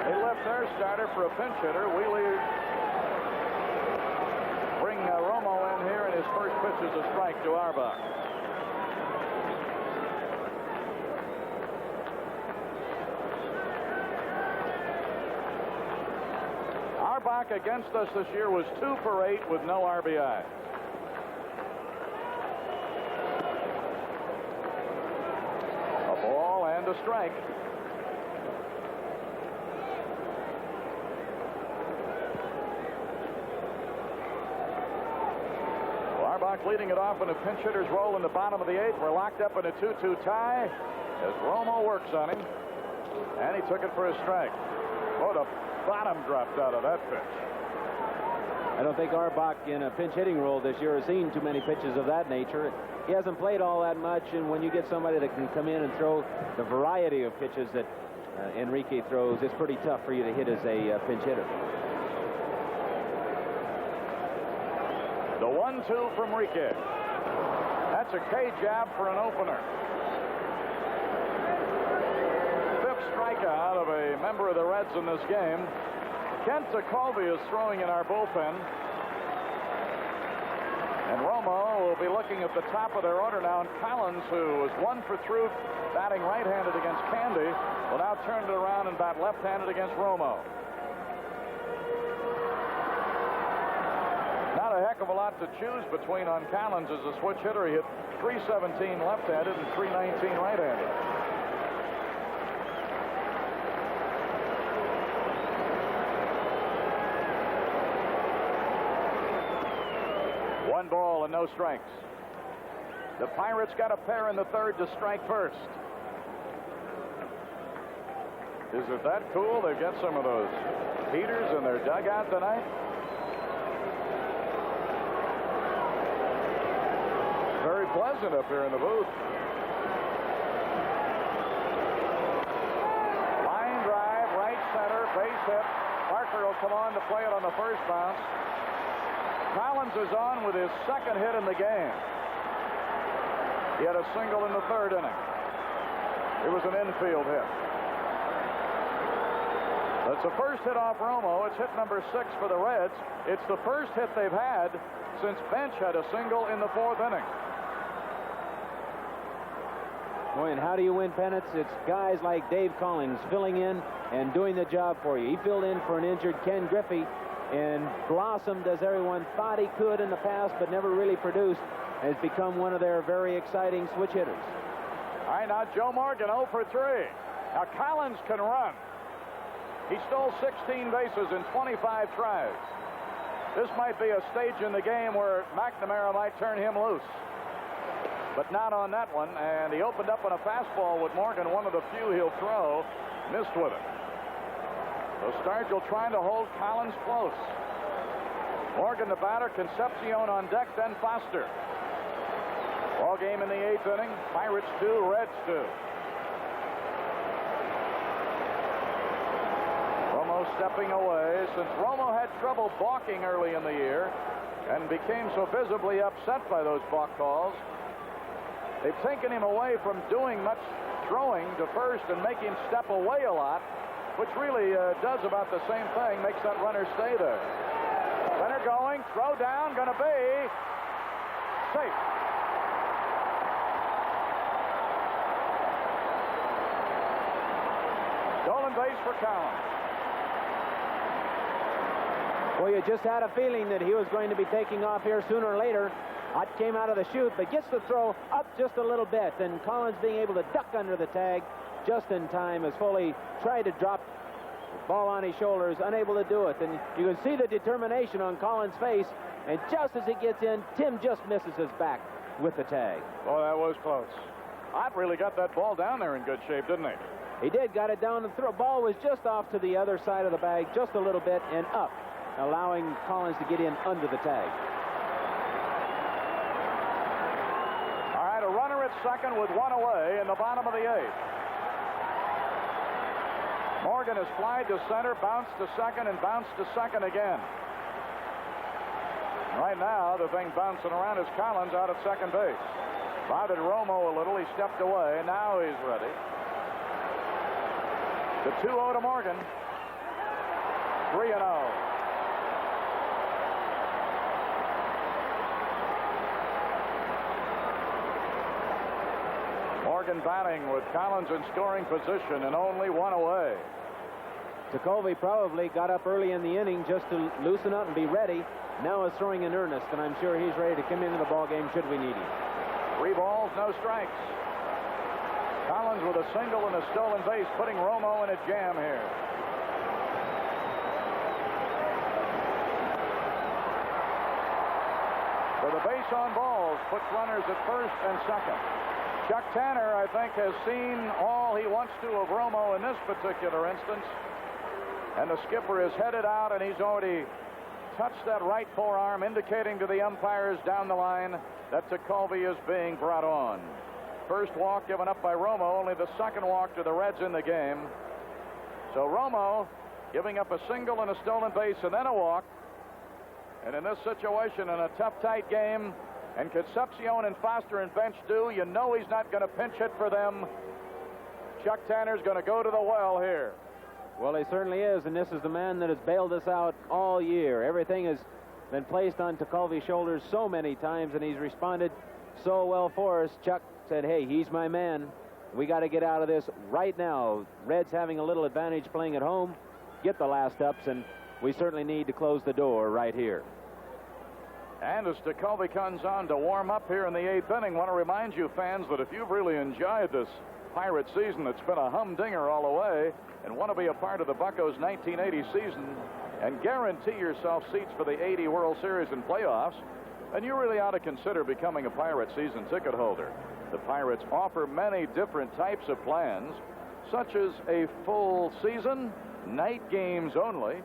They left their starter for a pinch hitter. Wheeler bring Romo in here, and his first pitch is a strike to Auerbach. Auerbach against us this year was 2 for 8 with no RBI. A ball and a strike. Auerbach leading it off in a pinch hitter's role in the bottom of the 8th. We're locked up in a 2-2 tie as Romo works on him, and he took it for a strike. Oh, the bottom dropped out of that pitch. I don't think Auerbach in a pinch hitting role this year has seen too many pitches of that nature. He hasn't played all that much, and when you get somebody that can come in and throw the variety of pitches that Enrique throws, it's pretty tough for you to hit as a pinch hitter. The 1-2 from Enrique. That's a K jab for an opener. 5th strikeout of a member of the Reds in this game. Kent Tekulve is throwing in our bullpen. And Romo will be looking at the top of their order now. And Collins, who was 1 for 3 batting right-handed against Candy, will now turn it around and bat left-handed against Romo. Not a heck of a lot to choose between on Collins as a switch hitter. He hit .317 left-handed and .319 right-handed. One ball and no strikes. The Pirates got a pair in the 3rd to strike first. Is it that cool? They've got some of those heaters in their dugout tonight. Very pleasant up here in the booth. Line drive, right. 1-right center, base hit. Parker will come on to play it on the first bounce. Collins is on with his second hit in the game. He had a single in the third inning. It was an infield hit. That's the first hit off Romo. It's hit number 6 for the Reds. It's the first hit they've had since Bench had a single in the 4th inning. Boy, and how do you win pennants? It's guys like Dave Collins filling in and doing the job for you. He filled in for an injured Ken Griffey and blossomed as everyone thought he could in the past, but never really produced. Has become one of their very exciting switch hitters. All right, now Joe Morgan 0 for 3. Now Collins can run. He stole 16 bases in 25 tries. This might be a stage in the game where McNamara might turn him loose. But not on that one, and he opened up on a fastball with Morgan, one of the few he'll throw, missed with it. So Stargell trying to hold Collins close. Morgan the batter, Concepcion on deck, then Foster. Ball game in the 8th inning. Pirates 2, Reds 2. Romo stepping away. Since Romo had trouble balking early in the year and became so visibly upset by those balk calls, they've taken him away from doing much throwing to first and make him step away a lot, which really does about the same thing, makes that runner stay there. Runner going, throw down, going to be safe. Stolen base for Collins. Well, you just had a feeling that he was going to be taking off here sooner or later. Ott came out of the chute, but gets the throw up just a little bit. And Collins being able to duck under the tag just in time as Foley tried to drop the ball on his shoulders, unable to do it. And you can see the determination on Collins' face. And just as he gets in, Tim just misses his back with the tag. Well, that was close. Ott really got that ball down there in good shape, didn't he? He did, got it down. The ball was just off to the other side of the bag, just a little bit, and up, allowing Collins to get in under the tag. All right, a runner at second with one away in the bottom of the 8th. Morgan has flied to center, bounced to second, and bounced to second again. Right now, the thing bouncing around is Collins out at second base. Bothered Romo a little. He stepped away. Now he's ready. The 2-0 to Morgan. 3-0. Morgan batting with Collins in scoring position and only one away. Jacoby probably got up early in the inning just to loosen up and be ready. Now is throwing in earnest, and I'm sure he's ready to come into the ball game should we need him. 3 balls, no strikes. Collins with a single and a stolen base, putting Romo in a jam here. So the base on balls puts runners at first and second. Chuck Tanner, I think, has seen all he wants to of Romo in this particular instance. And the skipper is headed out, and he's already touched that right forearm, indicating to the umpires down the line that Tekulve is being brought on. First walk given up by Romo, only the second walk to the Reds in the game. So Romo giving up a single and a stolen base and then a walk. And in this situation, in a tough, tight game, and Concepcion and Foster and Bench do, you know he's not going to pinch hit for them. Chuck Tanner's going to go to the well here. Well, he certainly is, and this is the man that has bailed us out all year. Everything has been placed on Tekulve's shoulders so many times, and he's responded so well for us. Chuck said, hey, he's my man. We got to get out of this right now. Reds having a little advantage playing at home, get the last ups, and we certainly need to close the door right here. And as Tekulve comes on to warm up here in the 8th inning, I want to remind you fans that if you've really enjoyed this Pirate season, it's been a humdinger all the way, and want to be a part of the Buccos 1980 season and guarantee yourself seats for the 80 World Series and playoffs, then you really ought to consider becoming a Pirate season ticket holder. The Pirates offer many different types of plans, such as a full season, night games only,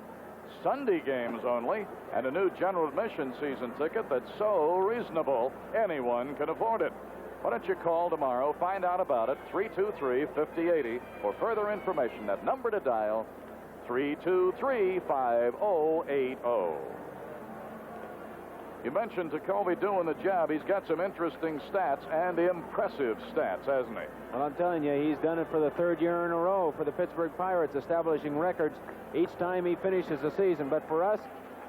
Sunday games only, and a new general admission season ticket that's so reasonable anyone can afford it. Why don't you call tomorrow, find out about it, 323-5080, for further information. That number to dial, 323-5080. You mentioned Jacoby doing the job. He's got some interesting stats and impressive stats, hasn't he? Well, I'm telling you, he's done it for the third year in a row for the Pittsburgh Pirates, establishing records each time he finishes the season. But for us,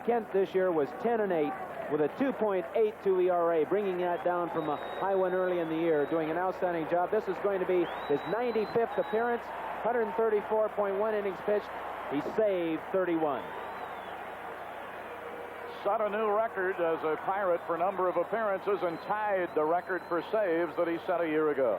Kent this year was 10-8 with a 2.82 ERA, bringing that down from a high one early in the year, doing an outstanding job. This is going to be his 95th appearance, 134.1 innings pitched. He saved 31. Set a new record as a Pirate for number of appearances and tied the record for saves that he set a year ago.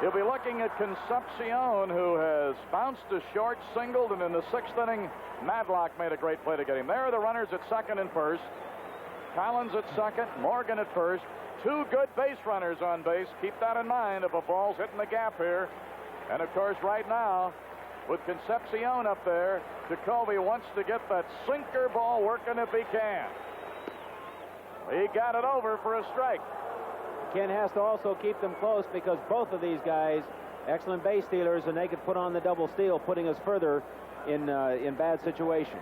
He'll be looking at Concepcion, who has bounced to short, singled, and in the 6th inning, Madlock made a great play to get him. There are the runners at second and first. Collins at second, Morgan at first. 2 good base runners on base. Keep that in mind if a ball's hitting the gap here. And, of course, right now, with Concepcion up there, Jacoby wants to get that sinker ball working if he can. He got it over for a strike. Ken has to also keep them close because both of these guys, excellent base stealers, and they could put on the double steal, putting us further in bad situation.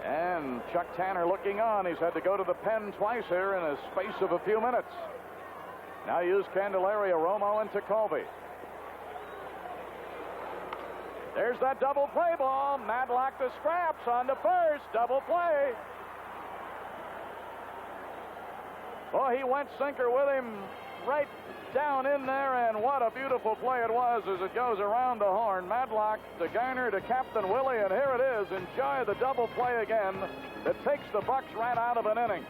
And Chuck Tanner looking on. He's had to go to the pen twice here in a space of a few minutes. Now use Candelaria, Romo, and Jacoby. There's that double play ball. Madlock the scraps on the first. Double play. Oh, he went sinker with him right down in there, and what a beautiful play it was as it goes around the horn. Madlock to Garner to Captain Willie, and here it is. Enjoy the double play again that takes the Bucs right out of an inning.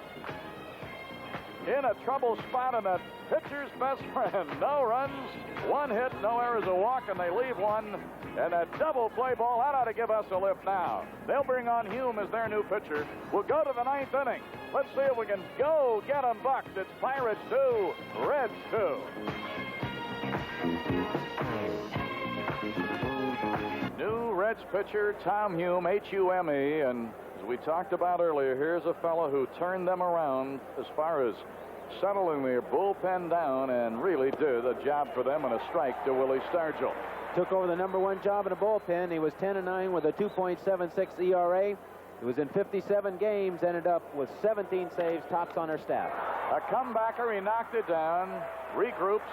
In a trouble spot, and that pitcher's best friend. No runs, 1 hit, no errors, a walk, and they leave one. And that double play ball, that ought to give us a lift now. They'll bring on Hume as their new pitcher. We'll go to the 9th inning. Let's see if we can go get them, Bucs. It's Pirates 2, Reds 2. New Reds pitcher, Tom Hume, H-U-M-E, and as we talked about earlier, here's a fellow who turned them around as far as settling their bullpen down and really did a job for them and a strike to Willie Stargell. Took over the #1 job in the bullpen. He was 10-9 with a 2.76 ERA. He was in 57 games, ended up with 17 saves, tops on our staff. A comebacker, he knocked it down, regroups,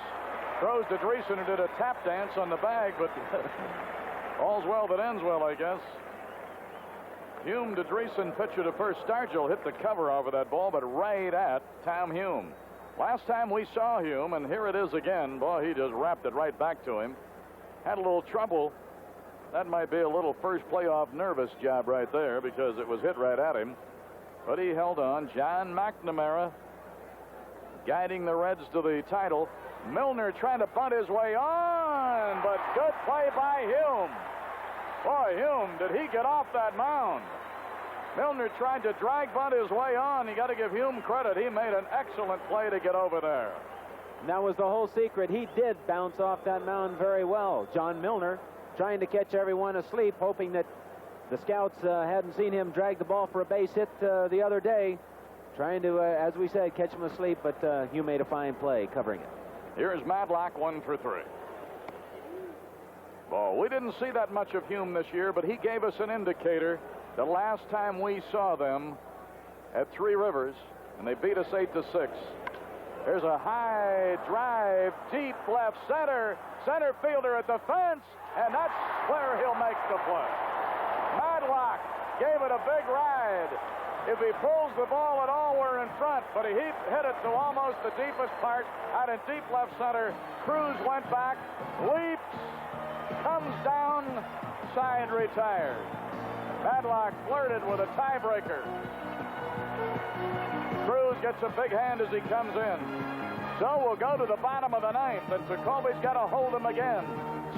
throws to Dreesen, who did a tap dance on the bag, but all's well that ends well, I guess. Hume to Dreesen, pitcher to first. Stargell hit the cover over that ball, but right at Tom Hume. Last time we saw Hume, and here it is again, boy, he just wrapped it right back to him. Had a little trouble. That might be a little first playoff nervous job right there because it was hit right at him. But he held on. John McNamara guiding the Reds to the title. Milner trying to bunt his way on, but good play by Hume. Boy, Hume, did he get off that mound. Milner tried to drag bunt his way on. You got to give Hume credit. He made an excellent play to get over there. And that was the whole secret. He did bounce off that mound very well. John Milner trying to catch everyone asleep, hoping that the scouts hadn't seen him drag the ball for a base hit the other day. Trying to, as we said, catch him asleep, but Hume made a fine play covering it. Here's Madlock, 1 for 3. Well, we didn't see that much of Hume this year, but he gave us an indicator the last time we saw them at Three Rivers, and they beat us 8-6. There's a high drive, deep left center. Center fielder at the fence, and that's where he'll make the play. Madlock gave it a big ride. If he pulls the ball at all, we're in front, but he hit it to almost the deepest part out in deep left center. Cruz went back, leaps, comes down, side retired. Madlock flirted with a tiebreaker. Cruz gets a big hand as he comes in. So we'll go to the bottom of the 9th, and Jacoby's got to hold him again.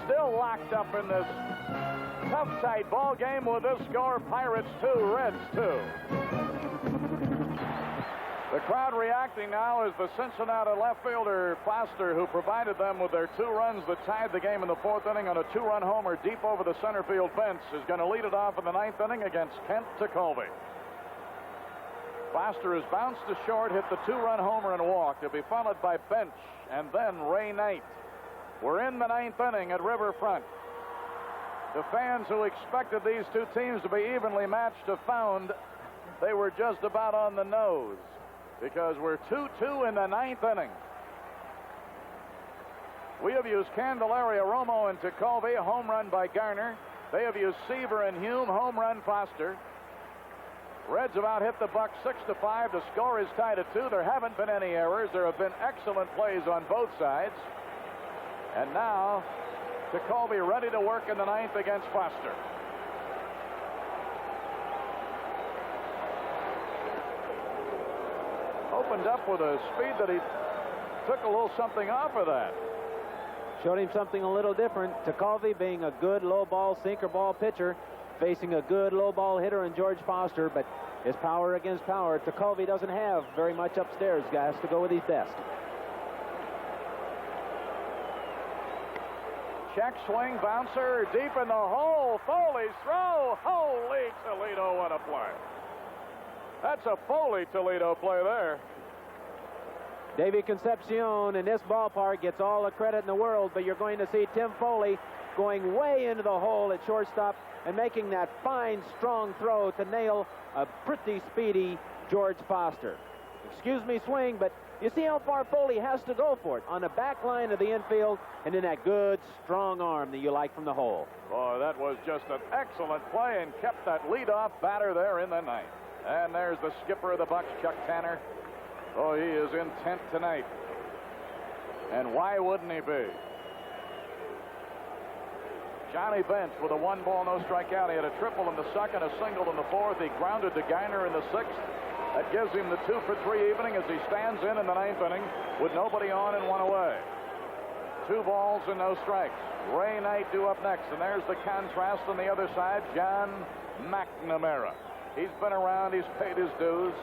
Still locked up in this tough, tight ball game with this score: Pirates 2, Reds 2. The crowd reacting now is the Cincinnati left fielder Foster, who provided them with their 2 runs that tied the game in the 4th inning on a 2-run homer deep over the center field fence, is going to lead it off in the 9th inning against Kent Jacoby. Foster has bounced to short, hit the 2-run homer and walked. He'll be followed by Bench and then Ray Knight. We're in the 9th inning at Riverfront. The fans who expected these 2 teams to be evenly matched have found they were just about on the nose because we're 2-2 in the 9th inning. We have used Candelaria, Romo, and Tekulve. Home run by Garner. They have used Seaver and Hume. Home run Foster. Reds about hit the Bucs 6-5. The score is tied at 2. There haven't been any errors. There have been excellent plays on both sides. And now Tekulve ready to work in the 9th against Foster. Opened up with a speed that he took a little something off of that. Showed him something a little different. Tekulve being a good low ball, sinker ball pitcher, facing a good low ball hitter in George Foster, but his power against power. Tekulve doesn't have very much upstairs, guys, to go with his best. Check swing, bouncer, deep in the hole. Foley's throw. Holy Toledo, what a play. That's a Foley Toledo play there. Davey Concepcion in this ballpark gets all the credit in the world, but you're going to see Tim Foley going way into the hole at shortstop and making that fine, strong throw to nail a pretty speedy George Foster. Excuse me, swing, but you see how far Foley has to go for it on the back line of the infield and in that good, strong arm that you like from the hole. Boy, that was just an excellent play and kept that leadoff batter there in the 9th. And there's the skipper of the Bucs, Chuck Tanner. Oh, he is intent tonight. And why wouldn't he be? Johnny Bench with a 1-ball, no strikeout. He had a triple in the 2nd, a single in the 4th. He grounded to Geiner in the 6th. That gives him the 2 for 3 evening as he stands in the 9th inning with nobody on and 1 away. 2 balls and no strikes. Ray Knight due up next. And there's the contrast on the other side, John McNamara. He's been around. He's paid his dues.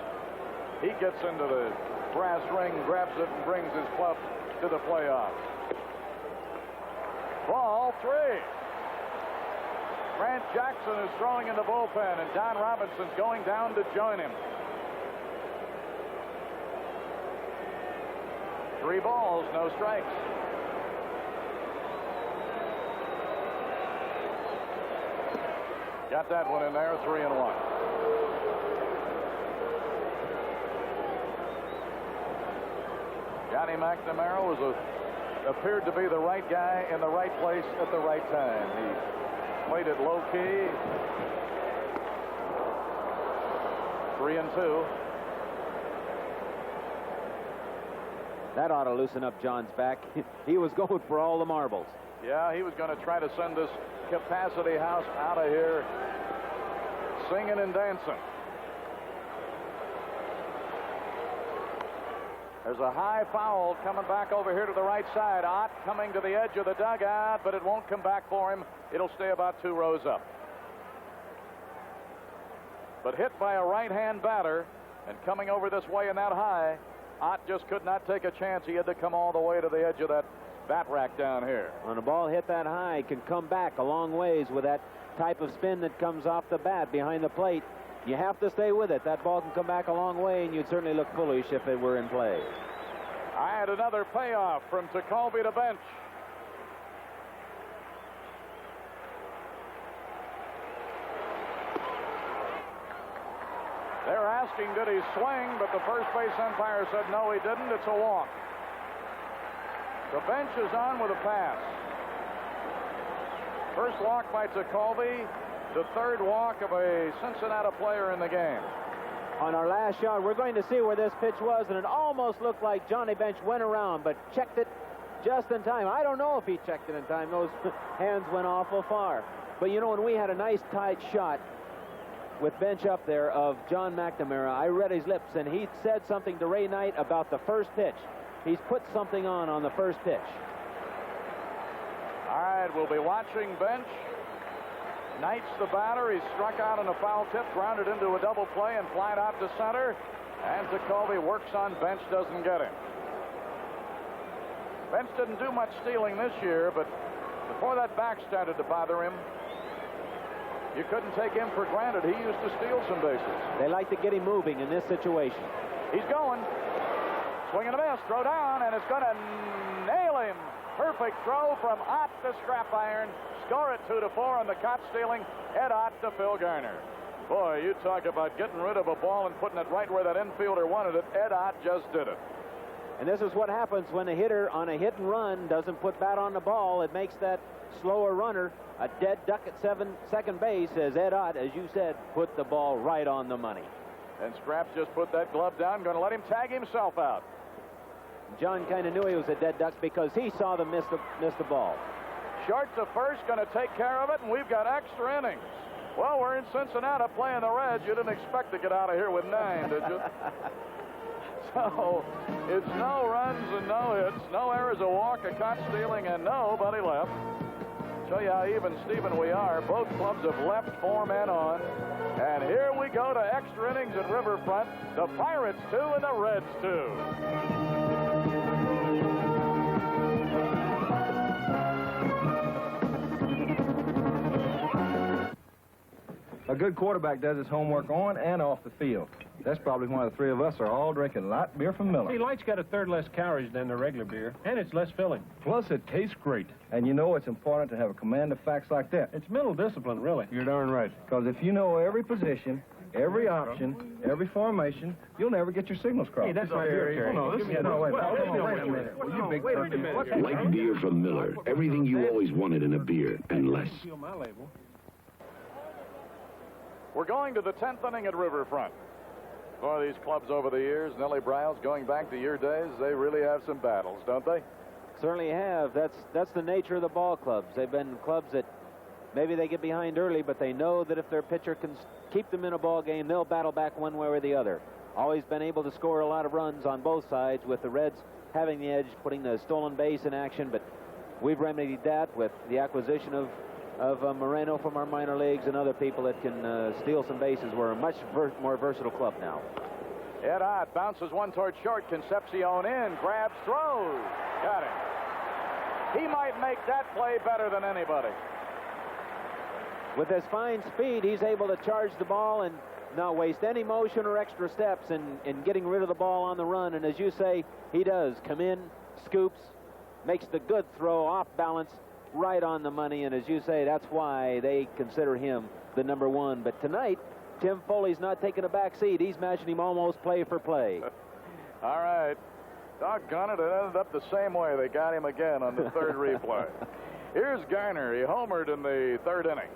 He gets into the brass ring, grabs it, and brings his club to the playoffs. Ball 3. Grant Jackson is throwing in the bullpen, and Don Robinson's going down to join him. 3 balls, no strikes. Got that one in there, 3-1. Johnny McNamara appeared to be the right guy in the right place at the right time. He played it low key. 3-2. That ought to loosen up John's back. He was going for all the marbles. Yeah, he was going to try to send this capacity house out of here singing and dancing. There's a high foul coming back over here to the right side. Ott coming to the edge of the dugout, but it won't come back for him. It'll stay about 2 rows up. But hit by a right-hand batter and coming over this way and that high, Ott just could not take a chance. He had to come all the way to the edge of that bat rack down here. When a ball hit that high, it can come back a long ways with that type of spin that comes off the bat behind the plate. You have to stay with it. That ball can come back a long way, and you'd certainly look foolish if it were in play. I had another payoff from Tekulve to Bench. They're asking, did he swing? But the first base umpire said, no, he didn't. It's a walk. The Bench is on with a pass. First walk by Tekulve. The 3rd walk of a Cincinnati player in the game. On our last shot, we're going to see where this pitch was, and it almost looked like Johnny Bench went around, but checked it just in time. I don't know if he checked it in time. Those hands went awful far. But, you know, when we had a nice tight shot with Bench up there of John McNamara, I read his lips, and he said something to Ray Knight about the first pitch. He's put something on the first pitch. All right, we'll be watching Bench. Knight's the batter. He's struck out on a foul tip, grounded into a double play, and flied out to center. And Tekulve works on Bench, doesn't get him. Bench didn't do much stealing this year, but before that back started to bother him, you couldn't take him for granted. He used to steal some bases. They like to get him moving in this situation. He's going. Swing and a miss. Throw down, and it's going to nail him. Perfect throw from Ott to Scrap Iron. Score it 2-4 on the caught stealing. Ed Ott to Phil Garner. Boy, you talk about getting rid of a ball and putting it right where that infielder wanted it. Ed Ott just did it. And this is what happens when a hitter on a hit and run doesn't put bat on the ball. It makes that slower runner a dead duck at second base, as Ed Ott, as you said, put the ball right on the money. And Scraps just put that glove down, going to let him tag himself out. John kind of knew he was a dead duck because he saw them miss the ball. Short to first, going to take care of it, and we've got extra innings. Well, we're in Cincinnati playing the Reds. You didn't expect to get out of here with 9, did you? So, it's no runs and no hits, no errors, a walk, a caught stealing, and nobody left. Show you how even Steven we are. Both clubs have left 4 men on. And here we go to extra innings at Riverfront. The Pirates 2 and the Reds 2. A good quarterback does his homework on and off the field. That's probably why the 3 of us are all drinking light beer from Miller. See, light's got a third less calories than the regular beer, and it's less filling. Plus, it tastes great. And you know it's important to have a command of facts like that. It's mental discipline, really. You're darn right. Because if you know every position, every option, every formation, you'll never get your signals crossed. Hey, that's my beer, Terry. No, this is... No, wait a minute. You big fucking... Light beer from Miller. Everything you always wanted in a beer, and less. My label. We're going to the 10th inning at Riverfront. For these clubs over the years, Nellie Bryles, going back to your days, they really have some battles, don't they? Certainly have. That's the nature of the ball clubs. They've been clubs that maybe they get behind early, but they know that if their pitcher can keep them in a ball game, they'll battle back one way or the other. Always been able to score a lot of runs on both sides, with the Reds having the edge, putting the stolen base in action, but we've remedied that with the acquisition of Moreno from our minor leagues and other people that can steal some bases. We're a much more versatile club now. Ed Ott bounces one toward short. Concepcion in, grabs, throws. Got him. He might make that play better than anybody. With his fine speed, he's able to charge the ball and not waste any motion or extra steps in getting rid of the ball on the run. And as you say, he does come in, scoops, makes the good throw off balance, right on the money. And as you say, that's why they consider him the number 1. But tonight, Tim Foley's not taking a back seat. He's matching him almost play for play. All right. Doggone it, it ended up the same way. They got him again on the 3rd replay. Here's Garner. He homered in the 3rd inning.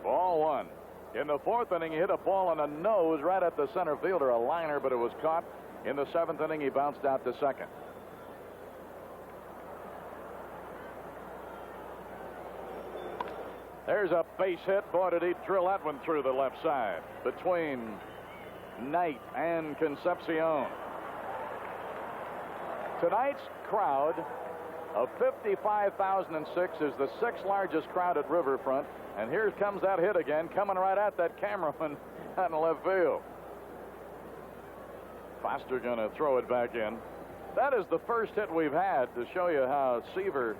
Ball 1. In the 4th inning, he hit a ball on the nose right at the center fielder, a liner, but it was caught. In the 7th inning, he bounced out to second. There's a base hit. Boy, did he drill that one through the left side between Knight and Concepcion. Tonight's crowd of 55,006 is the 6th largest crowd at Riverfront. And here comes that hit again, coming right at that cameraman on left field. Foster going to throw it back in. That is the first hit we've had, to show you how Seaver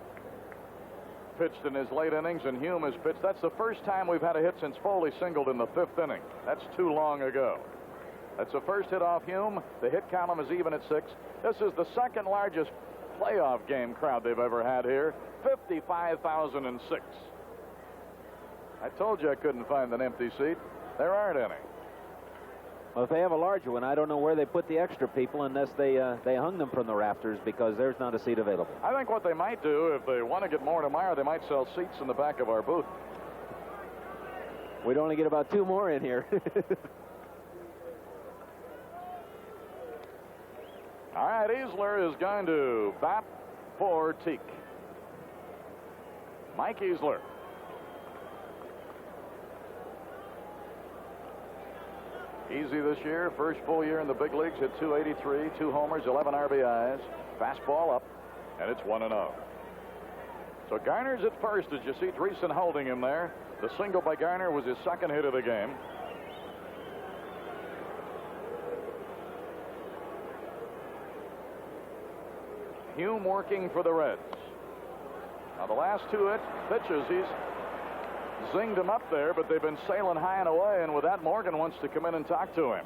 pitched in his late innings and Hume has pitched. That's the first time we've had a hit since Foley singled in the 5th inning. That's too long ago. That's the first hit off Hume. The hit column is even at 6. This is the 2nd largest playoff game crowd they've ever had here. 55,006. I told you I couldn't find an empty seat. There aren't any. Well, if they have a larger one, I don't know where they put the extra people unless they hung them from the rafters, because there's not a seat available. I think what they might do, if they want to get more tomorrow, they might sell seats in the back of our booth. We'd only get about 2 more in here. All right, Easler is going to bat for Teak. Mike Easler. Easy this year, first full year in the big leagues, hit .283, 2 homers, 11 RBIs. Fastball up, and it's 1-0. So Garner's at first, as you see Dreesen holding him there. The single by Garner was his 2nd hit of the game. Hume working for the Reds. Now the last 2 pitches, he's zinged him up there, but they've been sailing high and away, and with that, Morgan wants to come in and talk to him.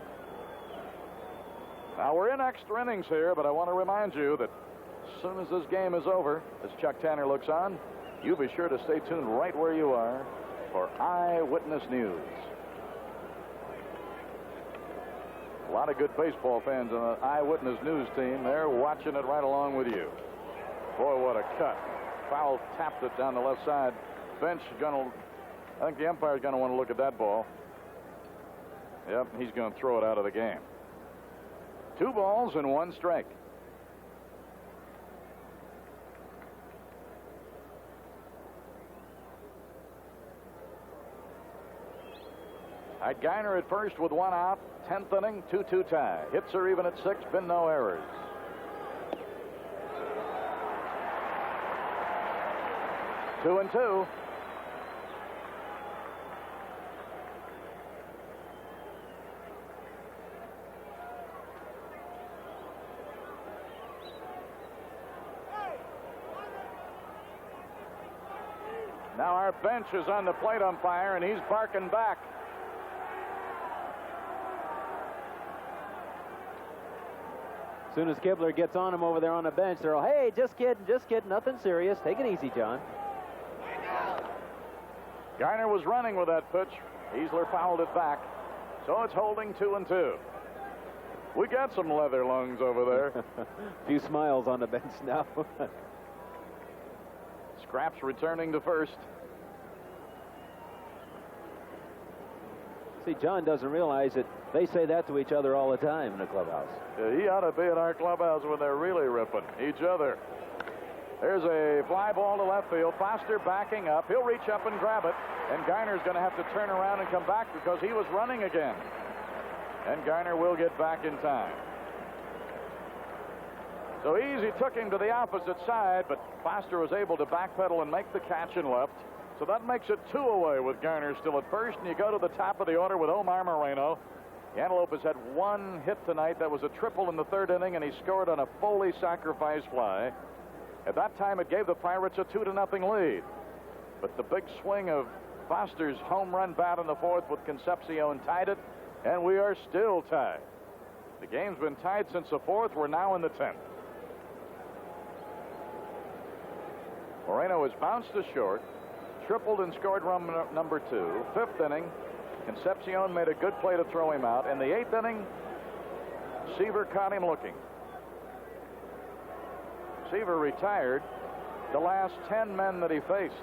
Now, we're in extra innings here, but I want to remind you that as soon as this game is over, as Chuck Tanner looks on, you be sure to stay tuned right where you are for Eyewitness News. lot of good baseball fans on the Eyewitness News team. They're watching it right along with you. Boy, what a cut. Foul tapped it down the left side. Bench gonna, I think the umpire's gonna want to look at that ball. Yep, he's gonna throw it out of the game. 2 balls and 1 strike. Geiner at first with 1 out. 10th inning, 2-2 tie. Hits are even at 6. Been no errors. Two and two. Now our bench is on the plate umpire, and he's barking back. As soon as Kibler gets on him over there on the bench, they're all, hey, just kidding, nothing serious. Take it easy, John. Geiner was running with that pitch. Easler fouled it back. So it's holding 2-2. We got some leather lungs over there. A few smiles on the bench now. Scraps returning to first. See, John doesn't realize that they say that to each other all the time in the clubhouse. Yeah, he ought to be in our clubhouse when they're really ripping each other. There's a fly ball to left field. Foster backing up. He'll reach up and grab it. And Geiner's going to have to turn around and come back because he was running again. And Geiner will get back in time. So Easy took him to the opposite side, but Foster was able to backpedal and make the catch and left. So that makes it 2 away with Geiner still at first. And you go to the top of the order with Omar Moreno. The Antelope has had 1 hit tonight. That was a triple in the 3rd inning, and he scored on a Foley sacrifice fly. At that time, it gave the Pirates a 2-0 lead. But the big swing of Foster's home run bat in the 4th with Concepcion tied it, and we are still tied. The game's been tied since the 4th. We're now in the 10th. Moreno has bounced to short, tripled and scored run number 2. 5th inning, Concepcion made a good play to throw him out. In the 8th inning, Seaver caught him looking. Seaver retired the last 10 men that he faced.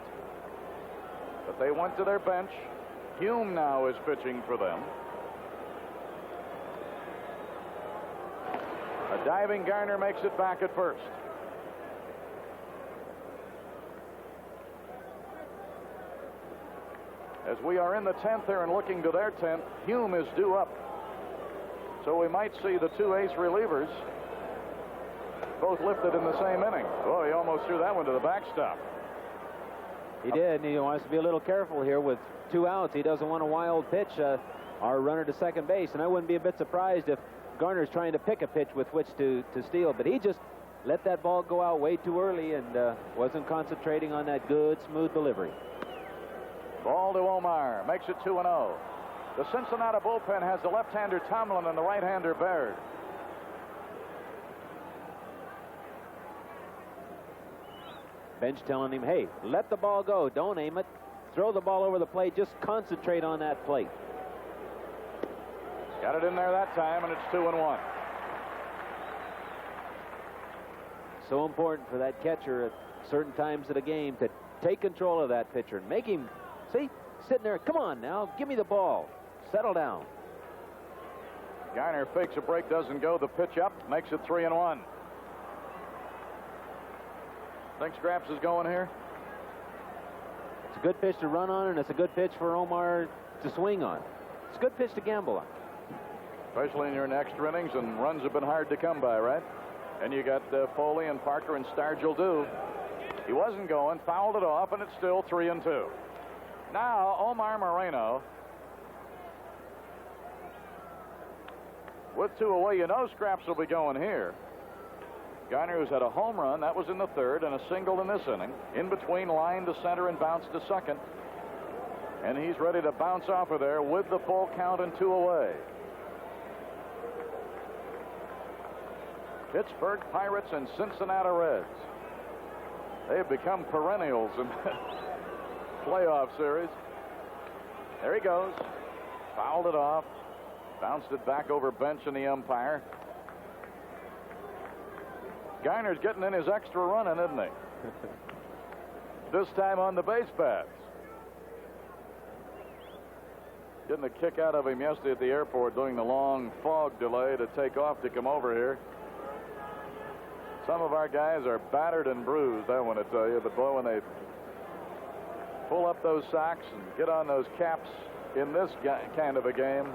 But they went to their bench. Hume now is pitching for them. A diving Geiner makes it back at first. As we are in the 10th here and looking to their 10th, Hume is due up. So we might see the 2 ace relievers both lifted in the same inning. Oh, he almost threw that one to the backstop. He did, and he wants to be a little careful here with 2 outs. He doesn't want a wild pitch, our runner to second base, and I wouldn't be a bit surprised if Garner's trying to pick a pitch with which to steal, but he just let that ball go out way too early and wasn't concentrating on that good, smooth delivery. Ball to Omar, makes it 2-0. The Cincinnati bullpen has the left-hander Tomlin and the right-hander Baird. Bench telling him, hey, let the ball go. Don't aim it. Throw the ball over the plate. Just concentrate on that plate. Got it in there that time, and it's 2-1. So important for that catcher at certain times of the game to take control of that pitcher and make him, see, sitting there. Come on now, give me the ball. Settle down. Geiner fakes a break, doesn't go. The pitch up, makes it 3-1. Think Scraps is going here? It's a good pitch to run on, and it's a good pitch for Omar to swing on. It's a good pitch to gamble on. Especially in your next innings, and runs have been hard to come by, right? And you got Foley and Parker and Stargell do. He wasn't going, fouled it off, and it's still 3-2. Now, Omar Moreno with 2 away. You know Scraps will be going here. Geiner, who's had a home run, that was in the 3rd, and a single in this inning. In between, line to center and bounce to second. And he's ready to bounce off of there with the full count and 2 away. Pittsburgh Pirates and Cincinnati Reds. They've become perennials in the playoff series. There he goes. Fouled it off. Bounced it back over bench and the umpire. Garner's getting in his extra running, isn't he? This time on the base paths. Getting a kick out of him yesterday at the airport doing the long fog delay to take off to come over here. Some of our guys are battered and bruised, I want to tell you. But boy, when they pull up those socks and get on those caps in this kind of a game,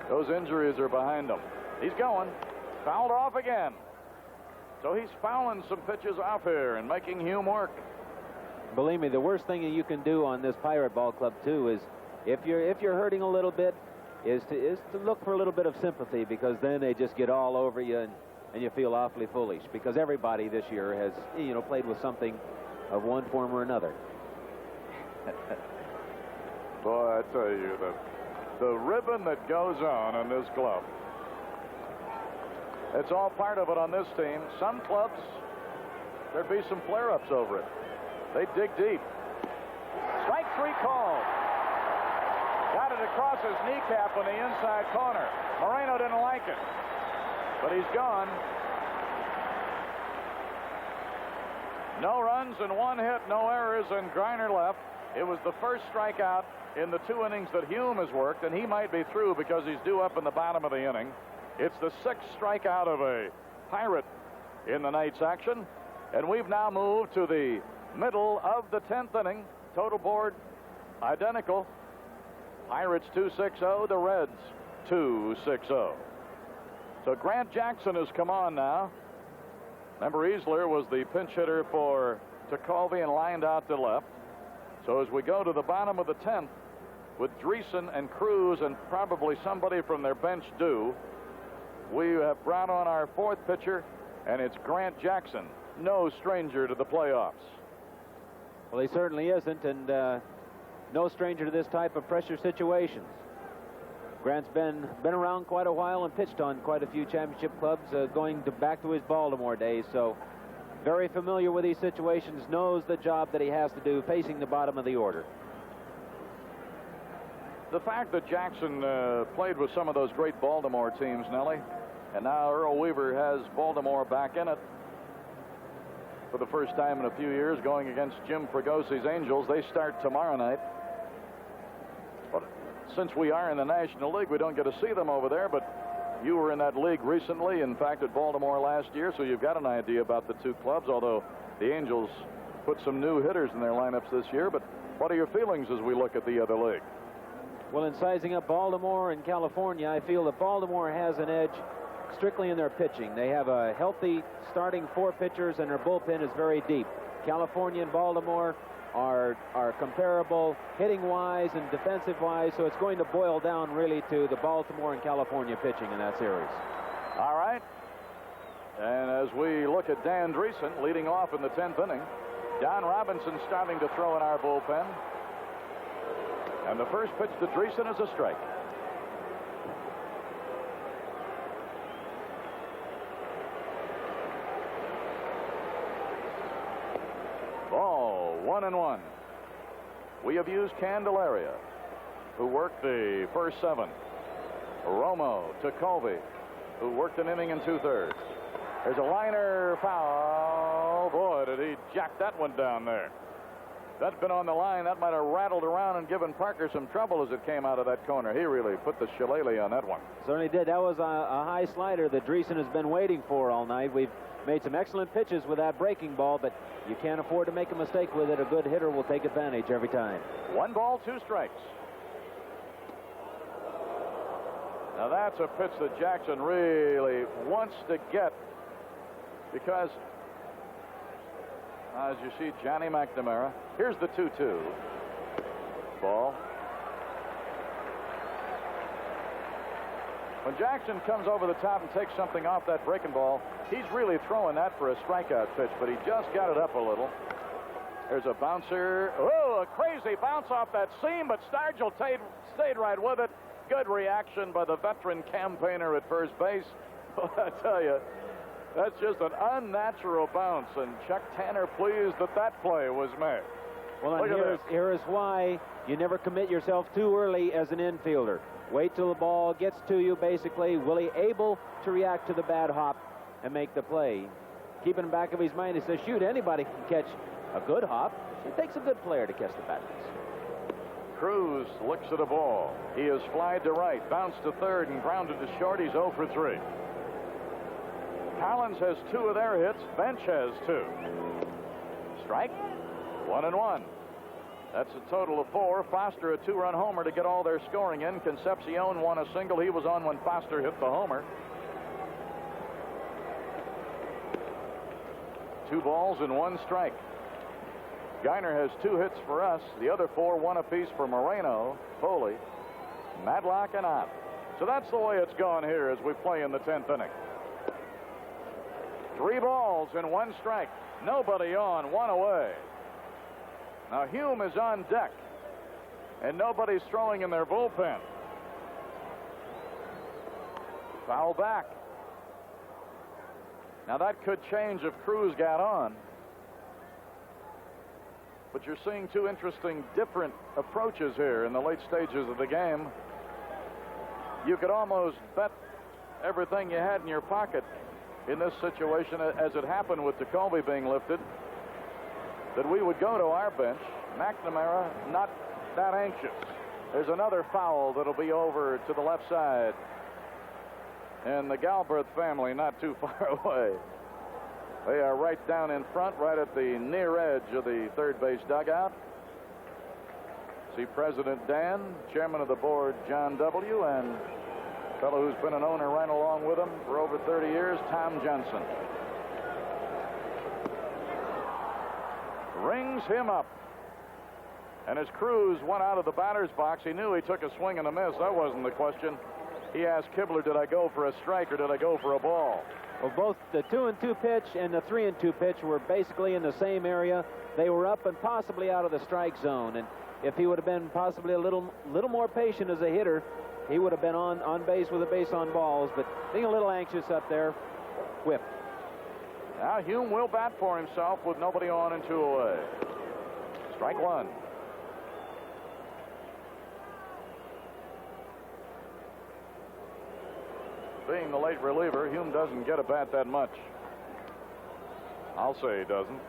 those injuries are behind them. He's going. Fouled off again. So he's fouling some pitches off here and making Hume work. Believe me, the worst thing you can do on this Pirate Ball Club too is, if you're hurting a little bit, is to look for a little bit of sympathy, because then they just get all over you and you feel awfully foolish, because everybody this year has played with something of one form or another. Boy, I tell you, the ribbon that goes on in this club, it's all part of it on this team. Some clubs, there'd be some flare-ups over it. They dig deep. Strike 3 called. Got it across his kneecap on the inside corner. Moreno didn't like it, but he's gone. No runs and 1 hit, no errors, and Griner left. It was the first strikeout in the 2 innings that Hume has worked, and he might be through because he's due up in the bottom of the inning. It's the 6th strikeout of a Pirate in the night's action, and we've now moved to the middle of the 10th inning. Total board identical. Pirates 2-6-0, the Reds 2-6-0. So Grant Jackson has come on now. Remember, Easler was the pinch hitter for Tekulve and lined out to left. So as we go to the bottom of the 10th, with Dreesen and Cruz and probably somebody from their bench due, we have brought on our 4th pitcher, and it's Grant Jackson, no stranger to the playoffs. Well, he certainly isn't, and no stranger to this type of pressure situations. Grant's been around quite a while and pitched on quite a few championship clubs, going back to his Baltimore days, so very familiar with these situations, knows the job that he has to do facing the bottom of the order. The fact that Jackson played with some of those great Baltimore teams, Nellie, and now Earl Weaver has Baltimore back in it for the first time in a few years, going against Jim Fragosi's Angels. They start tomorrow night. But since we are in the National League, we don't get to see them over there, but you were in that league recently, in fact, at Baltimore last year, so you've got an idea about the 2 clubs, although the Angels put some new hitters in their lineups this year. But what are your feelings as we look at the other league? Well, in sizing up Baltimore and California, I feel that Baltimore has an edge strictly in their pitching. They have a healthy starting 4 pitchers, and their bullpen is very deep. California and Baltimore are comparable hitting-wise and defensive-wise, so it's going to boil down really to the Baltimore and California pitching in that series. All right. And as we look at Dan Dreesen leading off in the 10th inning, Don Robinson starting to throw in our bullpen. And the first pitch to Dreesen is a strike. Ball 1-1. We have used Candelaria, who worked the first 7. Romo, Tekulve, who worked an inning and 2/3. There's a liner foul. Boy, did he jack that one down there. That's been on the line. That might have rattled around and given Parker some trouble as it came out of that corner. He really put the shillelagh on that one. Certainly did. That was a high slider that Dreesen has been waiting for all night. We've made some excellent pitches with that breaking ball, but you can't afford to make a mistake with it. A good hitter will take advantage every time. 1 ball, 2 strikes. Now that's a pitch that Jackson really wants to get, because as you see Johnny McNamara, here's the 2-2 ball. When Jackson comes over the top and takes something off that breaking ball, he's really throwing that for a strikeout pitch, but he just got it up a little. There's a bouncer. Oh, a crazy bounce off that seam, but Stargell stayed right with it. Good reaction by the veteran campaigner at first base. Well, I tell you, that's just an unnatural bounce, and Chuck Tanner pleased that that play was made. Well, and here is why you never commit yourself too early as an infielder. Wait till the ball gets to you, basically. Will he able to react to the bad hop and make the play? Keep in the back of his mind, he says, shoot, anybody can catch a good hop. It takes a good player to catch the bad ones. Cruz looks at a ball. He is flied to right, bounced to third, and grounded to short. He's 0 for 3. Collins has 2 of their hits. Bench has 2. Strike. 1-1. That's a total of 4. Foster a 2-run homer to get all their scoring in. Concepcion won a single. He was on when Foster hit the homer. 2 balls and 1 strike. Geiner has 2 hits for us. The other 4, 1 apiece for Moreno, Foley, Madlock, and Ott. So that's the way it's gone here as we play in the 10th inning. 3 balls and 1 strike. Nobody on, 1 away. Now Hume is on deck, and nobody's throwing in their bullpen. Foul back. Now that could change if Cruz got on. But you're seeing 2 interesting, different approaches here in the late stages of the game. You could almost bet everything you had in your pocket in this situation, as it happened with Jacoby being lifted, that we would go to our bench. McNamara not that anxious. There's another foul that'll be over to the left side. And the Galbraith family not too far away. They are right down in front, right at the near edge of the third base dugout. See President Dan, Chairman of the board John W., and a fellow who's been an owner right along with him for over 30 years, Tom Johnson. Rings him up. And as Cruz went out of the batter's box, he knew he took a swing and a miss. That wasn't the question. He asked Kibler, did I go for a strike or did I go for a ball? Well, both the 2-2 pitch and the 3-2 pitch were basically in the same area. They were up and possibly out of the strike zone. And if he would have been possibly a little more patient as a hitter, he would have been on base with a base on balls. But being a little anxious up there, whipped. Now Hume will bat for himself with nobody on and 2 away. Strike 1. Being the late reliever, Hume doesn't get a bat that much. I'll say he doesn't.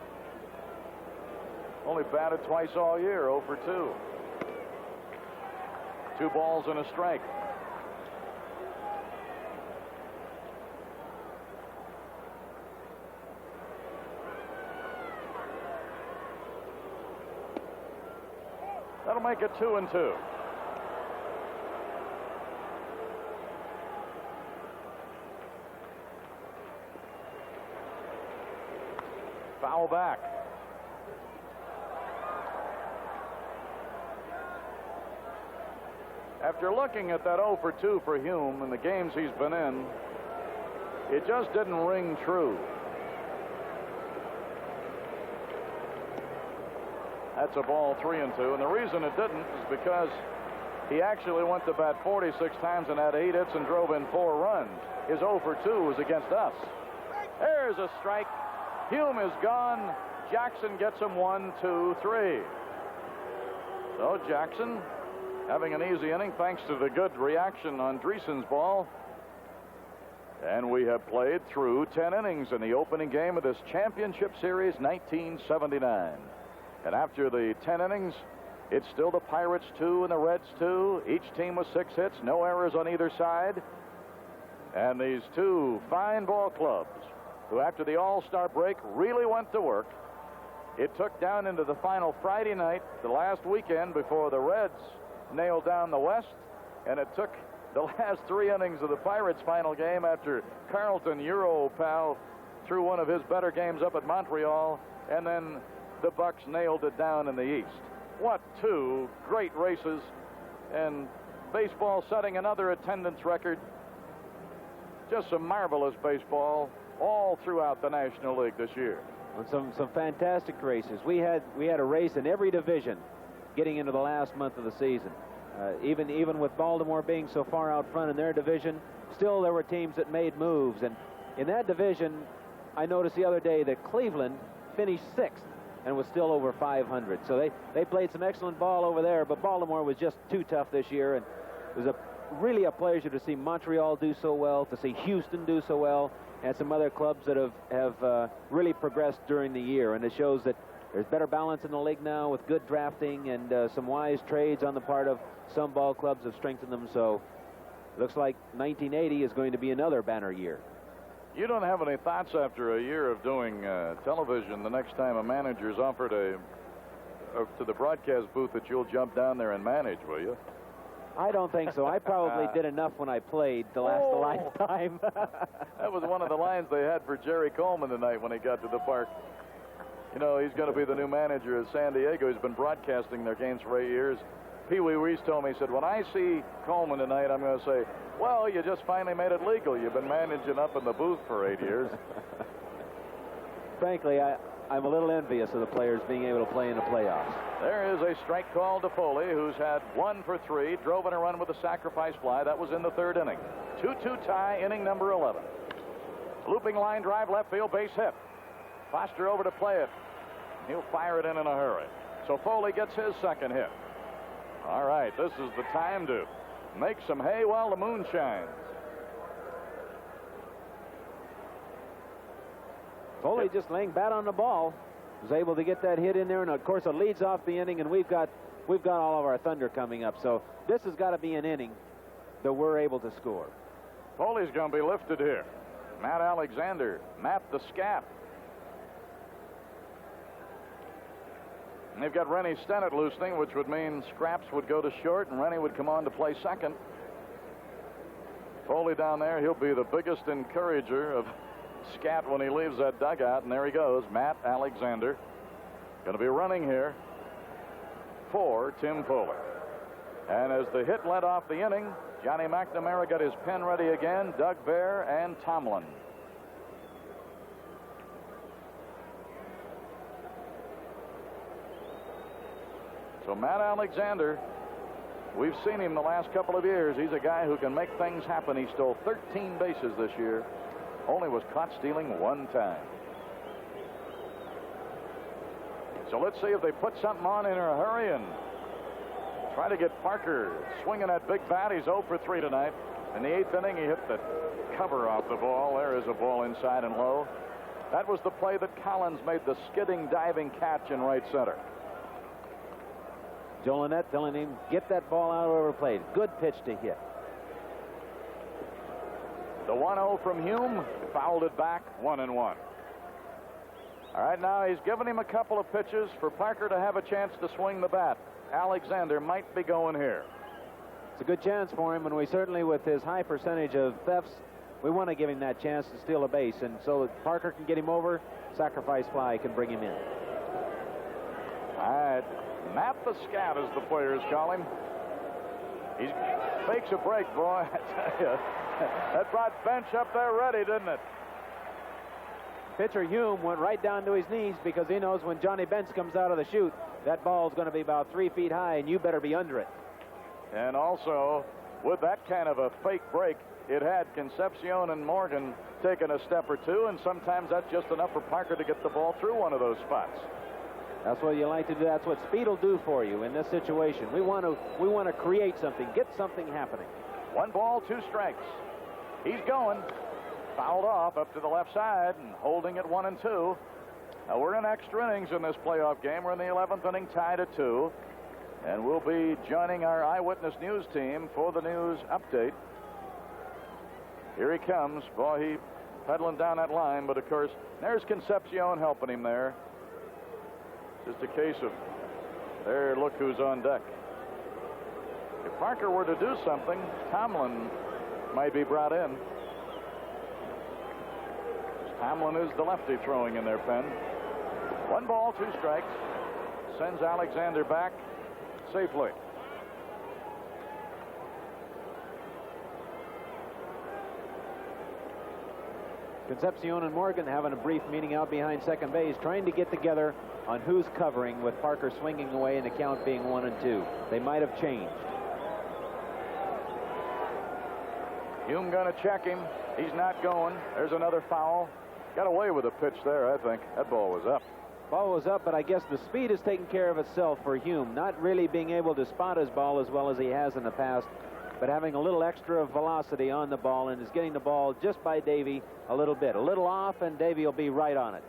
Only batted twice all year, 0 for 2. 2 balls and a strike. That'll make it 2-2. Foul back. After looking at that 0 for 2 for Hume in the games he's been in, it just didn't ring true. That's a ball, 3-2, and the reason it didn't is because he actually went to bat 46 times and had 8 hits and drove in 4 runs. His 0 for 2 was against us. There's a strike. Hume is gone. Jackson gets him 1, 2, 3. So Jackson having an easy inning thanks to the good reaction on Dreesen's ball. And we have played through 10 innings in the opening game of this championship series, 1979. And after the 10 innings, it's still the Pirates 2 and the Reds 2. Each team with 6 hits, no errors on either side. And these 2 fine ball clubs, who after the All-Star break really went to work. It took down into the final Friday night, the last weekend before the Reds nailed down the West, and it took the last 3 innings of the Pirates' final game after Carlton, Euro pal, threw one of his better games up at Montreal, and then the Bucs nailed it down in the East. What 2 great races, and baseball setting another attendance record. Just some marvelous baseball all throughout the National League this year. Some fantastic races. We had a race in every division getting into the last month of the season. Even with Baltimore being so far out front in their division, still there were teams that made moves. And in that division, I noticed the other day that Cleveland finished 6th. and was still over 500. So they played some excellent ball over there, but Baltimore was just too tough this year, and it was really a pleasure to see Montreal do so well, to see Houston do so well, and some other clubs that have really progressed during the year. And it shows that there's better balance in the league now with good drafting, and some wise trades on the part of some ball clubs have strengthened them. So looks like 1980 is going to be another banner year. You don't have any thoughts after a year of doing television the next time a manager's offered to the broadcast booth that you'll jump down there and manage, will you? I don't think so. I probably did enough when I played to last a lifetime. That was one of the lines they had for Jerry Coleman tonight when he got to the park. You know, he's going to be the new manager of San Diego. He's been broadcasting their games for 8 years. Pee Wee Reese told me, he said, when I see Coleman tonight, I'm going to say, well, you just finally made it legal. You've been managing up in the booth for 8 years. Frankly, I'm a little envious of the players being able to play in the playoffs. There is a strike call to Foley, who's had 1 for 3, drove in a run with a sacrifice fly. That was in the 3rd inning. 2-2 tie, inning number 11. Looping line drive, left field, base hit. Foster over to play it. He'll fire it in a hurry. So Foley gets his 2nd hit. All right, this is the time to make some hay while the moon shines. Foley just laying bat on the ball, was able to get that hit in there, and of course it leads off the inning, and we've got all of our thunder coming up. So this has got to be an inning that we're able to score. Foley's going to be lifted here. Matt Alexander, Matt the Scat. And they've got Rennie Stennett loosening, which would mean Scraps would go to short and Rennie would come on to play second. Foley down there, he'll be the biggest encourager of Scat when he leaves that dugout, and there he goes, Matt Alexander. Going to be running here for Tim Foley. And as the hit led off the inning, Johnny McNamara got his pen ready again, Doug Bear and Tomlin. So Matt Alexander, we've seen him the last couple of years. He's a guy who can make things happen. He stole 13 bases this year. Only was caught stealing 1 time. So let's see if they put something on in a hurry and try to get Parker swinging that big bat. He's 0 for 3 tonight. In the 8th inning, he hit the cover off the ball. There is a ball inside and low. That was the play that Collins made the skidding, diving catch in right center. Joe Lynette telling him, get that ball out over the plate. Good pitch to hit. The 1-0 from Hume, fouled it back, 1-1. All right, now he's given him a couple of pitches for Parker to have a chance to swing the bat. Alexander might be going here. It's a good chance for him, and we certainly, with his high percentage of thefts, we want to give him that chance to steal a base, and so that Parker can get him over, sacrifice fly can bring him in. All right. Matt the Scat, as the players call him. He fakes a break, boy. I tell you, that brought Bench up there ready, didn't it? Pitcher Hume went right down to his knees because he knows when Johnny Bench comes out of the chute, that ball's going to be about 3 feet high, and you better be under it. And also, with that kind of a fake break, it had Concepcion and Morgan taking a step or two, and sometimes that's just enough for Parker to get the ball through one of those spots. That's what you like to do. That's what speed will do for you in this situation. We want to create something, get something happening. 1 ball, 2 strikes. He's going. Fouled off up to the left side and holding it 1-2. Now we're in extra innings in this playoff game. We're in the 11th inning, tied at 2. And we'll be joining our Eyewitness News team for the news update. Here he comes. Boy, he pedaling down that line, but of course, there's Concepcion helping him there. Just a case of, there, look who's on deck. If Parker were to do something, Tomlin might be brought in. Tomlin is the lefty throwing in their pen. 1 ball, 2 strikes. Sends Alexander back safely. Concepcion and Morgan having a brief meeting out behind second base, trying to get together on who's covering, with Parker swinging away and the count being 1-2. They might have changed. Hume going to check him. He's not going. There's another foul. Got away with a pitch there, I think. That ball was up. Ball was up, but I guess the speed is taking care of itself for Hume. Not really being able to spot his ball as well as he has in the past, but having a little extra velocity on the ball and is getting the ball just by Davey a little bit. A little off, and Davey will be right on it.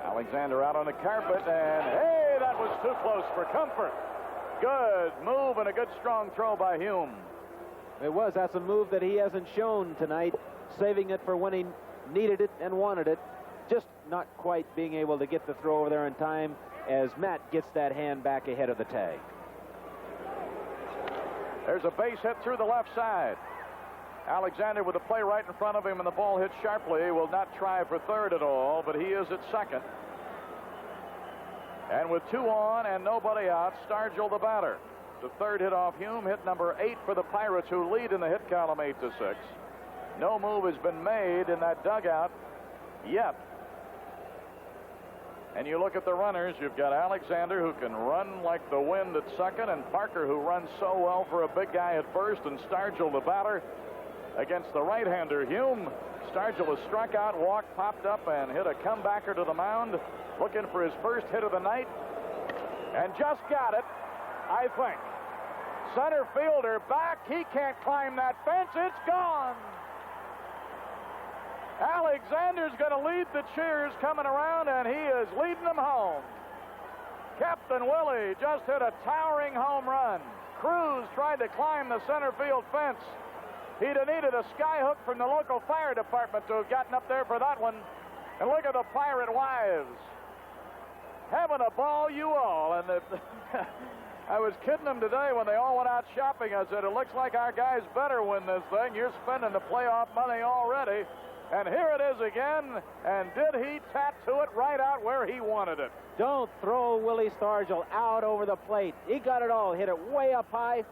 Alexander out on the carpet, and hey, that was too close for comfort. Good move and a good strong throw by Hume. It was. That's a move that he hasn't shown tonight, saving it for when he needed it and wanted it. Just not quite being able to get the throw over there in time as Matt gets that hand back ahead of the tag. There's a base hit through the left side. Alexander with the play right in front of him, and the ball hit sharply. Will not try for third at all, but he is at second. And with 2 on and nobody out, Stargell the batter. The third hit off Hume, hit number 8 for the Pirates, who lead in the hit column 8-6. No move has been made in that dugout yet. And you look at the runners, you've got Alexander, who can run like the wind at second, and Parker, who runs so well for a big guy at first, and Stargell the batter against the right-hander Hume. Stargell has struck out, walked, popped up, and hit a comebacker to the mound, looking for his first hit of the night, and just got it, I think. Center fielder back. He can't climb that fence. It's gone. Alexander's going to lead the cheers coming around, and he is leading them home. Captain Willie just hit a towering home run. Cruz tried to climb the center field fence. He'd have needed a skyhook from the local fire department to have gotten up there for that one. And look at the Pirate wives. Having a ball, you all. And I was kidding them today when they all went out shopping. I said, it looks like our guys better win this thing. You're spending the playoff money already. And here it is again. And did he tattoo it right out where he wanted it? Don't throw Willie Stargell out over the plate. He got it all. Hit it way up high.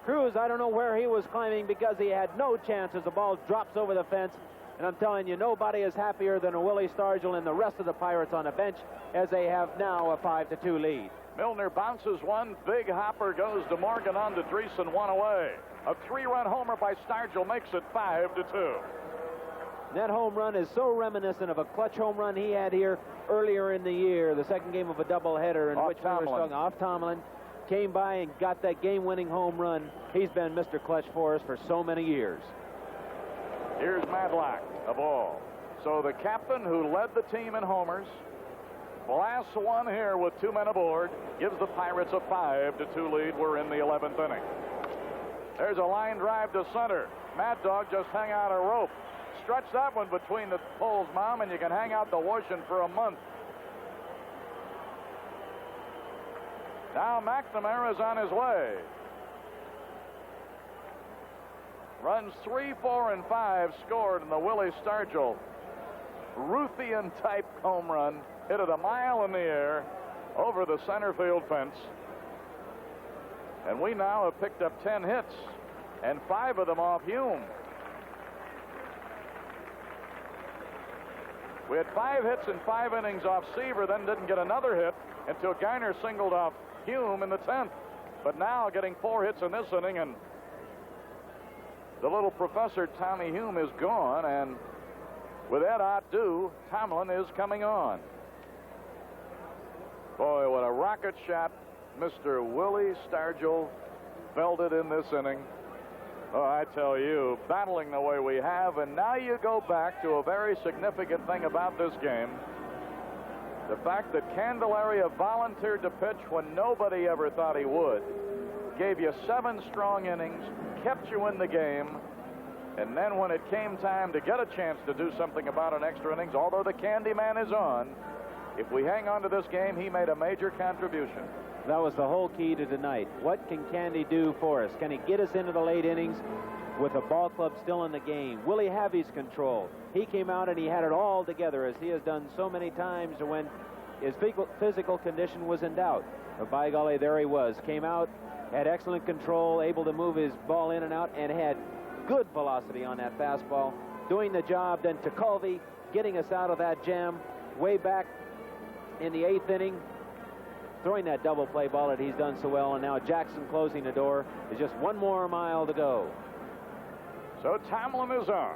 Cruz, I don't know where he was climbing because he had no chance as the ball drops over the fence. And I'm telling you, nobody is happier than Willie Stargell and the rest of the Pirates on the bench as they have now a 5-2 lead. Milner bounces one. Big hopper goes to Morgan on to Dreesen, one away. A 3-run homer by Stargell makes it 5-2. That home run is so reminiscent of a clutch home run he had here earlier in the year, the second game of a doubleheader in which we were stung off Tomlin. Came by and got that game-winning home run. He's been Mr. Clutch for us for so many years. Here's Madlock, a ball. So the captain who led the team in homers, blasts one here with 2 men aboard, gives the Pirates a 5-2 lead. We're in the 11th inning. There's a line drive to center. Mad Dog just hung out a rope. Stretch that one between the poles, Mom, and you can hang out the washing for a month. Now McNamara is on his way. Runs 3, 4, and 5 scored in the Willie Stargell Ruthian-type home run. Hit it a mile in the air over the center field fence. And we now have picked up 10 hits, and 5 of them off Hume. We had 5 hits in 5 innings off Seaver, then didn't get another hit until Garner singled off Hume in the 10th. But now getting 4 hits in this inning, and the little professor Tommy Hume is gone, and with that outdo, Tomlin is coming on. Boy, what a rocket shot Mr. Willie Stargell belted in this inning. Oh, I tell you, battling the way we have, and now you go back to a very significant thing about this game. The fact that Candelaria volunteered to pitch when nobody ever thought he would, gave you 7 strong innings, kept you in the game, and then when it came time to get a chance to do something about an extra innings, although the Candy Man is on, if we hang on to this game, he made a major contribution. That was the whole key to tonight. What can Candy do for us? Can he get us into the late innings with the ball club still in the game? Will he have his control? He came out and he had it all together, as he has done so many times when his physical condition was in doubt. But by golly, there he was. Came out, had excellent control, able to move his ball in and out, and had good velocity on that fastball, doing the job. Then to Colby, getting us out of that jam way back in the 8th inning, throwing that double play ball that he's done so well, and now Jackson closing the door. There's just 1 more mile to go. So Tomlin is on.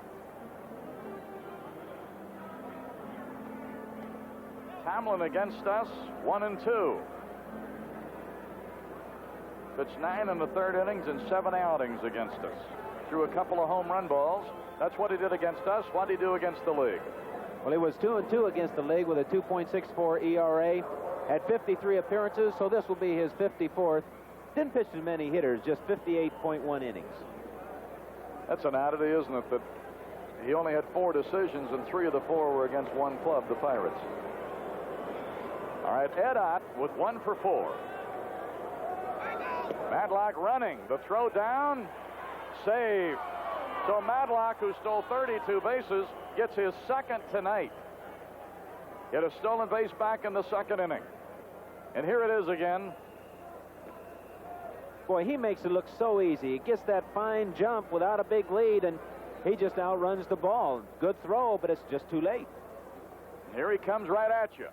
Tomlin against us, 1-2. Pitched 9 in the third innings and 7 outings against us. Threw a couple of home run balls. That's what he did against us. What did he do against the league? Well, he was 2-2 against the league with a 2.64 ERA. Had 53 appearances, so this will be his 54th. Didn't pitch to many hitters, just 58.1 innings. That's an oddity, isn't it, that he only had 4 decisions and 3 of the 4 were against one club, the Pirates. All right, Ed Ott with 1 for 4. Madlock running. The throw down. Save. So Madlock, who stole 32 bases, gets his second tonight. Hit a stolen base back in the second inning. And here it is again. Boy, he makes it look so easy. He gets that fine jump without a big lead, and he just outruns the ball. Good throw, but it's just too late. Here he comes right at you.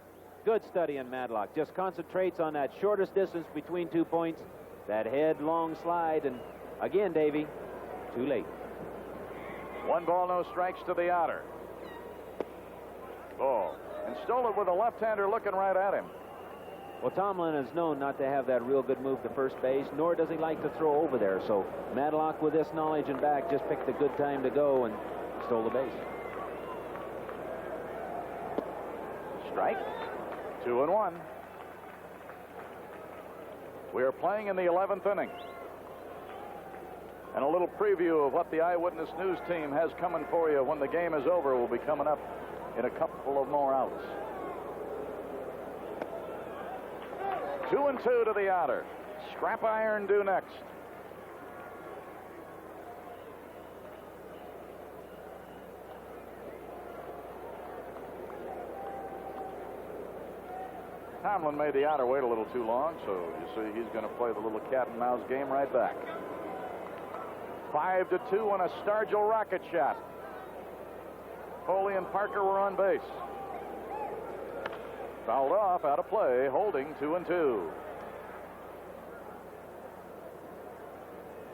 Good study in Madlock. Just concentrates on that shortest distance between 2 points, that head-long slide, and again, Davey, too late. 1 ball, no strikes to the outer. Ball. And stole it with a left-hander looking right at him. Well, Tomlin is known not to have that real good move to first base, nor does he like to throw over there. So Madlock, with this knowledge and back, just picked a good time to go and stole the base. Strike. 2-1. We are playing in the 11th inning. And a little preview of what the Eyewitness News team has coming for you when the game is over will be coming up in a couple of more outs. 2-2 to the outer. Scrap iron due next. Tomlin made the outer wait a little too long, so you see he's going to play the little cat and mouse game right back. 5-2 on a Stargell rocket shot. Foley and Parker were on base. Fouled off, out of play, holding 2-2.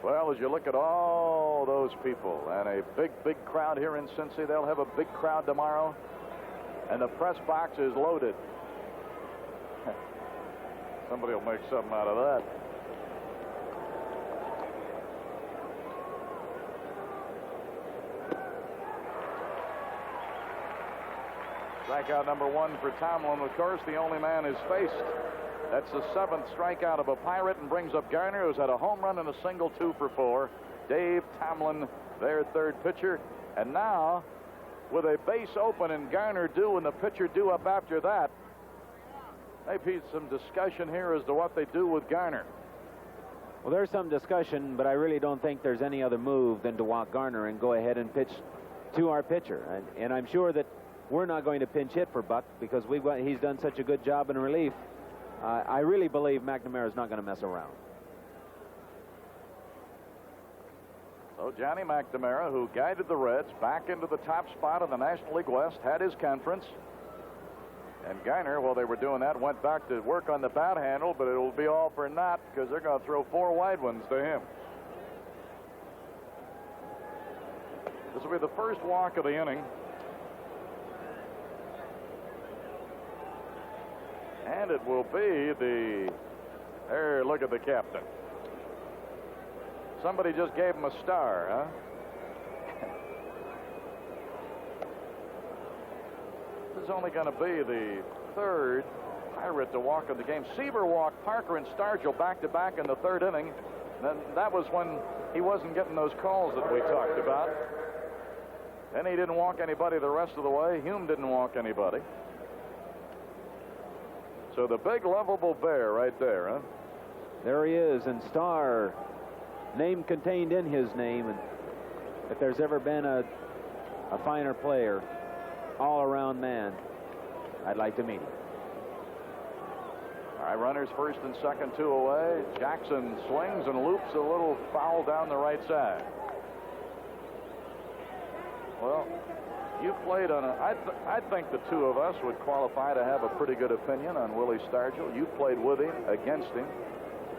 Well, as you look at all those people and a big, big crowd here in Cincy, they'll have a big crowd tomorrow, and the press box is loaded. Somebody will make something out of that. Strikeout number 1 for Tomlin. Of course, the only man is faced. That's the 7th strikeout of a Pirate, and brings up Garner, who's had a home run and a single, 2 for 4. Dave Tomlin, their third pitcher. And now, with a base open and Garner due and the pitcher due up after that, maybe some discussion here as to what they do with Garner. Well, there's some discussion, but I really don't think there's any other move than to walk Garner and go ahead and pitch to our pitcher. And I'm sure that we're not going to pinch hit for Buck because he's done such a good job in relief. I really believe McNamara's not going to mess around. So Johnny McNamara, who guided the Reds back into the top spot in the National League West, had his conference. And Garner, while they were doing that, went back to work on the bat handle, but it'll be all for naught because they're going to throw 4 wide ones to him. This will be the first walk of the inning. And it will be there, look at the captain. Somebody just gave him a star, huh? This is only going to be the 3rd Pirate to walk in the game. Seaver walked Parker and Stargell back-to-back in the 3rd inning. Then that was when he wasn't getting those calls that we talked about. Then he didn't walk anybody the rest of the way. Hume didn't walk anybody. So the big lovable bear right there, huh? There he is, and Star, name contained in his name. And if there's ever been a finer player, all-around man, I'd like to meet him. All right, runners first and second, 2 away. Jackson swings and loops a little foul down the right side. Well, you played on I think the 2 of us would qualify to have a pretty good opinion on Willie Stargell. You played with him, against him.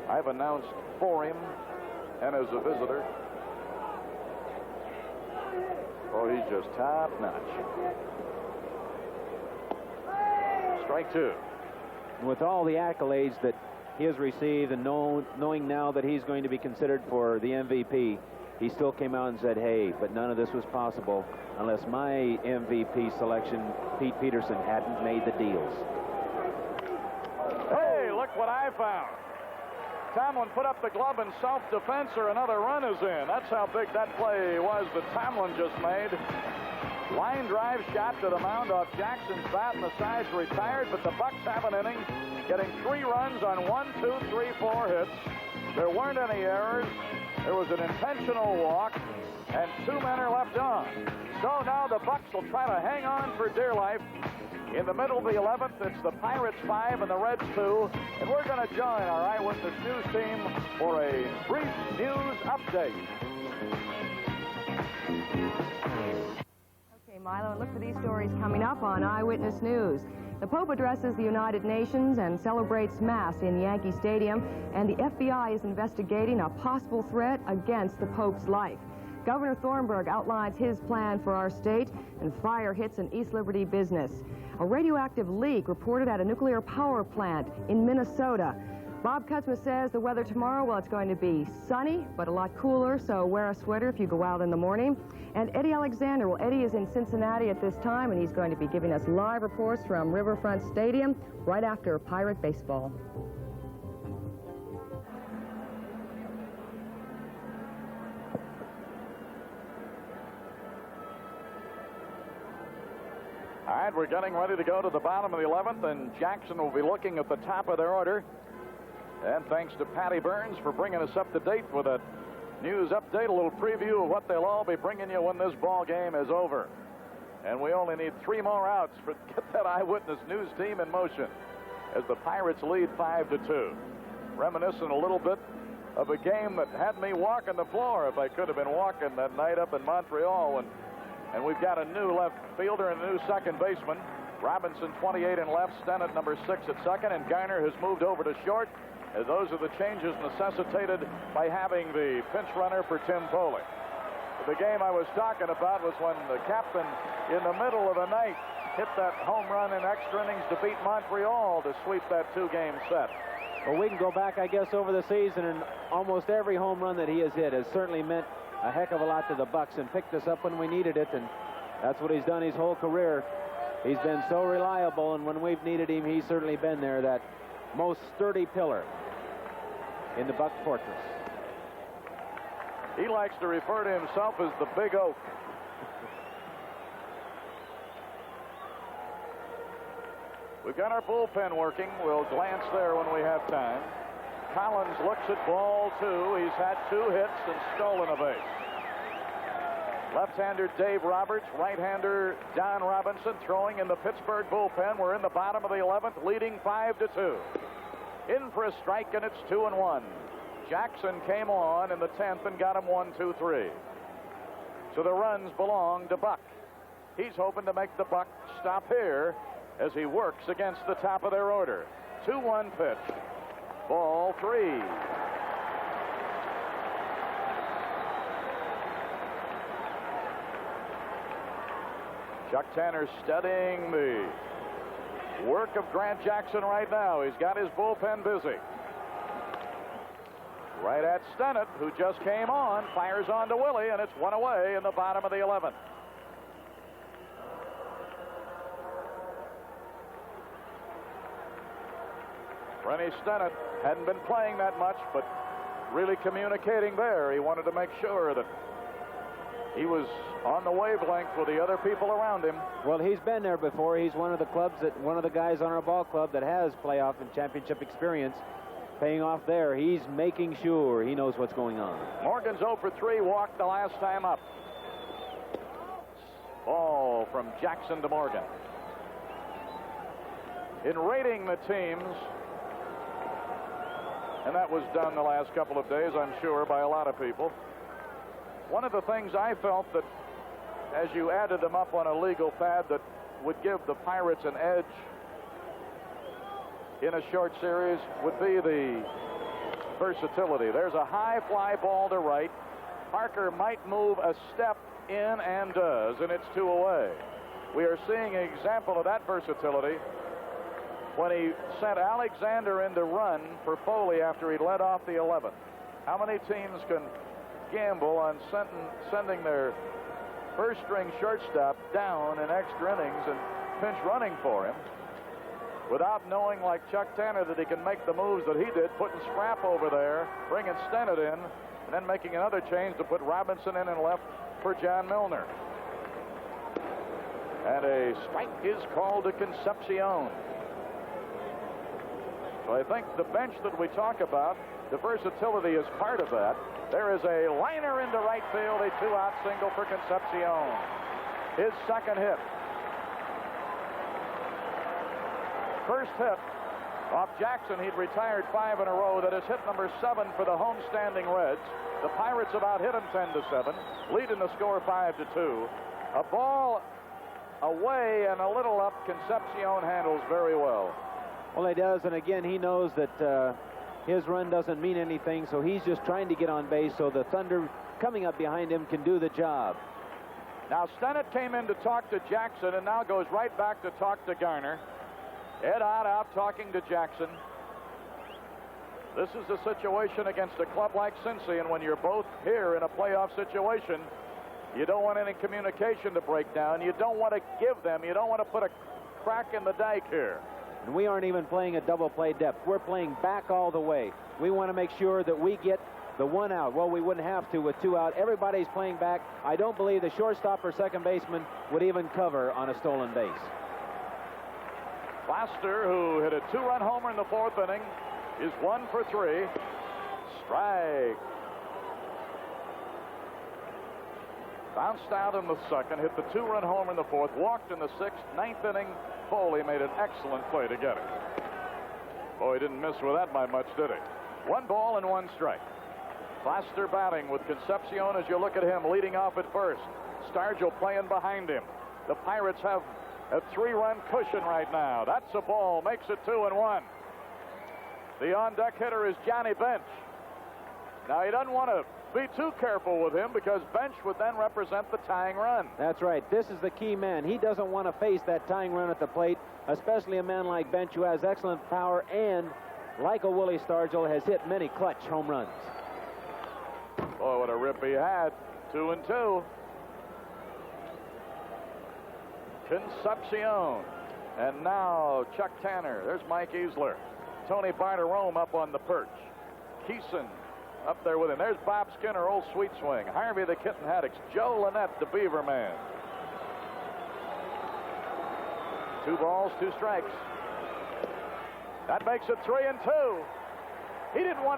I've announced for him and as a visitor. Oh, he's just top-notch. strike two. With all the accolades that he has received and knowing now that he's going to be considered for the MVP, he still came out and said, hey, but none of this was possible unless my MVP selection, Pete Peterson, hadn't made the deals. Hey, look what I found. Tomlin put up the glove in self-defense, or another run is in. That's how big that play was that Tomlin just made. Line drive shot to the mound off Jackson's bat, and the sides retired, but the Bucs have an inning, getting 3 runs on 1, 2, 3, 4 hits. There weren't any errors. There was an intentional walk, and 2 men are left on. So now the Bucs will try to hang on for dear life. In the middle of the 11th, it's the Pirates 5 and the Reds 2, and we're going to join our Eyewitness News team for a brief news update. Okay, Milo, and look for these stories coming up on Eyewitness News. The Pope addresses the United Nations and celebrates Mass in Yankee Stadium, and the FBI is investigating a possible threat against the Pope's life. Governor Thornburg outlines his plan for our state, and fire hits an East Liberty business. A radioactive leak reported at a nuclear power plant in Minnesota. Bob Kutzma says the weather tomorrow, well, it's going to be sunny, but a lot cooler, so wear a sweater if you go out in the morning. And Eddie Alexander, well, Eddie is in Cincinnati at this time, and he's going to be giving us live reports from Riverfront Stadium right after Pirate baseball. All right, we're getting ready to go to the bottom of the 11th, and Jackson will be looking at the top of their order. And thanks to Patty Burns for bringing us up to date with a news update, a little preview of what they'll all be bringing you when this ball game is over. And we only need 3 more outs to get that Eyewitness News team in motion as the Pirates lead 5-2. Reminiscent a little bit of a game that had me walking the floor if I could have been walking that night up in Montreal. And we've got a new left fielder and a new second baseman. Robinson, 28 in left, Stennett, number 6 at second, and Garner has moved over to short. Those are the changes necessitated by having the pinch runner for Tim Foley. The game I was talking about was when the captain, in the middle of the night, hit that home run in extra innings to beat Montreal to sweep that 2-game set. Well, we can go back, I guess, over the season, and almost every home run that he has hit has certainly meant a heck of a lot to the Bucs and picked us up when we needed it, and that's what he's done his whole career. He's been so reliable, and when we've needed him, he's certainly been there, that most sturdy pillar in the Buck fortress. He likes to refer to himself as the Big Oak. We've got our bullpen working. We'll glance there when we have time. Collins looks at ball 2. He's had 2 hits and stolen a base. Left-hander Dave Roberts, right-hander Don Robinson throwing in the Pittsburgh bullpen. We're in the bottom of the 11th, leading 5-2. In for a strike, and it's 2-1. Jackson came on in the 10th and got him 1-2-3. So the runs belong to Buck. He's hoping to make the Buck stop here as he works against the top of their order. 2-1 pitch. Ball 3. Chuck Tanner studying the work of Grant Jackson right now. He's got his bullpen busy. Right at Stennett, who just came on, fires on to Willie, and it's 1 away in the bottom of the 11th. Rennie Stennett hadn't been playing that much, but really communicating there. He wanted to make sure that he was on the wavelength with the other people around him. Well, he's been there before. He's one of the guys on our ball club that has playoff and championship experience. Paying off there. He's making sure he knows what's going on. Morgan's 0 for 3, walked the last time up. Ball from Jackson to Morgan. In rating the teams, and that was done the last couple of days, I'm sure, by a lot of people. One of the things I felt that as you added them up on a legal pad that would give the Pirates an edge in a short series would be the versatility. There's a high fly ball to right. Parker might move a step in and does, and it's 2 away. We are seeing an example of that versatility when he sent Alexander in to run for Foley after he led off the 11th. How many teams can gamble on sending their first-string shortstop down in extra innings and pinch running for him without knowing, like Chuck Tanner, that he can make the moves that he did, putting Scrap over there, bringing Stennett in, and then making another change to put Robinson in and left for John Milner. And a strike is called to Concepcion. So I think the bench that we talk about, the versatility is part of that. There is a liner into right field, a 2-out single for Concepcion. His second hit. First hit off Jackson. He'd retired 5 in a row. That is hit number 7 for the homestanding Reds. The Pirates have out hit him 10-7, leading the score 5-2. A ball away and a little up. Concepcion handles very well. Well, he does, and again, he knows that his run doesn't mean anything, so he's just trying to get on base so the Thunder coming up behind him can do the job. Now, Stennett came in to talk to Jackson and now goes right back to talk to Garner. Ed Ott out talking to Jackson. This is the situation against a club like Cincy, and when you're both here in a playoff situation, you don't want any communication to break down. You don't want to give them. You don't want to put a crack in the dike here. And we aren't even playing a double play depth. We're playing back all the way. We want to make sure that we get the 1 out. Well, we wouldn't have to with 2 out. Everybody's playing back. I don't believe the shortstop or second baseman would even cover on a stolen base. Foster, who hit a 2-run homer in the 4th inning, is 1 for 3. Strike. Bounced out in the 2nd, hit the 2-run homer in the 4th, walked in the 6th. 9th inning, Foley made an excellent play to get it. Boy, he didn't miss with that by much, did he? 1 ball and 1 strike. Foster batting with Concepcion as you look at him leading off at first. Stargell playing behind him. The Pirates have a 3-run cushion right now. That's a ball, makes it 2-1. The on-deck hitter is Johnny Bench. Now, he doesn't want to be too careful with him because Bench would then represent the tying run. That's right. This is the key man. He doesn't want to face that tying run at the plate, especially a man like Bench who has excellent power and, like a Willie Stargell, has hit many clutch home runs. Boy, what a rip he had. 2-2. Concepcion. And now Chuck Tanner. There's Mike Easler. Tony Barterome up on the perch. Keeson up there with him. There's Bob Skinner, old sweet swing. Harvey the Kitten Haddocks. Joe Lynette, the Beaver Man. 2 balls, 2 strikes. That makes it 3-2. He didn't want